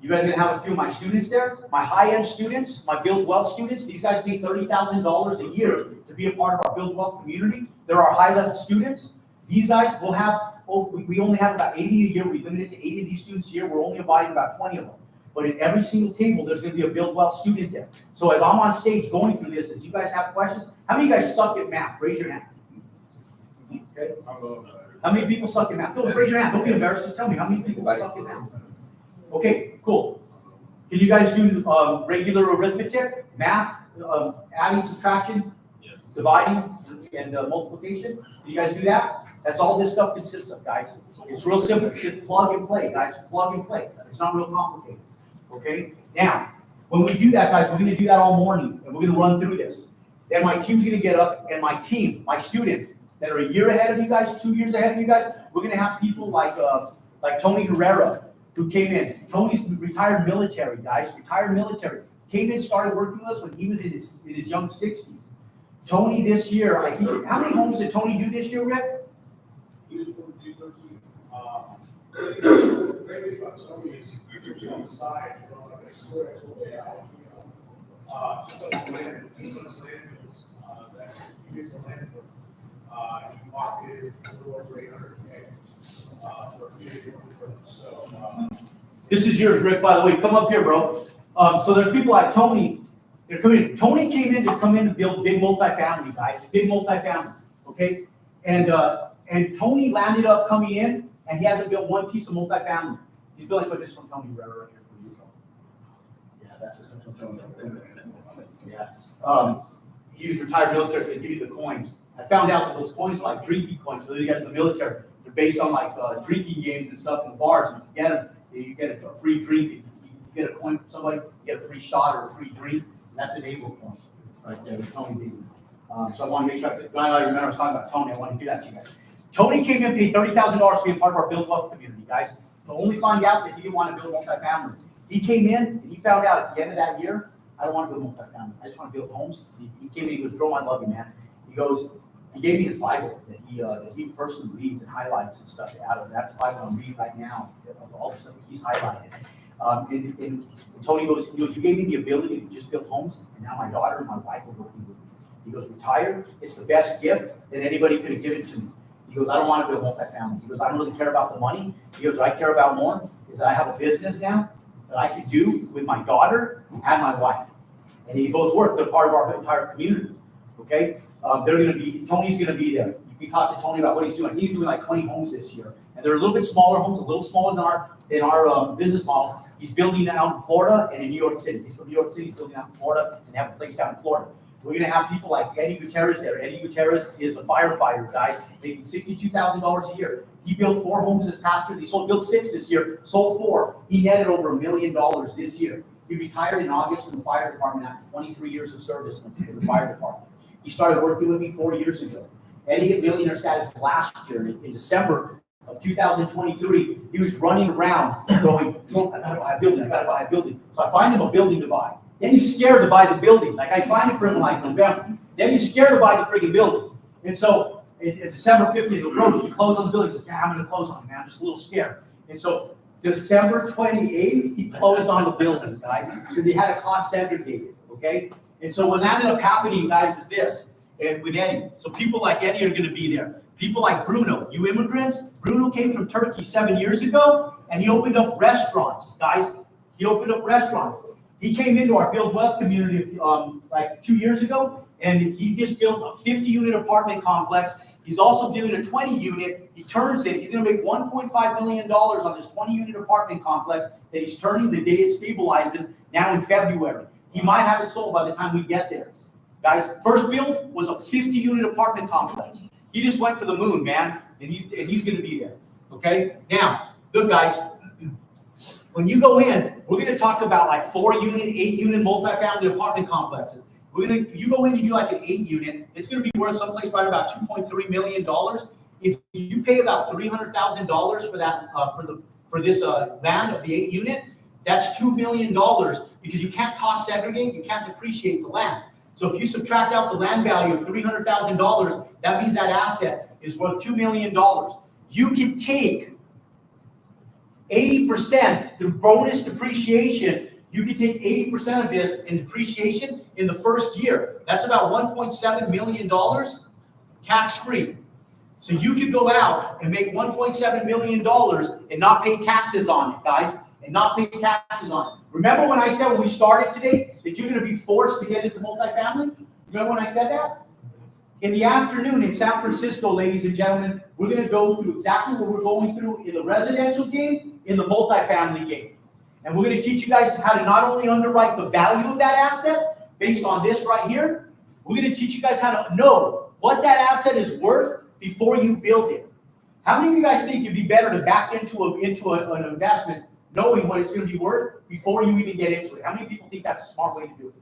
You guys are going to have a few of my students there, my high-end students, my Build Wealth students. These guys pay $30,000 a year to be a part of our Build Wealth community. They're our high-level students. These guys will have, we only have about 80 a year. We limit it to 80 of these students a year. We're only inviting about 20 of them. But in every single table, there's going to be a Build Wealth student there. So as I'm on stage going through this, as you guys have questions, how many of you guys suck at math? Raise your hand. Okay? How many people suck in math? Don't raise your hand. Don't get embarrassed. Just tell me how many people suck in math. Okay, cool. Can you guys do regular arithmetic, math, adding, subtraction, Yes. dividing, and multiplication? Do you guys do that? That's all this stuff consists of, guys. It's real simple. Just plug and play, guys. Plug and play. It's not real complicated. Okay? Now, when we do that, guys, we're going to do that all morning, and we're going to run through this. Then my team's going to get up, and my team, my students that are a year ahead of you guys, 2 years ahead of you guys, we're going to have people like Tony Herrera, who came in. Tony's retired military, guys, retired military. Came in, started working with us when he was in his young 60s. Tony this year, I think, how many homes did Tony do this year, Rick? He was going to do 13. Maybe about some of these on the side, you know, like a square, so they out, just on his land, that he gives the land. He marketed for over 800K for a few years. So, This is yours, Rick, by the way. Come up here, bro. So there's people like Tony. They're coming in. Tony came in to build big multifamily, guys. Big multifamily, okay? And Tony landed up coming in, and he hasn't built one piece of multifamily. He's building for this one, Tony Herrera, right here for you. Yeah, that's what Tony. Yeah. He was retired military, so they give you the coins. I found out that those coins are like drinking coins. So you guys in the military, they're based on like drinking games and stuff in the bars. And if you get them, you get a free drink. You get a coin from somebody, you get a free shot or a free drink. And that's an able coin. It's like Tony did. So I want to make sure. I remember I was talking about Tony. I want to do that to you guys. Tony came in and paid $30,000 to be a part of our Build Wealth community, guys. To only find out that he didn't want to build multifamily. He came in and he found out at the end of that year, I don't want to build multifamily. I just want to build homes. He came in and he goes, Jerome, I love you, man. He goes, he gave me his Bible that he personally reads and highlights and stuff out of. That's the Bible I'm reading right now, of all the stuff that he's highlighted. And Tony goes, you gave me the ability to just build homes, and now my daughter and my wife are working with me. He goes, retired, it's the best gift that anybody could have given to me. He goes, I don't want to build multifamily. He goes, I don't really care about the money. He goes, what I care about more is that I have a business now that I can do with my daughter and my wife. And he both work. They're part of our entire community. Okay? Tony's gonna be there. You can talk to Tony about what he's doing. He's doing like 20 homes this year. And they're a little bit smaller homes, a little smaller than our business model. He's building out in Florida and in New York City. He's from New York City, he's building out in Florida, and they have a place down in Florida. We're gonna have people like Eddie Gutierrez there. Eddie Gutierrez is a firefighter, guys, making $62,000 a year. He built 4 homes this past year. He built 6 this year, sold 4. He netted over $1 million this year. He retired in August from the fire department after 23 years of service in the fire department. He started working with me 4 years ago. Eddie hit millionaire status last year in December of 2023. He was running around going, I gotta buy a building, I gotta buy a building. So I find him a building to buy. Then he's scared to buy the building. Like I find it for him like November. Then he's scared to buy the freaking building. And so in December 15th, he goes, bro, did you close on the building? He says, yeah, I'm gonna close on it, man. I'm just a little scared. And so December 28th, he closed on the building, guys, because he had a cost segregated, okay? And so what ended up happening, guys, is this, and with Eddie. So people like Eddie are gonna be there. People like Bruno, you immigrants, Bruno came from Turkey 7 years ago, and he opened up restaurants, guys. He opened up restaurants. He came into our Build Wealth community like 2 years ago, and he just built a 50-unit apartment complex. He's also doing a 20-unit. He turns it. He's going to make $1.5 million on this 20-unit apartment complex that he's turning the day it stabilizes now in February. He might have it sold by the time we get there. Guys, first build was a 50-unit apartment complex. He just went for the moon, man, and he's going to be there. Okay? Now, look, guys, when you go in, we're going to talk about like 4-unit, 8-unit multifamily apartment complexes. You go in, you do like an 8-unit, it's going to be worth someplace right about $2.3 million. If you pay about $300,000 for that, for this land of the 8-unit, that's $2 million because you can't cost segregate, you can't depreciate the land. So if you subtract out the land value of $300,000, that means that asset is worth $2 million. You can take 80% through bonus depreciation. You can take 80% of this in depreciation in the first year. That's about $1.7 million tax-free. So you could go out and make $1.7 million and not pay taxes on it, guys, and not pay taxes on it. Remember when I said when we started today that you're going to be forced to get into multifamily? Remember when I said that? In the afternoon in San Francisco, ladies and gentlemen, we're gonna go through exactly what we're going through in the residential game, in the multifamily game. And we're gonna teach you guys how to not only underwrite the value of that asset based on this right here, we're gonna teach you guys how to know what that asset is worth before you build it. How many of you guys think it'd be better to back into an investment knowing what it's gonna be worth before you even get into it? How many people think that's a smart way to do it?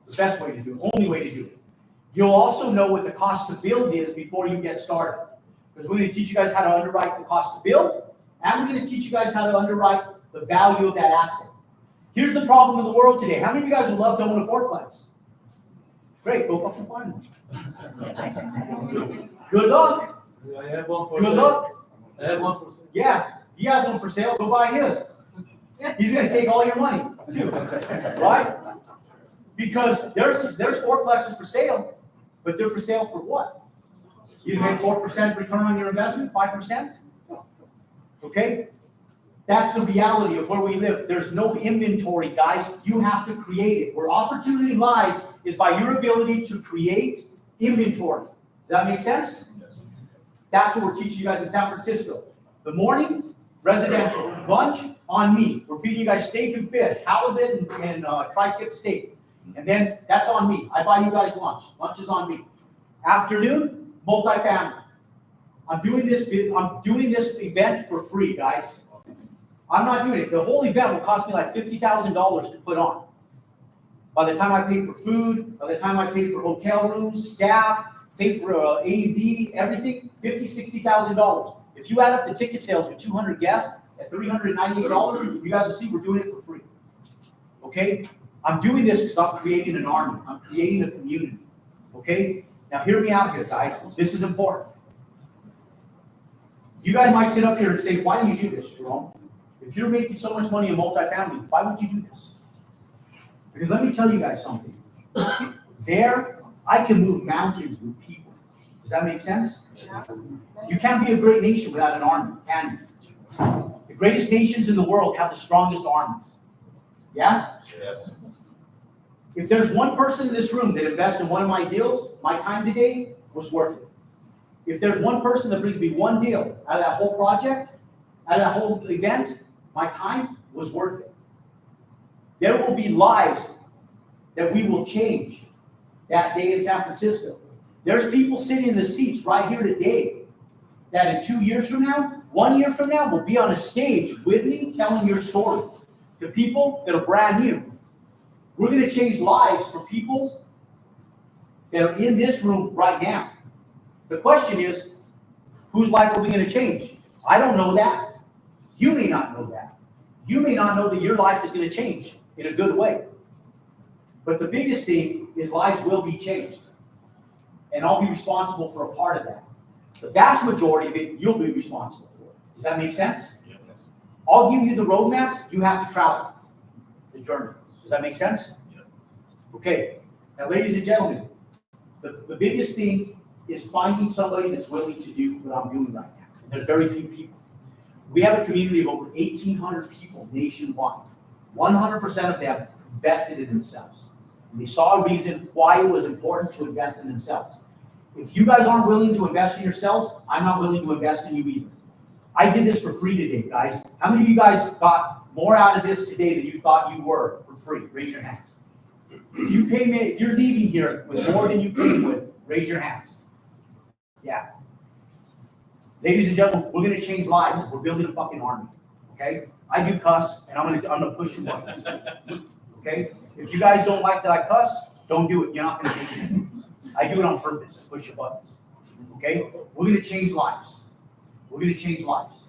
The best way to do it, only way to do it. You'll also know what the cost to build is before you get started. Because we're going to teach you guys how to underwrite the cost to build, and we're going to teach you guys how to underwrite the value of that asset. Here's the problem in the world today. How many of you guys would love to own a fourplex? Great, go fucking find one. Good luck. I have one for Good sale. luck. I have one for sale. Yeah, he has one for sale. Go buy his. He's going to take all your money, too. Right? Because there's fourplexes for sale. But they're for sale for what? You make 4% return on your investment, 5%? Okay? That's the reality of where we live. There's no inventory, guys. You have to create it. Where opportunity lies is by your ability to create inventory. Does that make sense? Yes. That's what we're teaching you guys in San Francisco. The morning, residential. Lunch, on me. We're feeding you guys steak and fish, halibut and tri-tip steak. And then that's on me. I buy you guys lunch. Lunch is on me. Afternoon, multifamily. I'm doing this event for free, guys. I'm not doing it. The whole event will cost me like $50,000 to put on. By the time I pay for food, by the time I pay for hotel rooms, staff, pay for AV, everything, $50,000-$60,000. If you add up the ticket sales with 200 guests at $398, you guys will see we're doing it for free. Okay? I'm doing this because I'm creating an army. I'm creating a community. Okay? Now hear me out here, guys. This is important. You guys might sit up here and say, why do you do this, Jerome? If you're making so much money in multifamily, why would you do this? Because let me tell you guys something. There, I can move mountains with people. Does that make sense? Yes. You can't be a great nation without an army, can you? The greatest nations in the world have the strongest armies. Yeah? Yes. If there's one person in this room that invests in one of my deals, my time today was worth it. If there's one person that brings me one deal out of that whole project, out of that whole event, my time was worth it. There will be lives that we will change that day in San Francisco. There's people sitting in the seats right here today that in 2 years from now, 1 year from now, will be on a stage with me telling your story to people that are brand new. We're going to change lives for people that are in this room right now. The question is, whose life are we going to change? I don't know that. You may not know that. You may not know that your life is going to change in a good way. But the biggest thing is lives will be changed. And I'll be responsible for a part of that. The vast majority of it, you'll be responsible for. Does that make sense? Yes. I'll give you the roadmap. You have to travel the journey. Does that make sense? Yeah. Okay. Now, ladies and gentlemen, the biggest thing is finding somebody that's willing to do what I'm doing right now. There's very few people. We have a community of over 1,800 people nationwide. 100% of them invested in themselves. And they saw a reason why it was important to invest in themselves. If you guys aren't willing to invest in yourselves, I'm not willing to invest in you either. I did this for free today, guys. How many of you guys got more out of this today than you thought you were for free? Raise your hands. If you're leaving here with more than you came with, raise your hands. Yeah. Ladies and gentlemen, we're going to change lives. We're building a fucking army. Okay? I do cuss, and I'm gonna push your buttons. Okay? If you guys don't like that I cuss, don't do it. You're not going to do it. I do it on purpose. Push your buttons. Okay? We're going to change lives. We're going to change lives.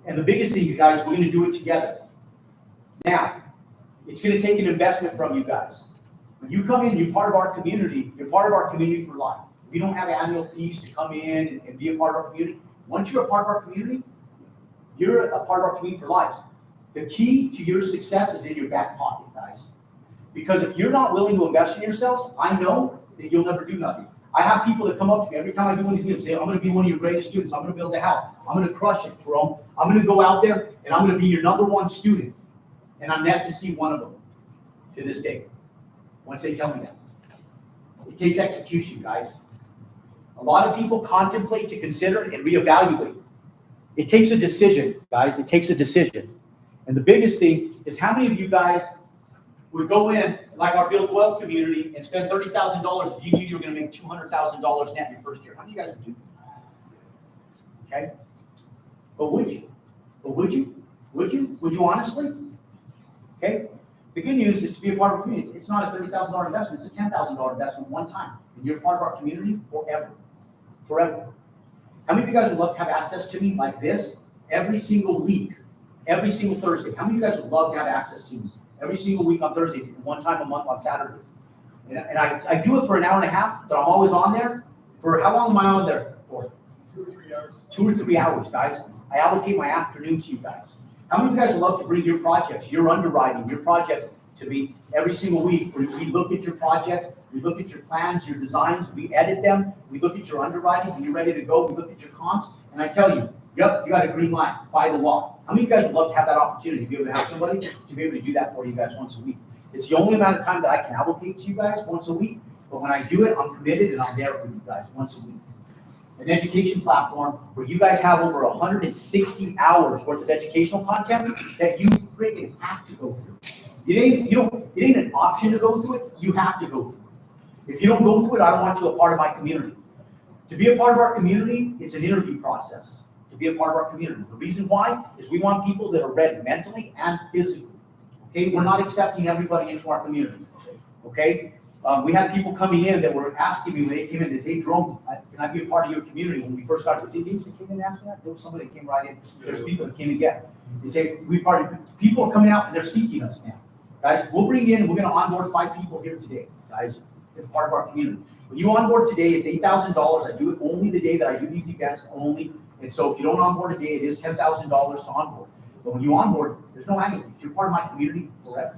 And the biggest thing, you guys, we're going to do it together. Now, it's going to take an investment from you guys. When you come in, you're part of our community. You're part of our community for life. We don't have annual fees to come in and be a part of our community. Once you're a part of our community, you're a part of our community for life. The key to your success is in your back pocket, guys. Because if you're not willing to invest in yourselves, I know that you'll never do nothing. I have people that come up to me every time I do one of these meetings, say, I'm going to be one of your greatest students. I'm going to build a house. I'm going to crush it, Jerome. I'm going to go out there and I'm going to be your #1 student. And I'm yet to see one of them to this day, once they tell me that. It takes execution, guys. A lot of people contemplate to consider and reevaluate. It takes a decision, guys. It takes a decision. And the biggest thing is how many of you guys would go in, like our Build Wealth community, and spend $30,000 if you knew you were going to make $200,000 net in your first year? How many of you guys would do that? Okay? But would you? But would you? Would you? Would you honestly? Okay? The good news is to be a part of a community. It's not a $30,000 investment. It's a $10,000 investment one time. And you're part of our community forever. Forever. How many of you guys would love to have access to me like this every single week? Every single Thursday. How many of you guys would love to have access to me every single week on Thursdays and one time a month on Saturdays? And I do it for an hour and a half, but I'm always on there. For how long am I on there for? 2 or 3 hours. 2 or 3 hours, guys. I allocate my afternoon to you guys. How many of you guys would love to bring your projects, your underwriting, your projects to me every single week? Where we look at your projects, we look at your plans, your designs, we edit them, we look at your underwriting, when you're ready to go, we look at your comps, and I tell you, yep, you got a green light, by the law. How many of you guys would love to have that opportunity to be able to have somebody to be able to do that for you guys once a week? It's the only amount of time that I can allocate to you guys once a week, but when I do it, I'm committed and I'm there for you guys once a week. An education platform where you guys have over 160 hours worth of educational content that you freaking have to go through. It ain't an option to go through it, you have to go through it. If you don't go through it, I don't want you a part of my community. To be a part of our community, it's an interview process. To be a part of our community. The reason why is we want people that are ready mentally and physically. Okay, we're not accepting everybody into our community. Okay, we had people coming in that were asking me when they came in, hey Jerome, can I be a part of your community? When we first got to, they came in and asked me that. There was somebody that came right in. There's people that came again. They say people are coming out and they're seeking us now. Guys, we'll bring in, we're going to onboard 5 people here today. Guys, as part of our community. When you onboard today, it's $8,000. I do it only the day that I do these events only. And so if you don't onboard today, it is $10,000 to onboard. But when you onboard, there's no annual fee. You're part of my community forever.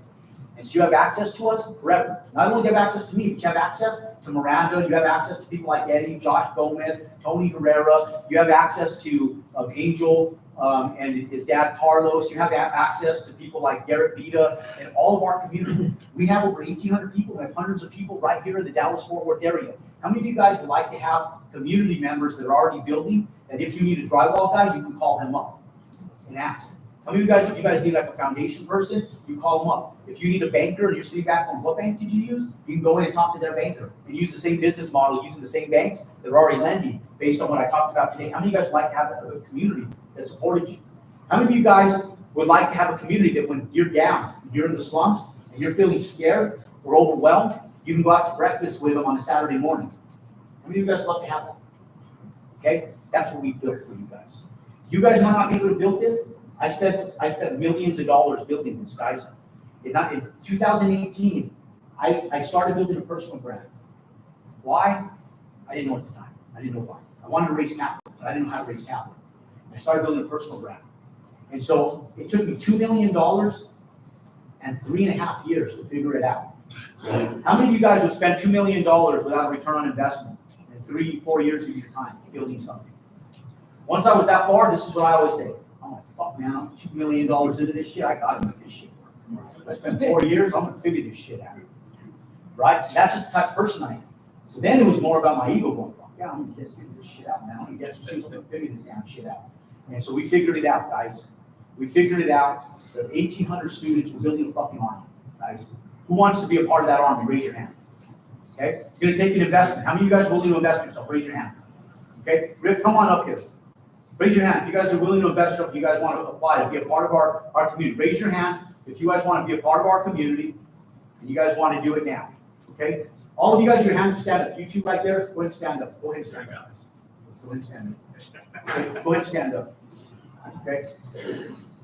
And so you have access to us forever. Not only do you have access to me, but you have access to Miranda. You have access to people like Eddie, Josh Gomez, Tony Herrera. You have access to Angel and his dad, Carlos. You have access to people like Garrett Vita and all of our community. We have over 1,800 people. We have hundreds of people right here in the Dallas-Fort Worth area. How many of you guys would like to have community members that are already building, that if you need a drywall guy, you can call them up and ask? How many of you guys, if you guys need like a foundation person, you call them up. If you need a banker and you're sitting back on what bank did you use, you can go in and talk to their banker and use the same business model, using the same banks that are already lending based on what I talked about today. How many of you guys would like to have a community that supported you? How many of you guys would like to have a community that when you're down, you're in the slumps, and you're feeling scared or overwhelmed, you can go out to breakfast with them on a Saturday morning? How many of you guys love to have that? Okay, that's what we built for you guys. You guys might not be able to build it. I spent millions of dollars building this, guys. In 2018, I started building a personal brand. Why? I didn't know at the time. I didn't know why. I wanted to raise capital, but I didn't know how to raise capital. I started building a personal brand. And so it took me $2 million and 3.5 years to figure it out. How many of you guys would spend $2 million without a return on investment in 3-4 years of your time building something? Once I was that far, this is what I always say. I'm like, fuck man, I'm $2 million into this shit. I gotta make this shit work. I spent 4 years, I'm gonna figure this shit out. Right? That's just the type of person I am. So then it was more about my ego going, fuck yeah, I'm gonna figure this shit out now. I'm gonna get some shoes, I'm gonna figure this damn shit out. And so we figured it out, guys. We figured it out. There are 1,800 students. We're building a fucking army, guys. Who wants to be a part of that army? Raise your hand. Okay? It's gonna take an investment. How many of you guys are willing to invest in yourself? Raise your hand. Okay? Rick, come on up here. Raise your hand. If you guys are willing to invest yourself, you guys want to apply to be a part of our community. Raise your hand if you guys want to be a part of our community and you guys want to do it now. Okay? All of you guys, your hand, stand up. You two right there, go ahead and stand up. Go ahead and stand up. Go ahead and stand up. Okay? Go ahead and stand up. Okay?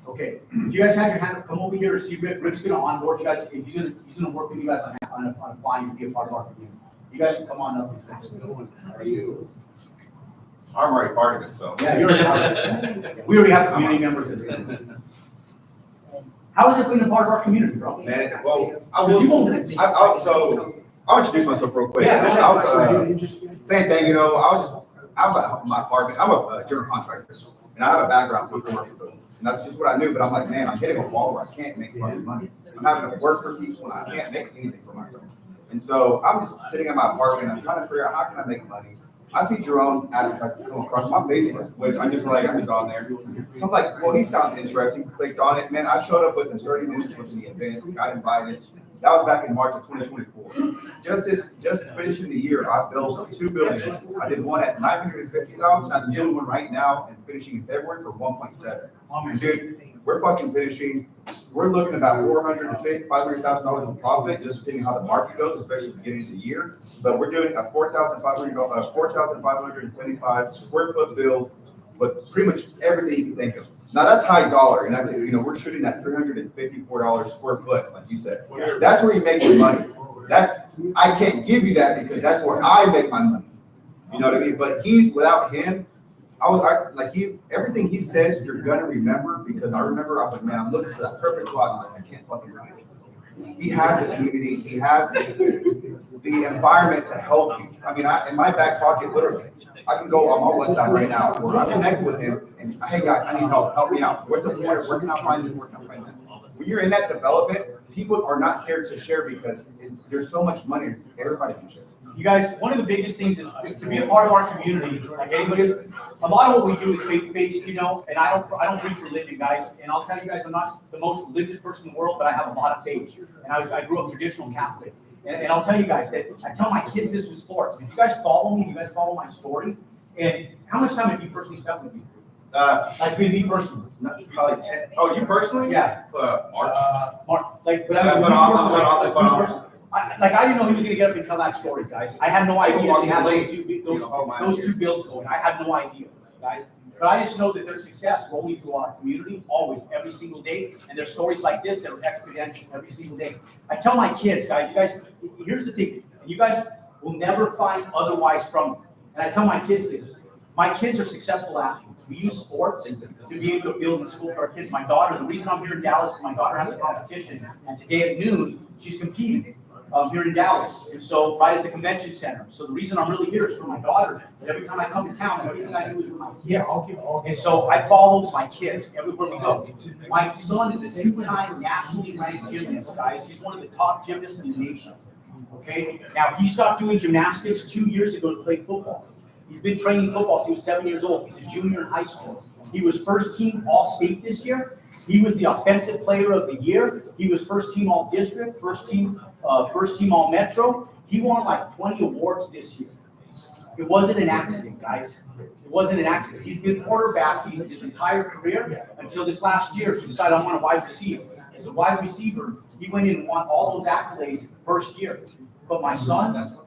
Okay. If you guys have your hand up, come over here to see Rick. Rick's going to onboard you guys. He's going to work with you guys on applying to be a part of our community. You guys can come on up. How are you? I'm already part of it, so. Yeah, you're already we already have community members in here. How is it being a part of our community, bro? Man, well, I'll introduce myself real quick. Yeah, I was, same thing, I was at my apartment. I'm a general contractor, and I have a background for commercial building. And that's just what I knew, but I'm like, man, I'm hitting a wall where I can't make fucking money. I'm having to work for people and I can't make anything for myself. And so I'm just sitting in my apartment, I'm trying to figure out how can I make money. I see Jerome advertisement come across my Facebook, which I'm just on there. So I'm like, well, he sounds interesting. Clicked on it, man. I showed up within 30 minutes from the event, got invited. That was back in March of 2024. Just finishing the year, I built 2 buildings. I did one at 950,000. I'm doing one right now and finishing in February for 1.7. Dude, we're fucking finishing. We're looking at about $450,000, $500,000 in profit, just depending on how the market goes, especially at the beginning of the year. But we're doing a 4,575 square foot build with pretty much everything you can think of. Now that's high dollar, and that's, we're shooting at $354 square foot, like you said. That's where you make your money. I can't give you that because that's where I make my money. You know what I mean? But without him, everything he says, you're gonna remember, because I remember I was like, man, I'm looking for that perfect plot, and I can't fucking find it. He has the community, he has the environment to help you. I mean, in my back pocket, literally, I can go on my WhatsApp right now where I'm connected with him and, hey guys, I need help me out. What's the point? Where can I find this? Where can I find that? When you're in that development, people are not scared to share because there's so much money, everybody can share. You guys, one of the biggest things is to be a part of our community, like anybody is. A lot of what we do is faith-based, and I don't preach religion, guys. And I'll tell you guys, I'm not the most religious person in the world, but I have a lot of faith. And I grew up traditional Catholic. And I'll tell you guys that I tell my kids this with sports. If you guys follow me, you guys follow my story. And how much time have you personally spent with me? Like with me personally? Probably 10. Oh, you personally? Yeah. March. Mark, like, but I didn't know he was gonna get up and tell that story, guys. I had no idea he had those two builds going. I had no idea, guys. But I just know that there's success rolling through our community, always, every single day. And there's stories like this that are exponential every single day. I tell my kids, guys, here's the thing. You guys will never find otherwise from me. And I tell my kids this. My kids are successful athletes. We use sports to be able to build in school for our kids. My daughter, the reason I'm here in Dallas is my daughter has a competition. And today at noon, she's competing. Here in Dallas, and so right at the convention center. So the reason I'm really here is for my daughter. But every time I come to town, everything I do is with my kids. And so I follow my kids everywhere we go. My son is a 2-time nationally ranked gymnast, guys. He's one of the top gymnasts in the nation. Okay. Now he stopped doing gymnastics 2 years ago to play football. He's been training football since he was 7 years old. He's a junior in high school. He was first team All-State this year. He was the offensive player of the year. He was first team All-District, first team All-Metro. He won like 20 awards this year. It wasn't an accident, guys. It wasn't an accident. He's been quarterback his entire career until this last year. He decided I want a wide receiver. As a wide receiver, he went in and won all those accolades first year. But my son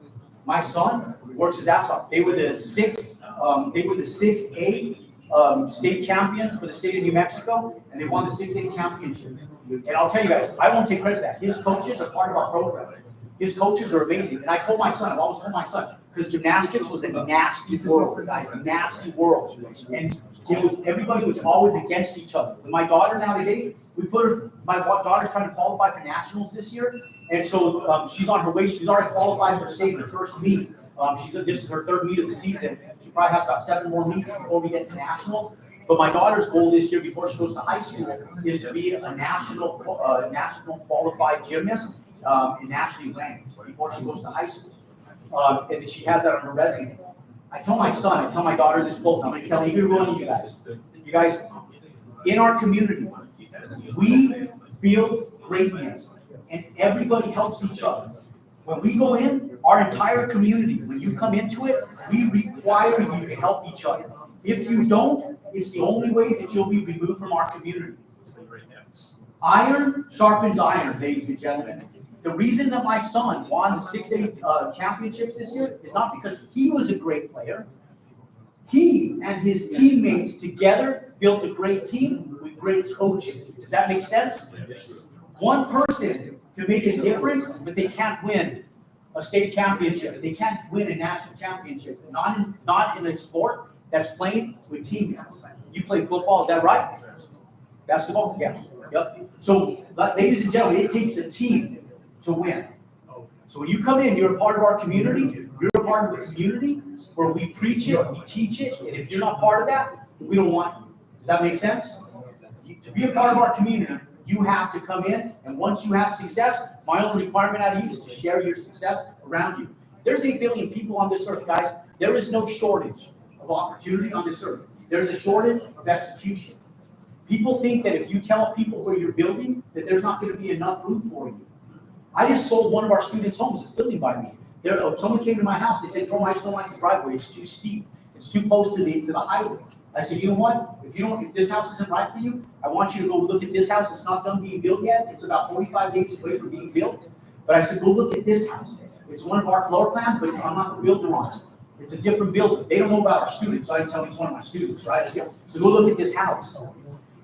works his ass off. They were the 6A state champions for the state of New Mexico, and they won the 6A championships. And I'll tell you guys, I won't take credit for that. His coaches are part of our program. His coaches are amazing. And I told my son, I've always told my son, because gymnastics was a nasty world, guys, a nasty world. And everybody was always against each other. And my daughter now today, my daughter's trying to qualify for nationals this year. And so she's on her way. She's already qualified for state in her first meet. This is her 3rd meet of the season. She probably has about 7 more meets before we get to nationals. But my daughter's goal this year, before she goes to high school, is to be a national qualified gymnast and nationally ranked before she goes to high school. And she has that on her resume. I tell my daughter this both. I'm going to tell every one of you guys. You guys, in our community, we build greatness, and everybody helps each other. When we go in, our entire community, when you come into it, we require you to help each other. If you don't, it's the only way that you'll be removed from our community. Iron sharpens iron, ladies and gentlemen. The reason that my son won the 6A championships this year is not because he was a great player. He and his teammates together built a great team with great coaches. Does that make sense? One person can make a difference, but they can't win a state championship. They can't win a national championship. Not in a sport that's played with teammates. You play football, is that right? Basketball? Yeah. Yep. So, ladies and gentlemen, it takes a team to win. So when you come in, you're a part of our community. You're a part of the community where we preach it, we teach it, and if you're not part of that, we don't want you. Does that make sense? To be a part of our community, You have to come in, and once you have success, my only requirement out of you is to share your success around you. There's 8 billion people on this earth, guys. There is no shortage of opportunity on this earth. There's a shortage of execution. People think that if you tell people where you're building, that there's not going to be enough room for you. I just sold one of our students' homes. It's building by me. Someone came to my house. They said, Jerome, I just don't like the driveway. It's too steep. It's too close to the highway. I said, you know what? If this house isn't right for you, I want you to go look at this house. It's not done being built yet. It's about 45 days away from being built. But I said, go look at this house. It's one of our floor plans, but I'm not the builder on it. It's a different builder. They don't know about our students, so I can tell it's one of my students, right? So go look at this house.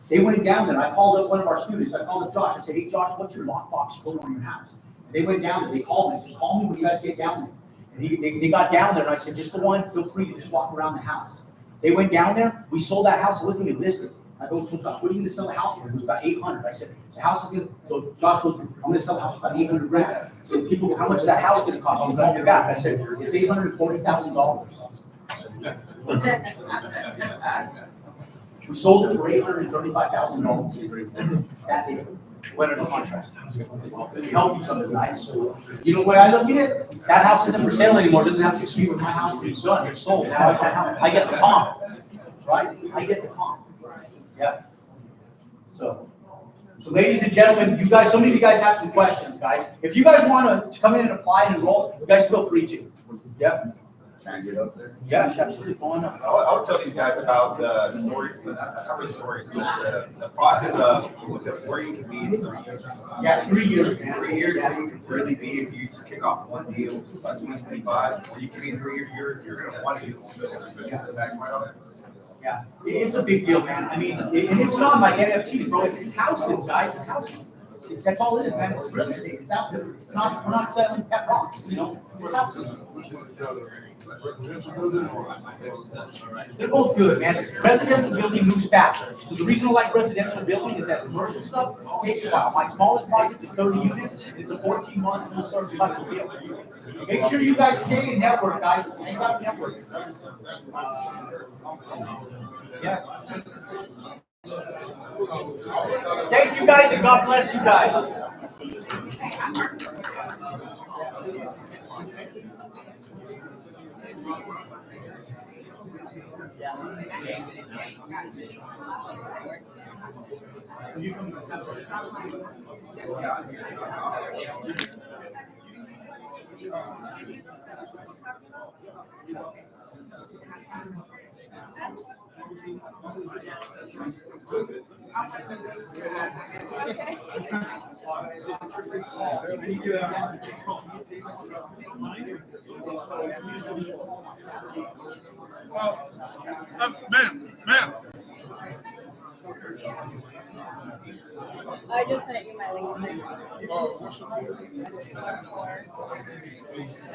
They went down there. I called up one of our students. I called up Josh. I said, hey, Josh, what's your lockbox code on your house? And they went down there. They called me. I said, call me when you guys get down there. And they got down there, and I said, just go on. Feel free to just walk around the house. They went down there. We sold that house. It wasn't even listed. I told Josh, what are you going to sell the house for? It was about 800. I said, the house is going to, so Josh goes, I'm going to sell the house for about 800 grand. So people, how much is that house going to cost? He called me back. I said, it's $840,000. We sold it for $835,000 that day. Went under contract. We help each other, guys. You know the way I look at it? That house isn't for sale anymore. It doesn't have to compete with my house being done. It's sold. Now I get the comp, right? I get the comp. Yeah. So ladies and gentlemen, you guys, so many of you guys have some questions, guys. If you guys want to come in and apply and enroll, you guys feel free to. Yeah. Can I get up there? Yeah, absolutely. Go on up. I'll tell these guys about the story, not really stories, but the process of where you can be in 3 years. Yeah, 3 years. 3 years, where you can really be if you just kick off one deal by 2025, or you can be in 3 years, you're going to want to do it, especially with the tax write-off. Yeah, it's a big deal, man. I mean, and it's not like NFTs, bro. It's houses, guys. It's houses. That's all it is, man. It's real estate. It's out there. It's not. We're not selling pet rocks, you know. It's houses. They're both good, man. Residential building moves faster. So the reason I like residential building is that commercial stuff takes a while. My smallest project is 30 units. It's a 14-month full service cycle deal. Make sure you guys stay in network, guys. Hang out network. Yes. Thank you guys, and God bless you guys. Ma'am. I just sent you my link.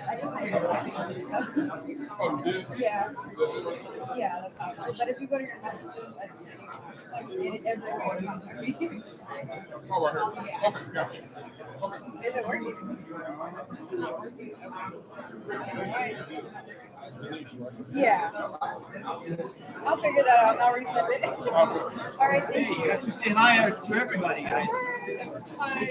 I just sent you Yeah. Yeah, that's how it is. But if you go to your messages, I just sent you. Like, everyone contact me. Yeah. Is it working? It's not working. Yeah. I'll figure that out. I'll resend it. All right, thank you. You have to say hi to everybody, guys. Bye.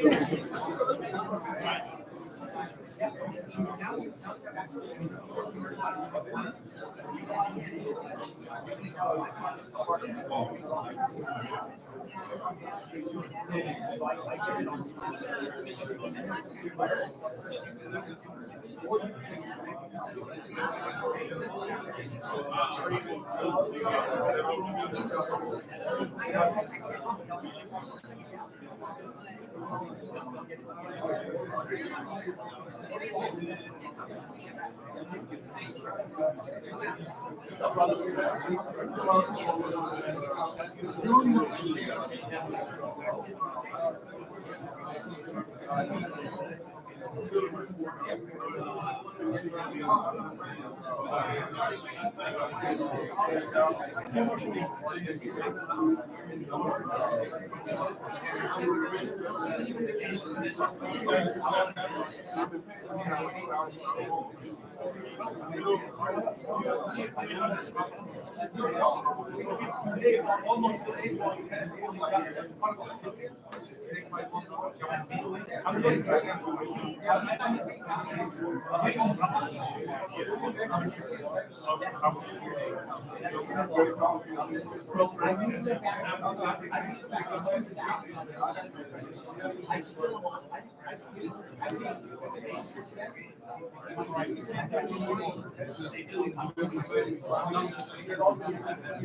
Almost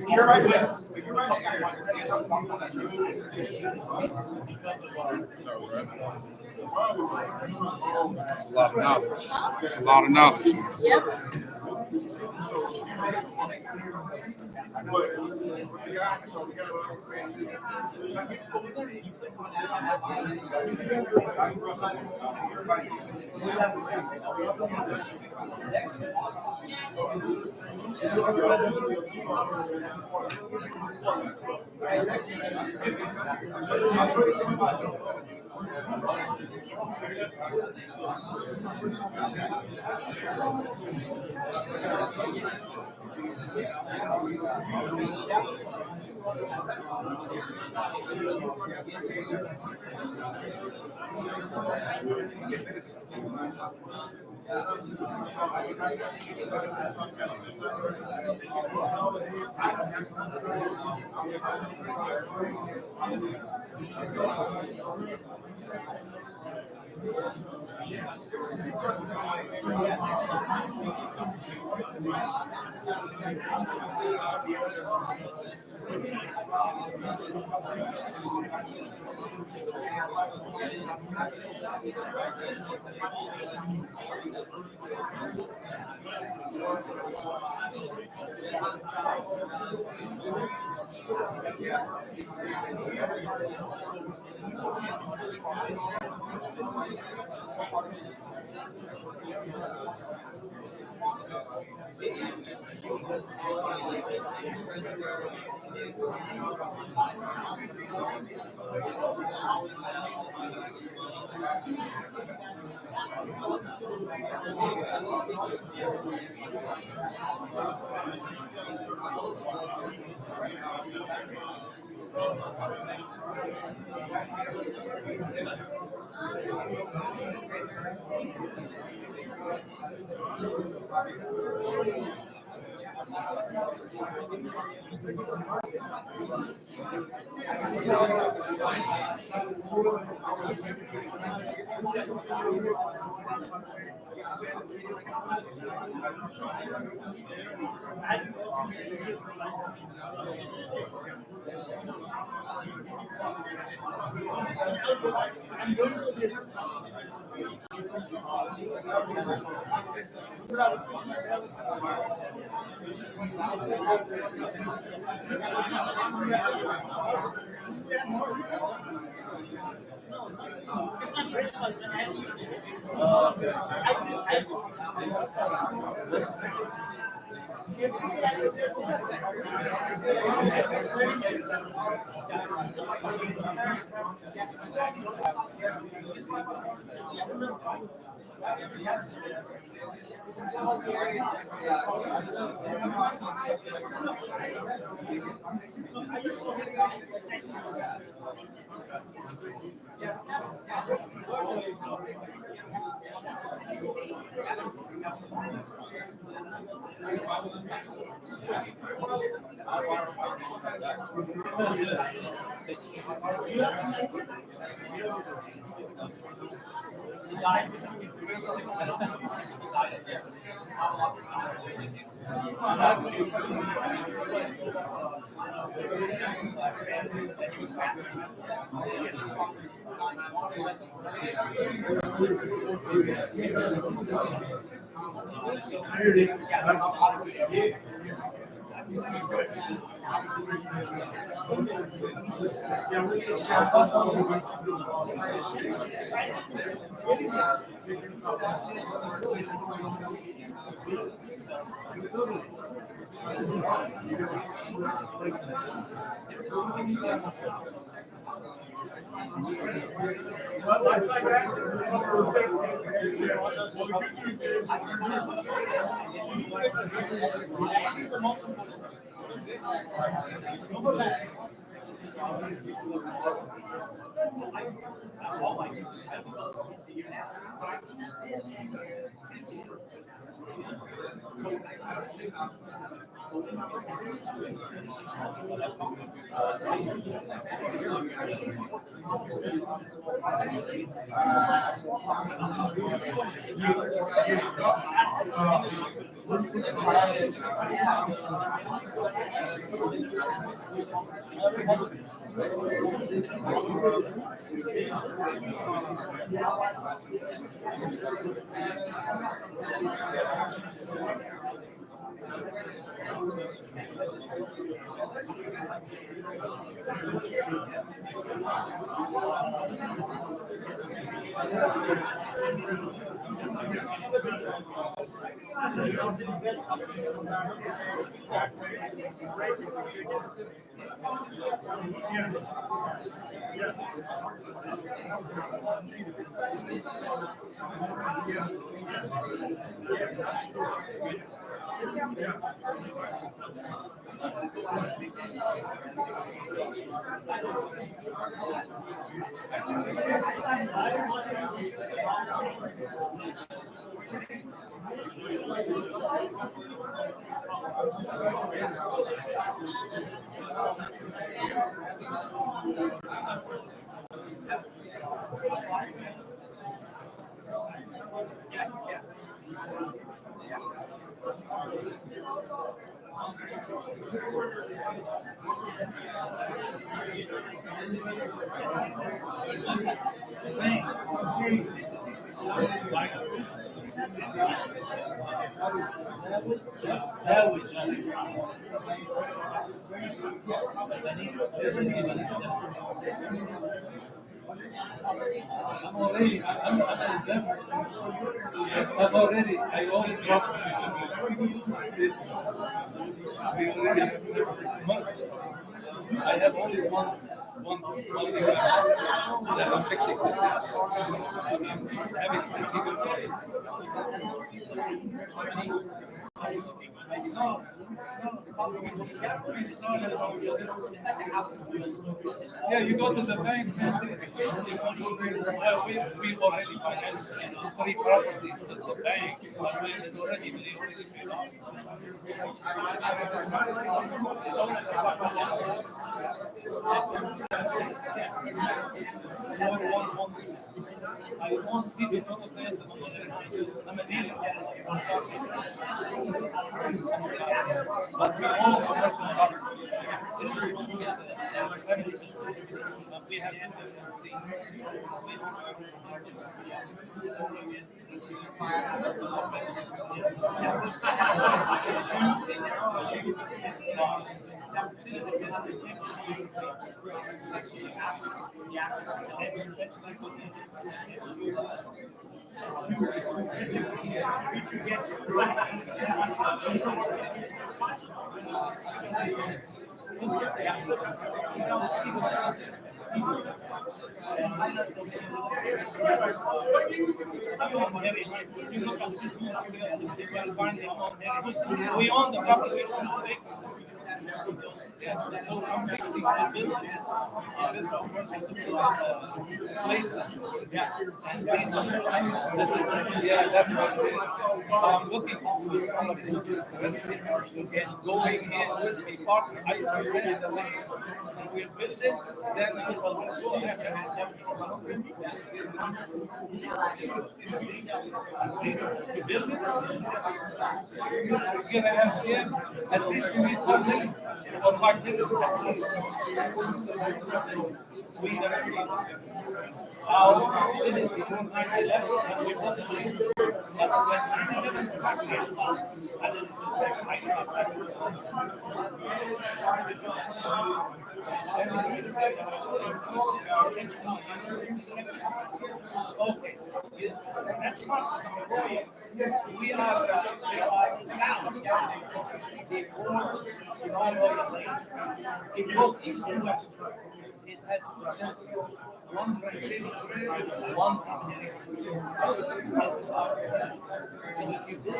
You're right, yes. You're right. It's a lot of knowledge. It's a lot of knowledge. I always drop. I have only one thing that I'm fixing this. Yeah, you go to the bank. We already financed 3 properties with the bank. But when it's already paid off. I won't see the total sales. I'm a dealer. But we own commercial property. This is what we have. We have to see. We own the property. Yeah, so I'm fixing the building. Places. Yeah, and that's what it is. So I'm looking for somebody who's interested in going in with a partner. I present the way we're building, then we will go ahead and build it. We're gonna ask him at least we need funding for 5 million. We have seen our building before 9/11, and we want to do. But when 9/11 started, I stopped. And then I stopped. Okay, that's not some lawyer. We are sound. Before it was east and west. it has one franchise, one company. So if you build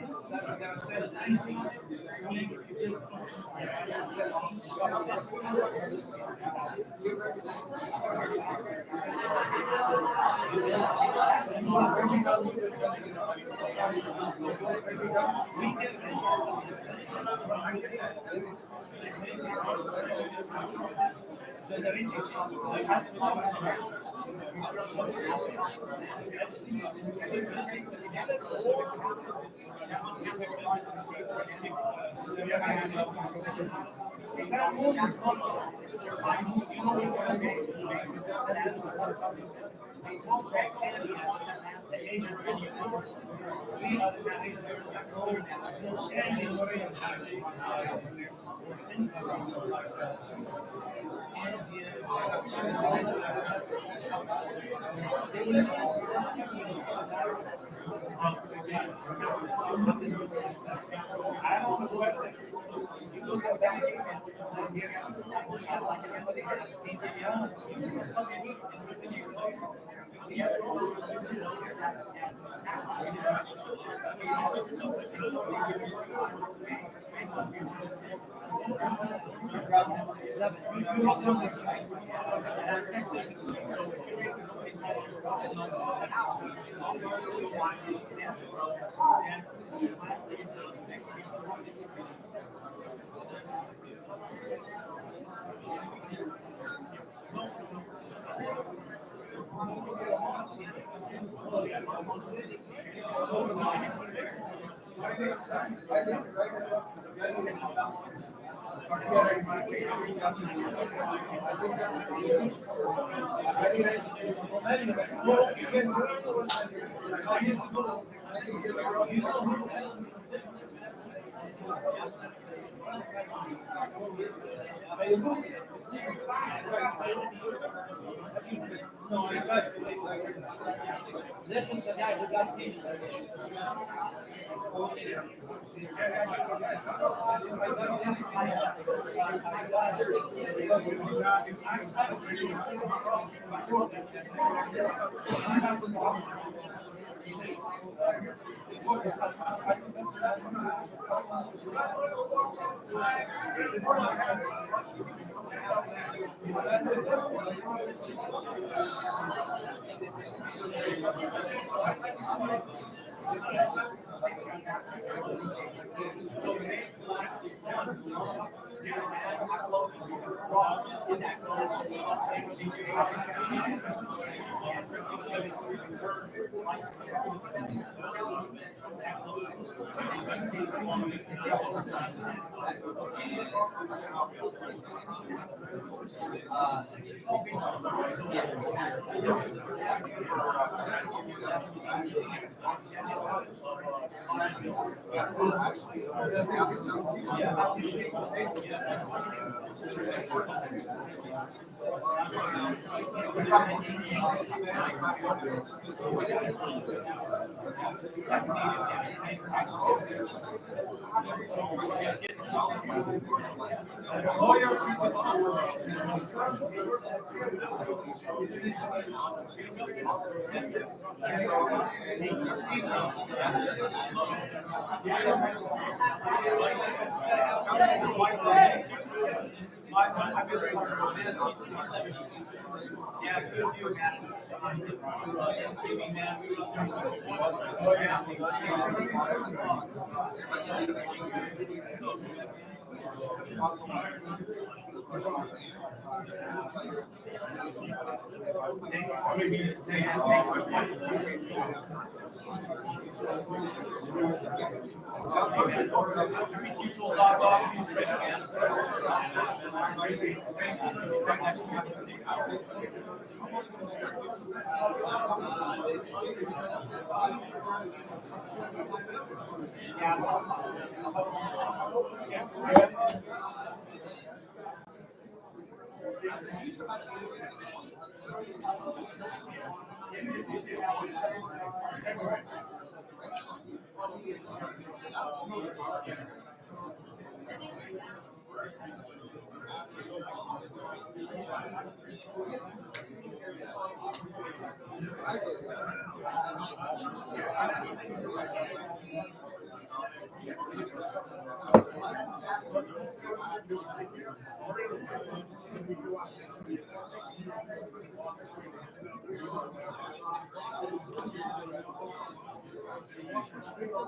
it's gonna sell easy. If you build sell each we can generating Salmon is not Salmon, you know what's Salmon? They go back in the Asian Pacific. We are the neighbors, so any Korean I don't know what you look at that it's young. This is the guy who got me.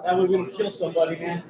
That we're gonna kill somebody, man.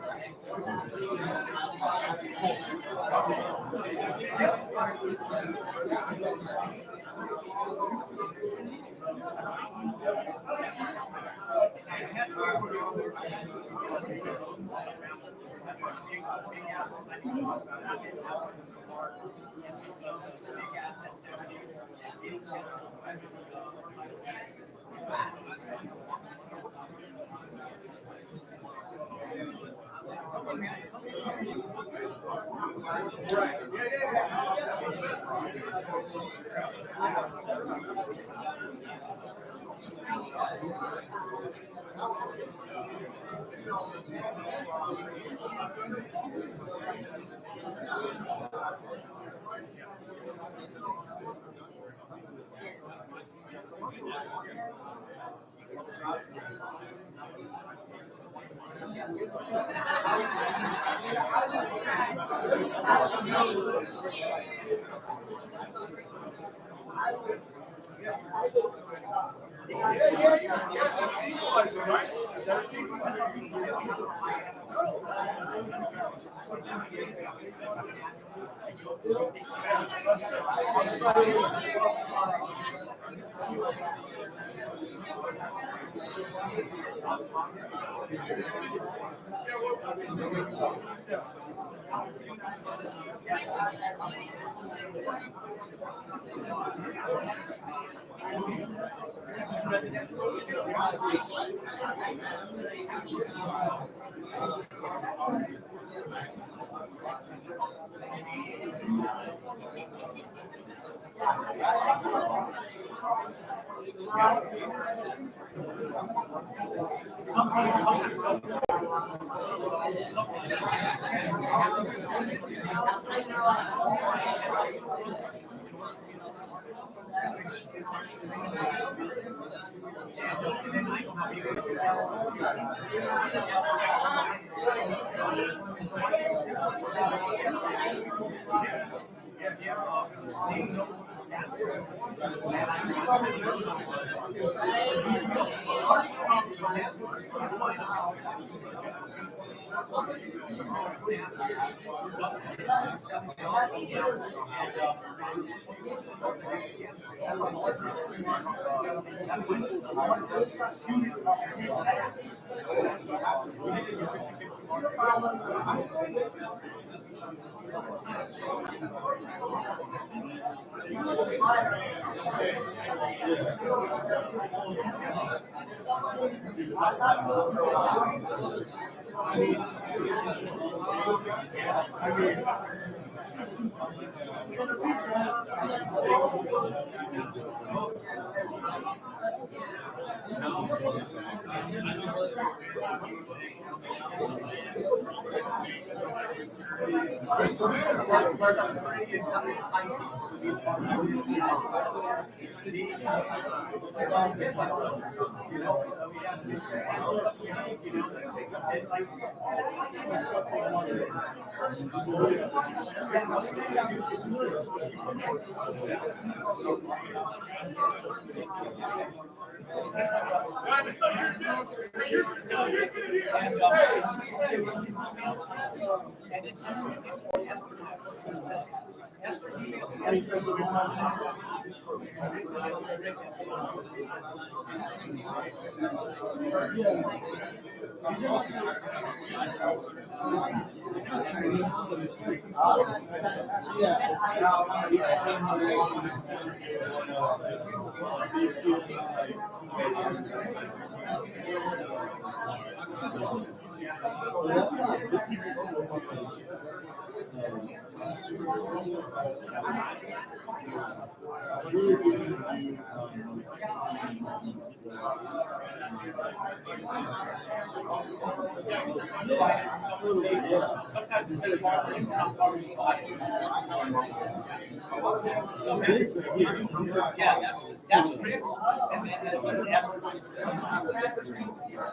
Yeah, that's Rick's, and then that's what mine says.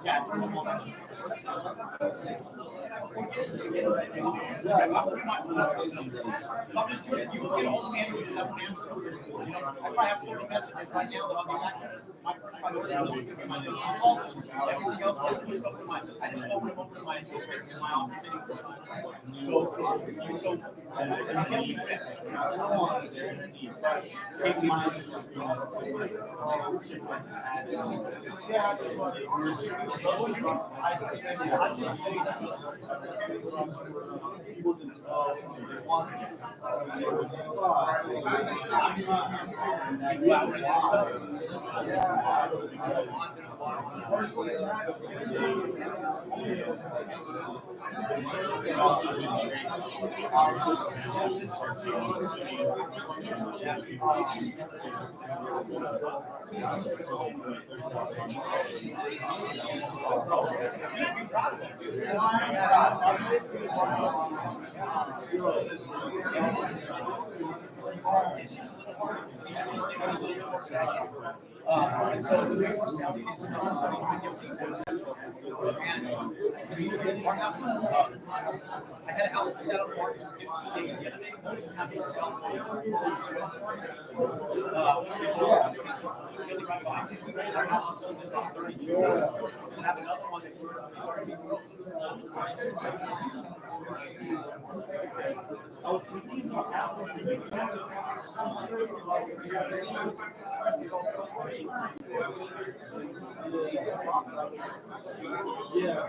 Yeah, turn them all back. So I'm just curious, you will get all the managers have an answer. I probably have 40 messages right now that I'll be back. My first priority is to my business calls. Everything else gets pushed up to my, I just forward them over to my assistants in my office anyway. So the way we're selling is and our house is, I had a house set up for 15 days yesterday. Have they sell? Really right by. Our house is sold in 32 days. And I have another one that's already broke. I was thinking about asking yeah.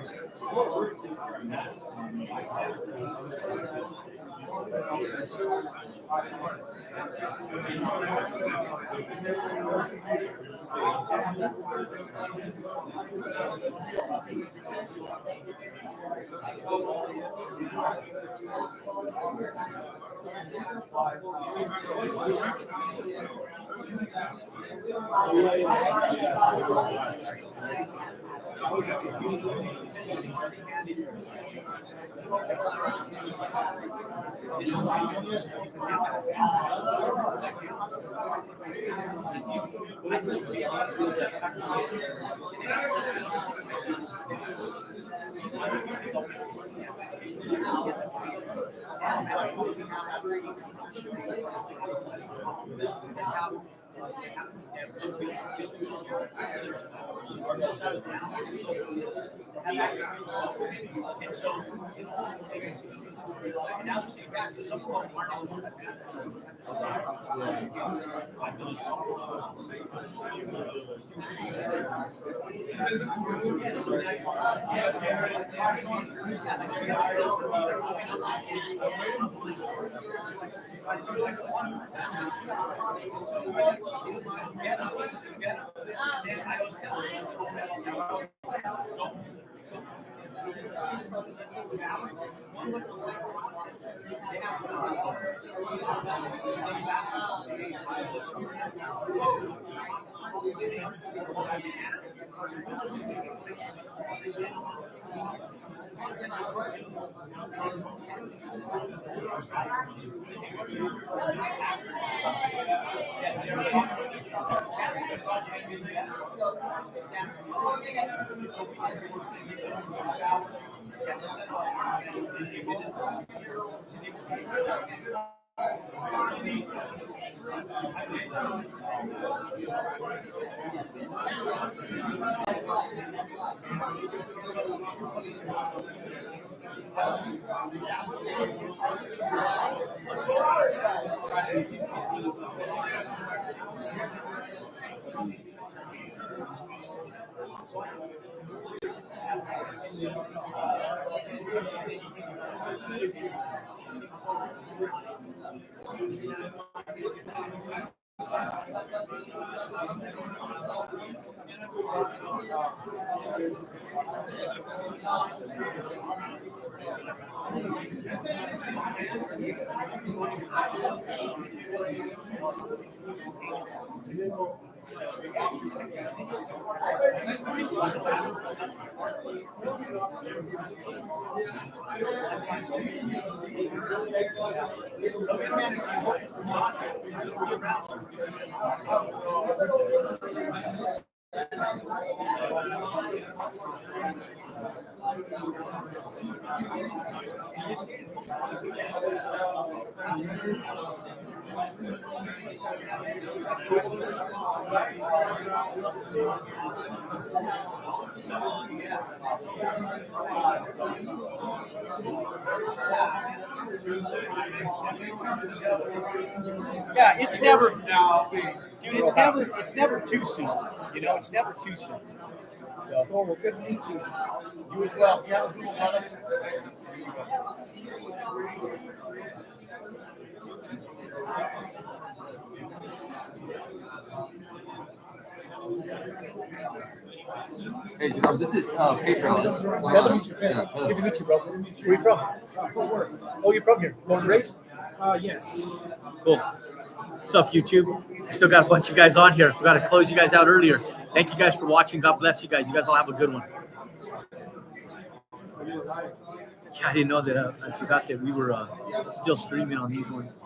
And so, now I'm saying back to some of them aren't all that bad. Yeah, it's never, dude, it's never too soon. You know, it's never too soon. So, Oh, well, good to meet you. you as well. Yeah, have a good one, brother. Hey, Jerome, this is Pedro. Glad to meet you, man. Good to meet you, bro. Where are you from? Fort Worth. Oh, you're from here. Born and raised? Yes. Cool. What's up, YouTube? I still got a bunch of guys on here. I forgot to close you guys out earlier. Thank you guys for watching. God bless you guys. You guys all have a good one. Yeah, I didn't know that. I forgot that we were still streaming on these ones.